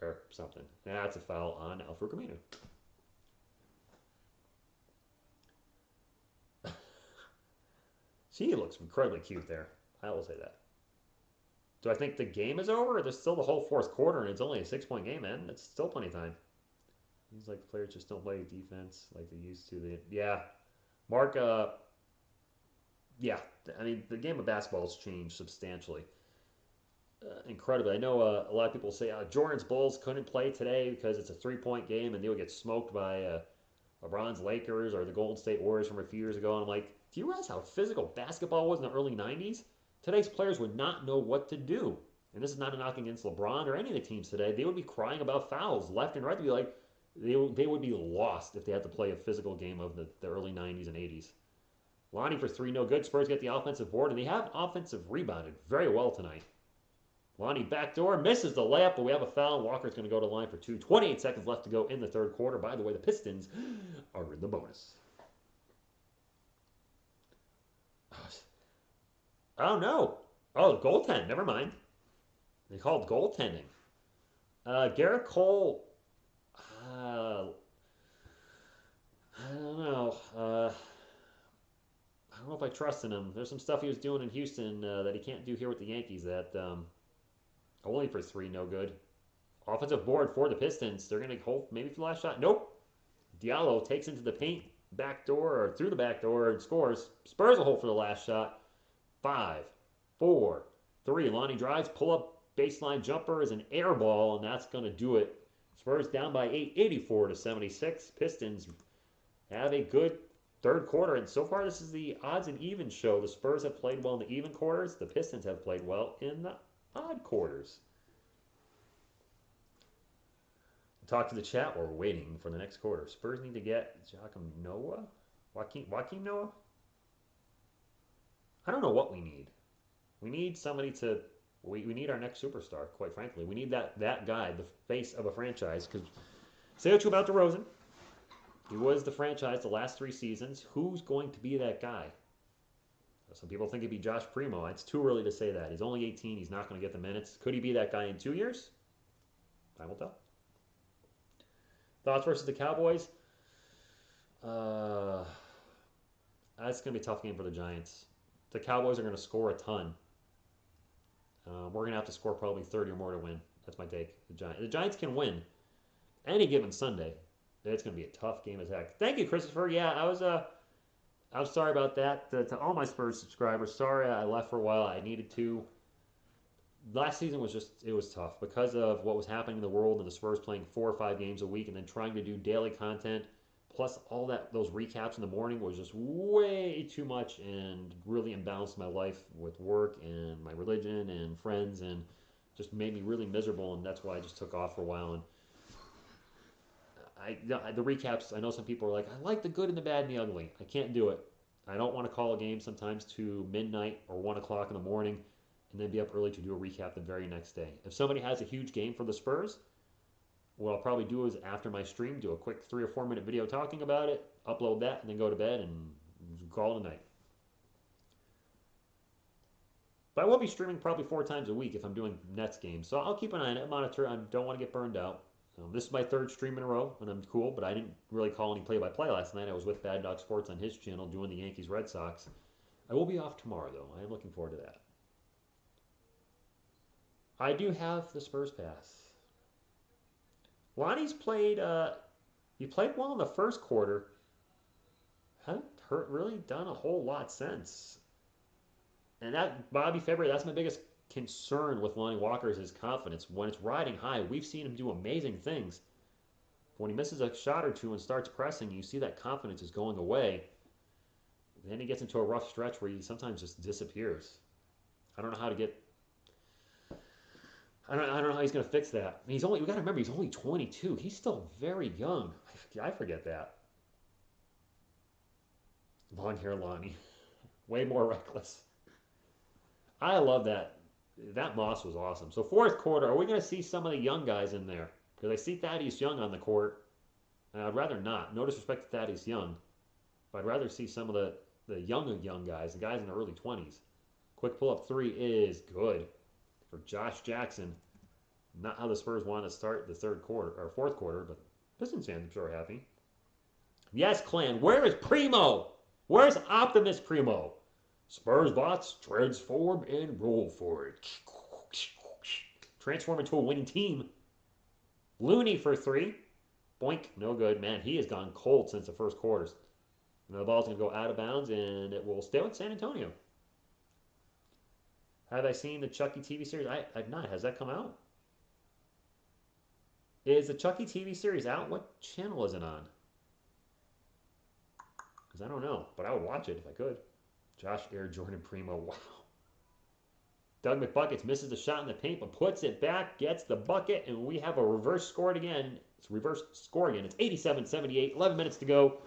Or something. That's a foul on Al-Farouq Aminu. She looks incredibly cute there. I will say that. Do I think the game is over? There's still the whole 4th quarter, and it's only a 6-point game, man. It's still plenty of time. Seems like the players just don't play defense like they used to. Yeah. Mark, yeah. I mean, the game of basketball has changed substantially. Incredibly. I know a lot of people say Jordan's Bulls couldn't play today because it's a 3-point game, and they would get smoked by LeBron's Lakers or the Golden State Warriors from a few years ago. And I'm like, do you realize how physical basketball was in the early 90s? Today's players would not know what to do. And this is not a knock against LeBron or any of the teams today. They would be crying about fouls left and right. They'd be like, they would be lost if they had to play a physical game of the early 90s and 80s. Lonnie for 3, no good. Spurs get the offensive board, and they have offensive rebounded very well tonight. Lonnie backdoor, misses the layup, but we have a foul. Walker's going to go to the line for 2. 28 seconds left to go in the 3rd quarter. By the way, the Pistons are in the bonus. Oh, no. Oh, goaltend. Never mind. They called goaltending. Garrett Cole. I don't know. I don't know if I trust in him. There's some stuff he was doing in Houston that he can't do here with the Yankees. That only for 3, no good. Offensive board for the Pistons. They're going to hold maybe for the last shot. Nope. Diallo takes into the paint, back door or through the back door and scores. Spurs will hold for the last shot. 5, 4, 3. Lonnie drives, pull up baseline jumper is an air ball, and that's going to do it. Spurs down by 8, 84-76. Pistons have a good third quarter, and so far this is the odds and even show. The Spurs have played well in the even quarters. The Pistons have played well in the odd quarters. Talk to the chat while we're waiting for the next quarter. Spurs need to get Joakim Noah? Joakim Noah? I don't know what we need. We need somebody to. We need our next superstar, quite frankly. We need that guy, the face of a franchise. Because say what you about DeRozan. He was the franchise the last 3 seasons. Who's going to be that guy? Some people think it'd be Josh Primo. It's too early to say that. He's only 18. He's not going to get the minutes. Could he be that guy in 2 years? Time will tell. Thoughts versus the Cowboys? That's going to be a tough game for the Giants. The Cowboys are going to score a ton. We're going to have to score probably 30 or more to win. That's my take. The Giants can win any given Sunday. It's going to be a tough game as heck. Thank you, Christopher. Yeah, I was sorry about that. To all my Spurs subscribers, sorry I left for a while. I needed to. Last season was it was tough because of what was happening in the world and the Spurs playing 4 or 5 games a week and then trying to do daily content. Plus all those recaps in the morning was just way too much and really imbalanced my life with work and my religion and friends and just made me really miserable, and that's why I just took off for a while. And the recaps, I know some people are like, I like the good and the bad and the ugly. I can't do it. I don't want to call a game sometimes to midnight or 1 o'clock in the morning and then be up early to do a recap the very next day. If somebody has a huge game for the Spurs, what I'll probably do is after my stream, do a quick 3 or 4 minute video talking about it, upload that, and then go to bed and call it a night. But I will be streaming probably 4 times a week if I'm doing Nets games, so I'll keep an eye on it, monitor. I don't want to get burned out. This is my 3rd stream in a row, and I'm cool, but I didn't really call any play-by-play last night. I was with Bad Dog Sports on his channel doing the Yankees-Red Sox. I will be off tomorrow, though. I am looking forward to that. I do have the Spurs pass. Lonnie's played, he played well in the first quarter. Hasn't really done a whole lot since. And that, Bobby February, that's my biggest concern with Lonnie Walker is his confidence. When it's riding high, we've seen him do amazing things. But when he misses a shot or two and starts pressing, you see that confidence is going away. Then he gets into a rough stretch where he sometimes just disappears. I don't know how to get... I don't know how he's going to fix that. We got to remember, he's only 22. He's still very young. I forget that. Long hair Lonnie. Way more reckless. I love that. That Moss was awesome. So 4th quarter, are we going to see some of the young guys in there? Because I see Thaddeus Young on the court. And I'd rather not. No disrespect to Thaddeus Young. But I'd rather see some of the young guys, the guys in their early 20s. Quick pull-up 3 is good for Josh Jackson. Not how the Spurs want to start the 3rd quarter or 4th quarter, but Pistons fans I'm sure are happy. Yes, Clan. Where is Primo? Where's Optimus Primo? Spurs bots, transform and roll for it. Transform into a winning team. Looney for 3. Boink, no good. Man, he has gone cold since the 1st quarters. And the ball's going to go out of bounds, and it will stay with San Antonio. Have I seen the Chucky TV series? I've not. Has that come out? Is the Chucky TV series out? What channel is it on? Because I don't know, but I would watch it if I could. Josh Air Jordan Primo, wow. Doug McBuckets misses the shot in the paint, but puts it back, gets the bucket, and we have a reverse score again. It's reverse score again. It's 87-78, 11 minutes to go.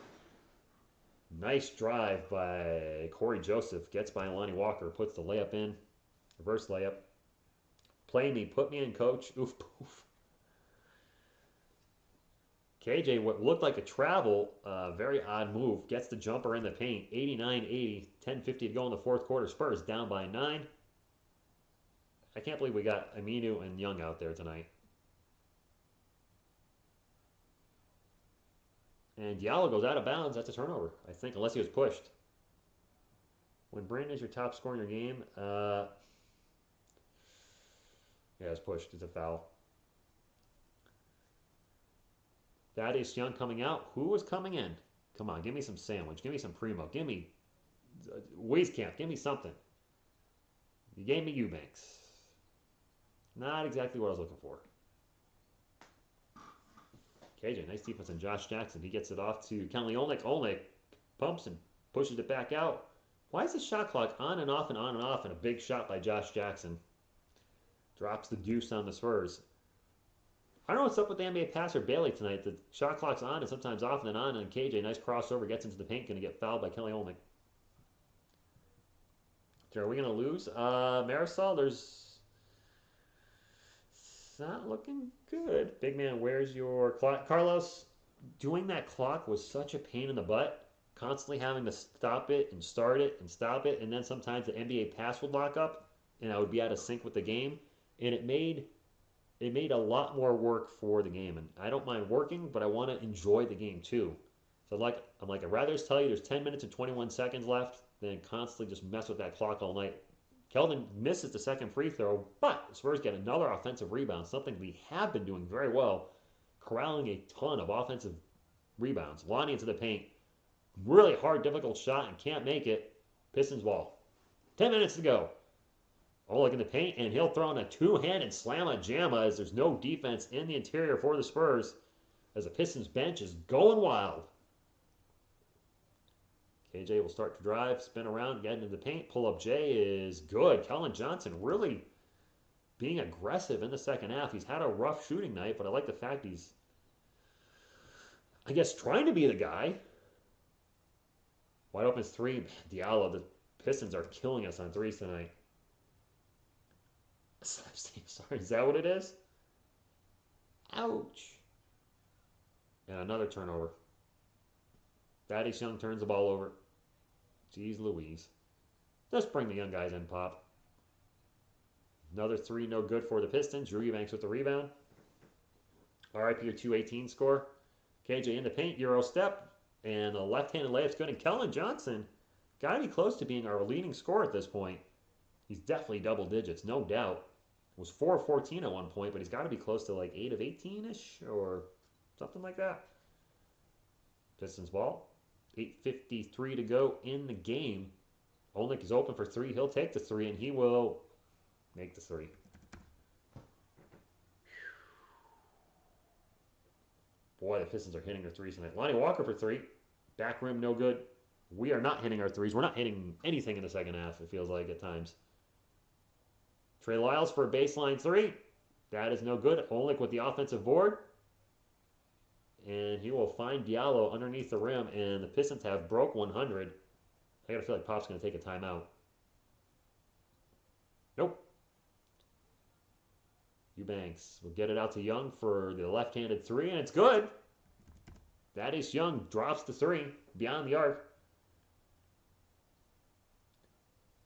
Nice drive by Corey Joseph. Gets by Lonnie Walker, puts the layup in. Reverse layup. Play me, put me in, coach. Oof, poof. KJ, what looked like a travel, very odd move, gets the jumper in the paint. 89-80, 10:50 to go in the 4th quarter. Spurs down by 9. I can't believe we got Aminu and Young out there tonight. And Diallo goes out of bounds. That's a turnover, I think, unless he was pushed. When Brandon is your top scorer in your game, yeah, it's pushed. It's a foul. Thaddeus Young coming out. Who was coming in? Come on, give me some sandwich. Give me some Primo. Give me Wieskamp. Give me something. You gave me Eubanks. Not exactly what I was looking for. KJ, nice defense on Josh Jackson. He gets it off to Kelly Olnick. Olnick pumps and pushes it back out. Why is the shot clock on and off and on and off? And a big shot by Josh Jackson drops the deuce on the Spurs. I don't know what's up with the NBA passer Bailey tonight. The shot clock's on and sometimes off and then on. And KJ, nice crossover, gets into the paint, going to get fouled by Kelly Olynyk. So are we going to lose? Marisol, there's... It's not looking good. Big man, where's your clock? Carlos, doing that clock was such a pain in the butt. Constantly having to stop it and start it and stop it. And then sometimes the NBA pass would lock up and I would be out of sync with the game. And it made a lot more work for the game. And I don't mind working, but I want to enjoy the game too. So I'm like, I'd rather just tell you there's 10 minutes and 21 seconds left than constantly just mess with that clock all night. Keldon misses the second free throw, but the Spurs get another offensive rebound, something we have been doing very well, corralling a ton of offensive rebounds. Lonnie into the paint. Really hard, difficult shot and can't make it. Pistons ball. 10 minutes to go. Olynyk in the paint, and he'll throw in a two-handed slam-a-jamma as there's no defense in the interior for the Spurs as the Pistons bench is going wild. KJ will start to drive, spin around, get into the paint. Pull-up J is good. Kellen Johnson really being aggressive in the second half. He's had a rough shooting night, but I like the fact he's, I guess, trying to be the guy. Wide open three. Diallo, the Pistons are killing us on threes tonight. Sorry, is that what it is? Ouch. And another turnover. Thaddeus Young turns the ball over. Jeez Louise. Just bring the young guys in, Pop. Another three, no good for the Pistons. Drew Eubanks with the rebound. RIP your 218 score. KJ in the paint, Euro step. And the left-handed layup's good. And Kellen Johnson got to be close to being our leading scorer at this point. He's definitely double digits, no doubt. Was 4 of 14 at one point, but he's got to be close to like 8 of 18-ish or something like that. Pistons ball. 8:53 to go in the game. Olynyk is open for three. He'll take the three, and he will make the three. Boy, the Pistons are hitting their threes tonight. Lonnie Walker for three. Back rim, no good. We are not hitting our threes. We're not hitting anything in the second half, it feels like at times. Trey Lyles for a baseline three. That is no good. Olynyk with the offensive board. And he will find Diallo underneath the rim. And the Pistons have broke 100. I got to feel like Pop's going to take a timeout. Nope. Eubanks will get it out to Young for the left-handed three. And it's good. Thaddeus Young drops the three beyond the arc.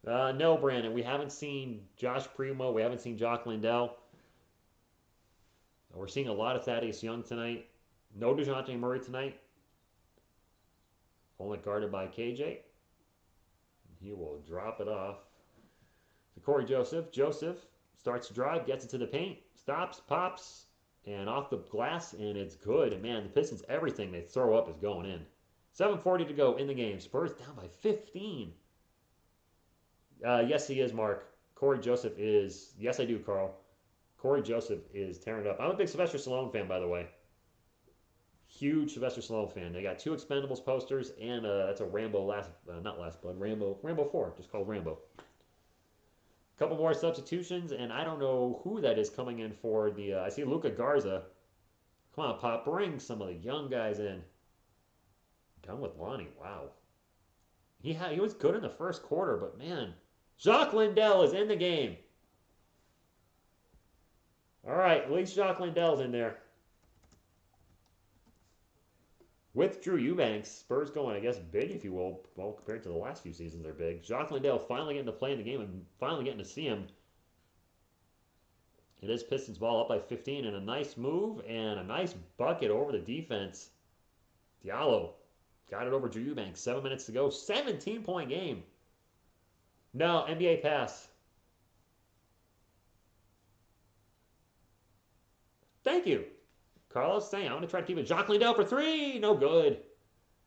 No, Brandon. We haven't seen Josh Primo. We haven't seen Jock Landale. We're seeing a lot of Thaddeus Young tonight. No DeJounte Murray tonight. Only guarded by KJ. He will drop it off to Corey Joseph. Joseph starts to drive, gets it to the paint, stops, pops, and off the glass, and it's good. And man, the Pistons, everything they throw up is going in. 7:40 to go in the game. Spurs down by 15. Yes, he is, Mark. Corey Joseph is. Yes, I do, Carl. Corey Joseph is tearing it up. I'm a big Sylvester Stallone fan, by the way. Huge Sylvester Stallone fan. They got 2 Expendables posters, and that's a Rambo not Last Blood, Rambo 4, just called Rambo. A couple more substitutions, and I don't know who that is coming in for the. I see Luka Garza. Come on, Pop, bring some of the young guys in. Done with Lonnie. Wow. He was good in the first quarter, but man, Jock Landale is in the game. All right, at least Jock Landale's in there. With Drew Eubanks, Spurs going, I guess, big, if you will. Well, compared to the last few seasons, they're big. Jock Landale finally getting to play in the game and finally getting to see him. It is Pistons ball up by 15, and a nice move and a nice bucket over the defense. Diallo got it over Drew Eubanks. 7 minutes to go. 17-point game. No, NBA pass. Thank you. Carlos saying, I'm going to try to keep it. Jock Landale for three. No good.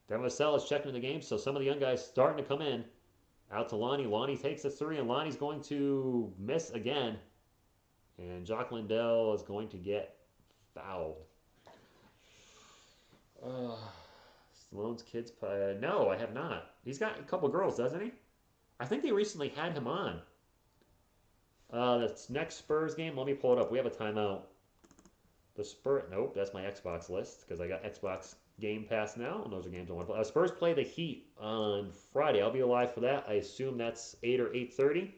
Devin Vassell is checking in the game, so some of the young guys starting to come in. Out to Lonnie. Lonnie takes the three, and Lonnie's going to miss again. And Jock Landale is going to get fouled. Stallone's kids. No, I have not. He's got a couple girls, doesn't he? I think they recently had him on. The next Spurs game. Let me pull it up. We have a timeout. The Spurs. Nope, that's my Xbox list because I got Xbox Game Pass now, and those are games I want to play. Spurs play the Heat on Friday. I'll be alive for that. I assume that's 8 or 8:30.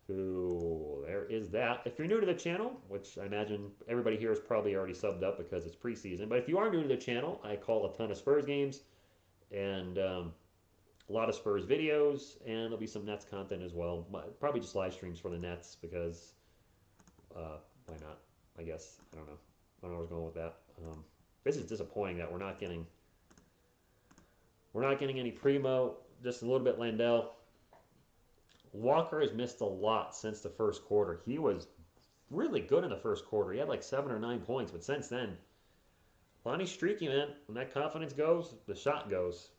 So there is that. If you're new to the channel, which I imagine everybody here is probably already subbed up because it's preseason, but if you are new to the channel, I call a ton of Spurs games and a lot of Spurs videos, and there'll be some Nets content as well. Probably just live streams for the Nets because why not? I guess. I don't know. I don't know where I was going with that. This is disappointing that we're not getting any Primo. Just a little bit Landell. Walker has missed a lot since the first quarter. He was really good in the first quarter. He had like 7 or 9 points, but since then, Lonnie's streaky, man. When that confidence goes, the shot goes.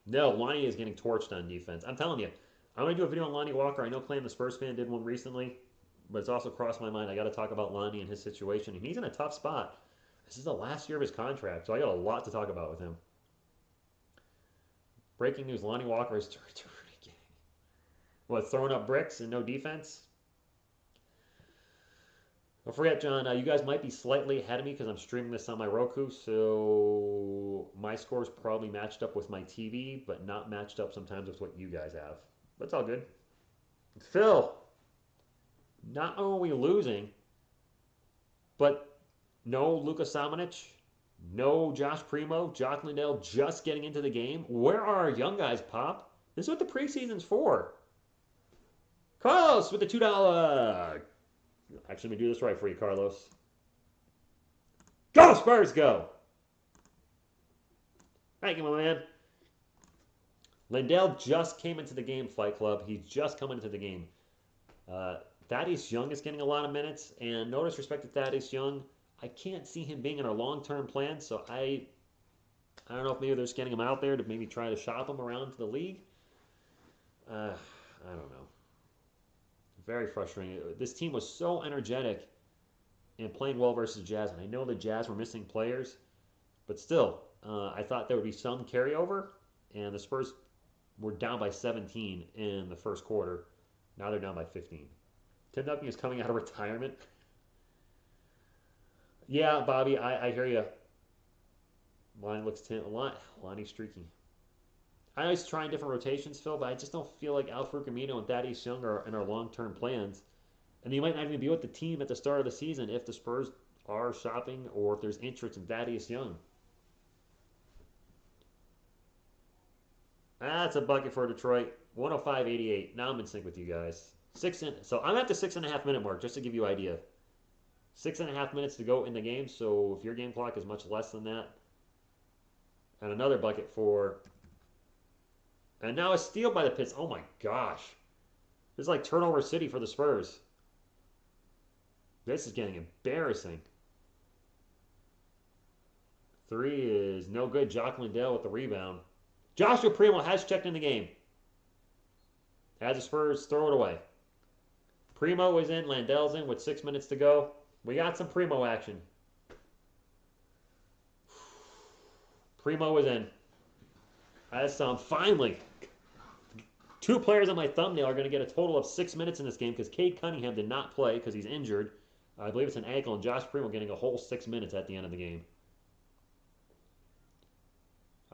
No, Lonnie is getting torched on defense. I'm telling you, I'm going to do a video on Lonnie Walker. I know Clay, the Spurs fan, did one recently, but it's also crossed my mind. I got to talk about Lonnie and his situation. And he's in a tough spot. This is the last year of his contract, so I got a lot to talk about with him. Breaking news, Lonnie Walker is again. What, throwing up bricks and no defense? Don't forget, John, you guys might be slightly ahead of me because I'm streaming this on my Roku, so my score is probably matched up with my TV, but not matched up sometimes with what you guys have. But it's all good. Phil, not only are we losing, but no Luka Samanic, no Josh Primo, Jock Landale just getting into the game. Where are our young guys, Pop? This is what the preseason's for. Carlos with the $2. Actually, let me do this right for you, Carlos. Go, Spurs, go! Thank you, my man. Landale just came into the game, Fight Club. He's just coming into the game. Thaddeus Young is getting a lot of minutes, and no disrespect to Thaddeus Young, I can't see him being in our long-term plan, so I don't know if maybe they're just getting him out there to maybe try to shop him around to the league. I don't know. Very frustrating. This team was so energetic and playing well versus Jazz, and I know the Jazz were missing players, but still, I thought there would be some carryover, and the Spurs were down by 17 in the first quarter. Now they're down by 15. Tim Duncan is coming out of retirement. Yeah, Bobby, I hear you. Lonnie's streaky. I always try different rotations, Phil, but I just don't feel like Al-Farouq Amino and Thaddeus Young are in our long-term plans. And you might not even be with the team at the start of the season if the Spurs are shopping or if there's interest in Thaddeus Young. That's a bucket for Detroit. 105-88. Now I'm in sync with you guys. So I'm at the 6.5 minute mark, just to give you an idea. 6.5 minutes to go in the game, so if your game clock is much less than that. And another bucket for... And now a steal by the Pistons. Oh my gosh. This is like turnover city for the Spurs. This is getting embarrassing. 3 is no good. Jock Landale with the rebound. Joshua Primo has checked in the game. Has the Spurs throw it away. Primo is in. Landale's in with 6 minutes to go. We got some Primo action. Primo is in. That's finally. 2 players on my thumbnail are going to get a total of 6 minutes in this game because Cade Cunningham did not play because he's injured. I believe it's an ankle, and Josh Primo getting a whole 6 minutes at the end of the game.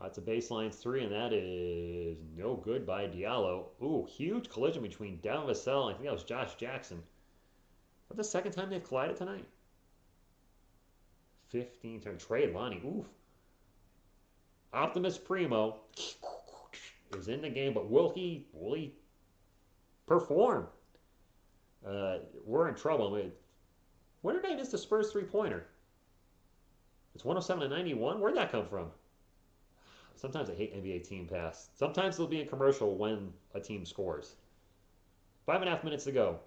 That's a baseline 3, and that is no good by Diallo. Ooh, huge collision between Devin Vassell and I think that was Josh Jackson. What's the second time they've collided tonight? 15 turn trade Lonnie. Oof. Optimus Primo is in the game, but will he perform? We're in trouble. I mean, when did they miss the Spurs 3-pointer? It's 107-91. Where'd that come from? Sometimes I hate NBA Team Pass. Sometimes they'll be in commercial when a team scores. 5.5 minutes to go.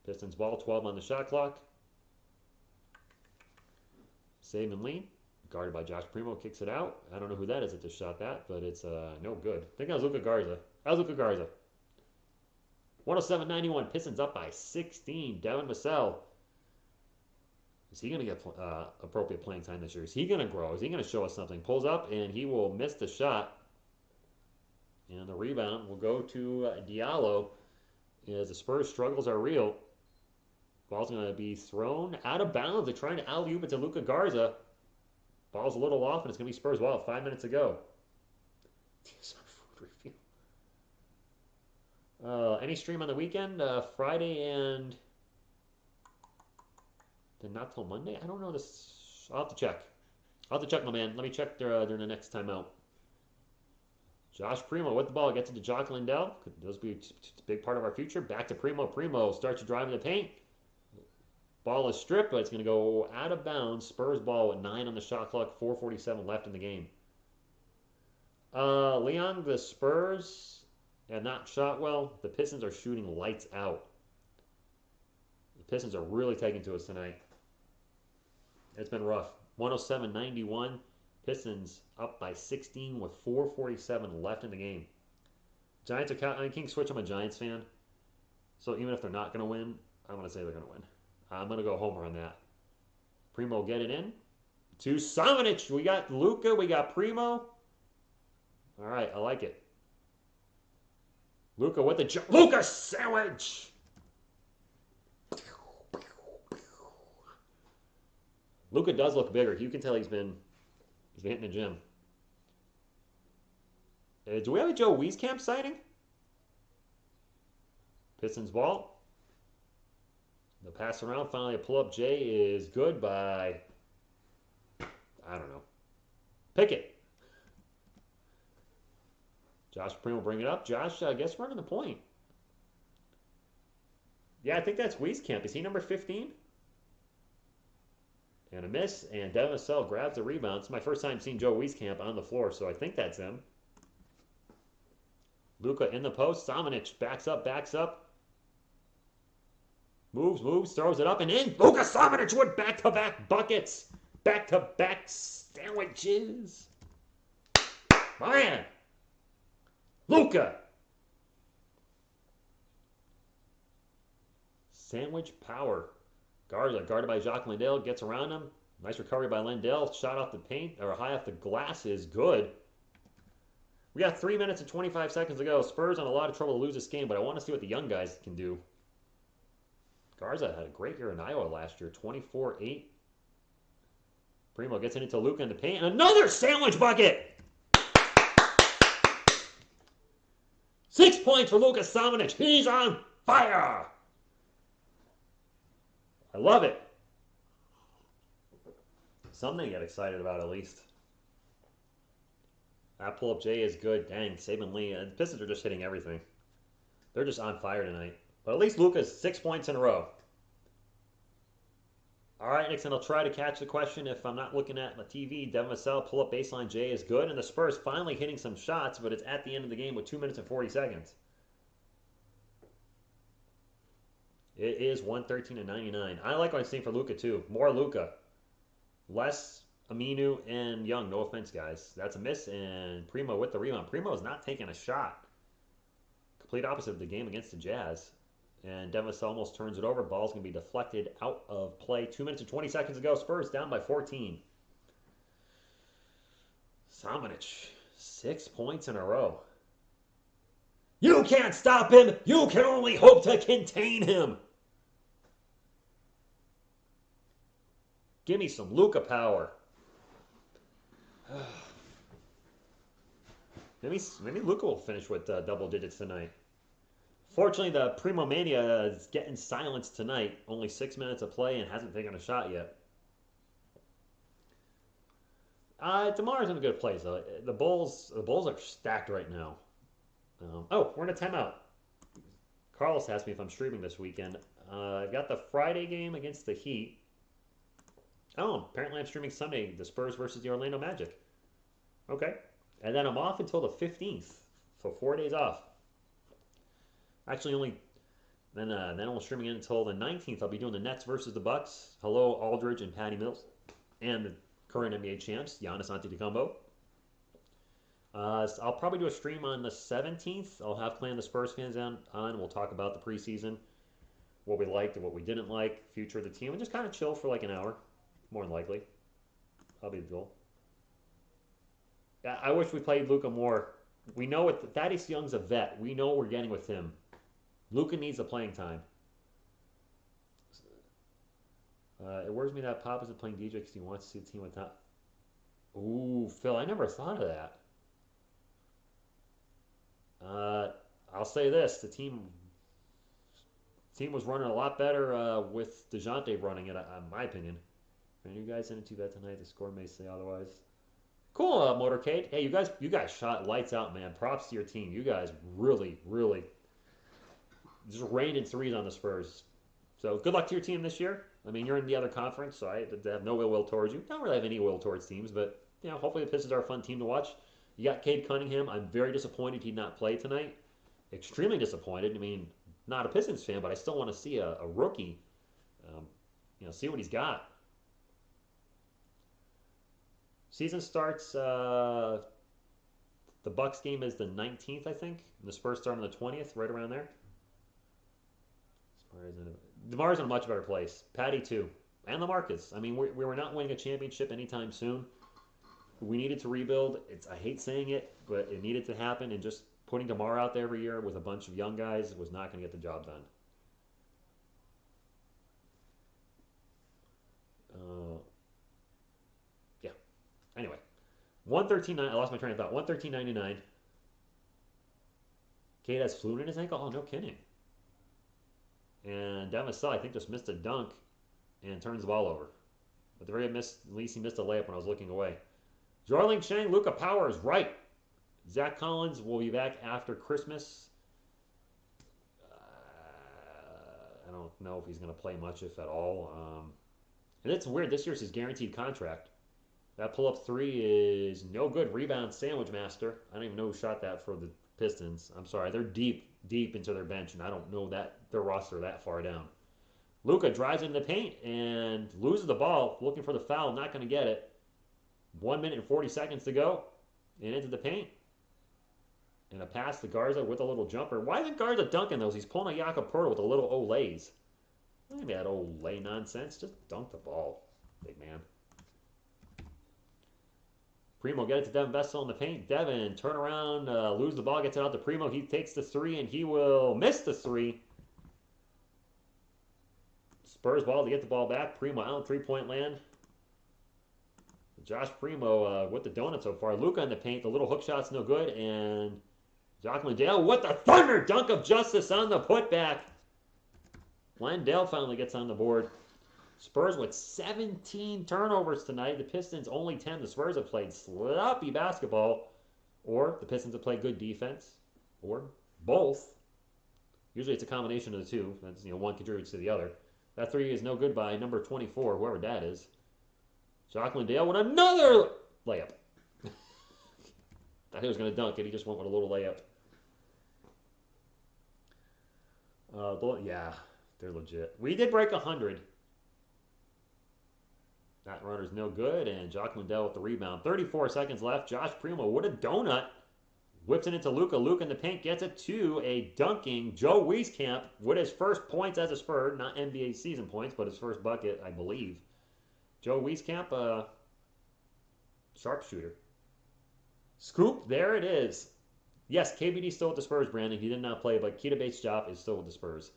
Pistons ball, 12 on the shot clock. Save and lean. Guarded by Josh Primo, kicks it out. I don't know who that is that just shot that, but it's no good. I think that was Luka Garza. That was Luka Garza. 107-91. Pistons up by 16. Devin Vassell. Is he going to get appropriate playing time this year? Is he going to grow? Is he going to show us something? Pulls up, and he will miss the shot. And the rebound will go to Diallo as the Spurs' struggles are real. Ball's going to be thrown out of bounds. They're trying to alley-oop it to Luka Garza. Ball's a little off, and it's going to be Spurs ball. 5 minutes ago. Food review. Any stream on the weekend? Friday and... Then not till Monday? I don't know this. I'll have to check. I'll have to check, my man. Let me check during the next timeout. Josh Primo with the ball. Gets it to Jock Lindell. Could those be a big part of our future? Back to Primo. Primo starts to drive in the paint. Ball is stripped, but it's going to go out of bounds. Spurs ball with 9 on the shot clock. 4:47 left in the game. Leon, the Spurs have not shot well. The Pistons are shooting lights out. The Pistons are really taking to us tonight. It's been rough. 107-91. Pistons up by 16 with 4:47 left in the game. Giants are... I mean, King Switch, I'm a Giants fan. So even if they're not going to win, I'm going to say they're going to win. I'm going to go homer on that. Primo get it in. To Samanic. We got Luka. We got Primo. All right, I like it. Luka with the... Luka sandwich! Luka does look bigger. You can tell he's been hitting the gym. Do we have a Joe Wieskamp sighting? Pistons ball. The pass around. Finally, a pull-up J is good by... I don't know. Pickett. Josh Primo bring it up. Josh, I guess, running the point. Yeah, I think that's Wieskamp. Is he number 15? And a miss, and Devin Vassell grabs the rebound. It's my first time seeing Joe Wieskamp on the floor, so I think that's him. Luka in the post. Samanic backs up. Moves, throws it up and in. Luka Samanic with back-to-back buckets. Back-to-back sandwiches. Man. Luka. Sandwich power. Garza, guarded by Jacques Lindell, gets around him. Nice recovery by Lindell. Shot off the paint, or high off the glass is good. We got 3 minutes and 25 seconds to go. Spurs on a lot of trouble to lose this game, but I want to see what the young guys can do. Garza had a great year in Iowa last year, 24-8. Primo gets it into Luka in the paint, and another sandwich bucket! 6 points for Luka Samanic. He's on fire! I love it. Something to get excited about, at least. That pull-up J is good. Dang, Saban Lee. And the Pistons are just hitting everything. They're just on fire tonight. But at least Luka's 6 points in a row. All right, Nixon, I'll try to catch the question if I'm not looking at my TV. Devin Vassell, pull-up baseline J is good. And the Spurs finally hitting some shots, but it's at the end of the game with 2 minutes and 40 seconds. It is 113-99. I like what I'm seeing for Luka, too. More Luka. Less Aminu and Young. No offense, guys. That's a miss, and Primo with the rebound. Primo is not taking a shot. Complete opposite of the game against the Jazz. And Devin Vassell almost turns it over. Ball's going to be deflected out of play. 2 minutes and 20 seconds to go. Spurs down by 14. Samanic, 6 points in a row. You can't stop him. You can only hope to contain him. Give me some Luka power. Maybe Luka will finish with double digits tonight. Fortunately, the Primo Mania is getting silenced tonight. Only 6 minutes of play and hasn't taken a shot yet. DeMar's in a good place, though. The Bulls are stacked right now. We're in a timeout. Carlos asked me if I'm streaming this weekend. I've got the Friday game against the Heat. Oh, apparently I'm streaming Sunday, the Spurs versus the Orlando Magic. Okay. And then I'm off until the 15th. So 4 days off. Actually, then I'm streaming in until the 19th. I'll be doing the Nets versus the Bucks. Hello, Aldridge and Patty Mills. And the current NBA champs, Giannis Antetokounmpo. I'll probably do a stream on the 17th. I'll have Clan the Spurs fans on. We'll talk about the preseason. what we liked and what we didn't like, future of the team, and just kind of chill for like an hour, more than likely. That'll be the goal. I wish we played Luca more. We know what Thaddeus Young's a vet. We know what we're getting with him. Luca needs the playing time. It worries me that Pop isn't playing DJ because he wants to see the team with top. Ooh, Phil, I never thought of that. I'll say this: the team was running a lot better with DeJounte running it, in my opinion. And you guys didn't do that tonight. The score may say otherwise. Cool, Motorcade. Hey, you guys shot lights out, man. Props to your team. You guys really, really just rained in threes on the Spurs. So good luck to your team this year. I mean, you're in the other conference, so I have no ill will towards you. Don't really have any ill will towards teams, but hopefully the Pistons are a fun team to watch. You got Cade Cunningham. I'm very disappointed he did not play tonight. Extremely disappointed. I mean, not a Pistons fan, but I still want to see a rookie. See what he's got. Season starts. The Bucks game is the 19th, I think. And the Spurs start on the 20th, right around there. DeMar's in a much better place. Patty too, and LaMarcus. I mean, we were not winning a championship anytime soon. We needed to rebuild. I hate saying it, but it needed to happen. And just putting DeMar out there every year with a bunch of young guys was not going to get the job done. Yeah. Anyway, 113.9. I lost my train of thought. 113.99. Cade has fluid in his ankle. Oh, no kidding. And Devin Sell, I think, just missed a dunk and turns the ball over. At the very least, he missed a layup when I was looking away. Jorling Chang, Luca Powers, right. Zach Collins will be back after Christmas. I don't know if he's going to play much, if at all. And it's weird. This year's his guaranteed contract. That pull-up three is no good. Rebound sandwich master. I don't even know who shot that for the Pistons. I'm sorry. They're deep into their bench, and I don't know their roster that far down. Luka drives into the paint and loses the ball, looking for the foul, not going to get it. 1 minute and 40 seconds to go, and into the paint. And a pass to Garza with a little jumper. Why isn't Garza dunking those? He's pulling a Jakob Poeltl with a little Olays. Look at that Olay nonsense. Just dunk the ball, big man. Primo get it to Devin Vessel in the paint. Devin, turn around, lose the ball, gets it out to Primo. He takes the three, and he will miss the three. Spurs ball to get the ball back. Primo out, three-point land. Josh Primo with the donut so far. Luka in the paint. The little hook shot's no good. And Jock Landale with the thunder dunk of justice on the putback. Landale finally gets on the board. Spurs with 17 turnovers tonight. The Pistons only 10. The Spurs have played sloppy basketball, or the Pistons have played good defense, or both. Usually it's a combination of the two. That's, one contributes to the other. That three is no good by number 24, whoever that is. Jock Landale with another layup. Thought he was going to dunk it. He just went with a little layup. Yeah, they're legit. We did break 100. That runner's no good, and Jock Landale with the rebound. 34 seconds left. Josh Primo with a donut. Whips it into Luka. Luka in the paint gets it to a dunking Joe Wieskamp with his first points as a Spur. Not NBA season points, but his first bucket, I believe. Joe Wieskamp, sharpshooter. Scoop, there it is. Yes, KBD still with the Spurs, Brandon. He did not play, but Keita Bates-Diop is still with the Spurs.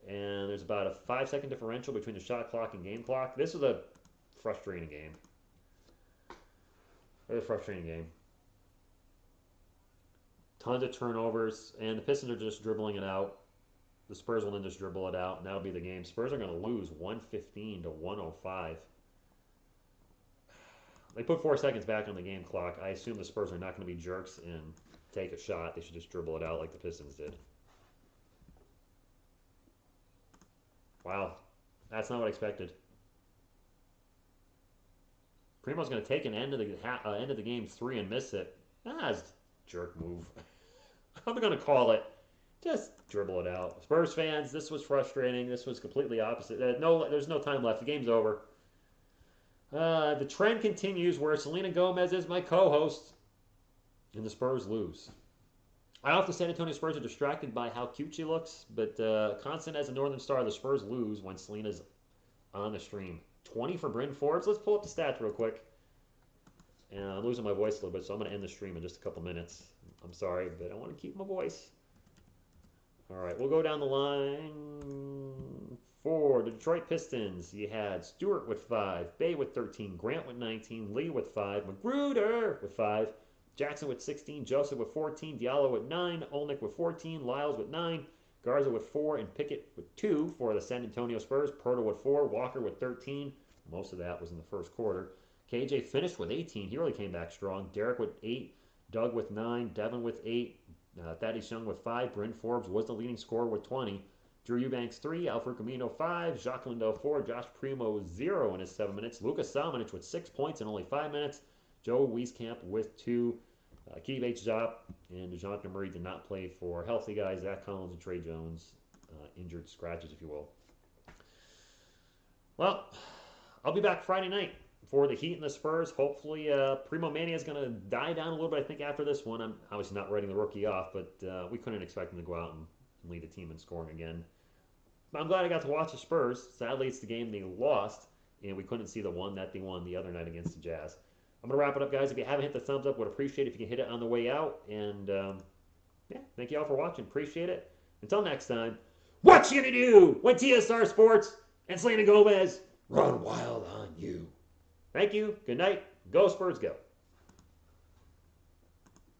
And there's about a 5-second differential between the shot clock and game clock. This is a frustrating game. Very frustrating game. Tons of turnovers, and the Pistons are just dribbling it out. The Spurs will then just dribble it out, and that'll be the game. Spurs are going to lose 115 to 105. They put 4 seconds back on the game clock. I assume the Spurs are not going to be jerks and take a shot. They should just dribble it out like the Pistons did. Wow, that's not what I expected. Primo's going to take an end of the game three and miss it. That's a jerk move. I'm going to call it. Just dribble it out. Spurs fans, this was frustrating. This was completely opposite. There's no time left. The game's over. The trend continues where Selena Gomez is my co-host, and the Spurs lose. I don't know if the San Antonio Spurs are distracted by how cute she looks, but constant as a Northern Star, the Spurs lose when Selena's on the stream. 20 for Bryn Forbes. Let's pull up the stats real quick. And I'm losing my voice a little bit, so I'm going to end the stream in just a couple minutes. I'm sorry, but I want to keep my voice. All right, we'll go down the line. For the Detroit Pistons, you had Stewart with 5, Bay with 13, Grant with 19, Lee with 5, Magruder with 5, Jackson with 16, Joseph with 14, Diallo with 9, Olnick with 14, Lyles with 9, Garza with 4, and Pickett with 2 for the San Antonio Spurs. Pirtle with 4, Walker with 13. Most of that was in the first quarter. KJ finished with 18. He really came back strong. Derek with 8, Doug with 9, Devin with 8, Thaddeus Young with 5, Bryn Forbes was the leading scorer with 20. Drew Eubanks 3, Alfred Camino 5, Jacques Lindell 4, Josh Primo 0 in his 7 minutes, Lucas Salmonich with 6 points in only 5 minutes, Joe Wieskamp with 2, Keith H. Zop and DeJounte Murray did not play for healthy guys, Zach Collins and Trey Jones, injured scratches, if you will. Well, I'll be back Friday night for the Heat and the Spurs. Hopefully, Primo Mania is going to die down a little bit, I think, after this one. I'm obviously not writing the rookie off, but we couldn't expect him to go out and lead the team in scoring again. But I'm glad I got to watch the Spurs. Sadly, it's the game they lost, and we couldn't see the one that they won the other night against the Jazz. I'm going to wrap it up, guys. If you haven't hit the thumbs up, would appreciate it if you can hit it on the way out. And, yeah, thank you all for watching. Appreciate it. Until next time, what you going to do when TSR Sports and Selena Gomez run wild on you? Thank you. Good night. Go Spurs, go.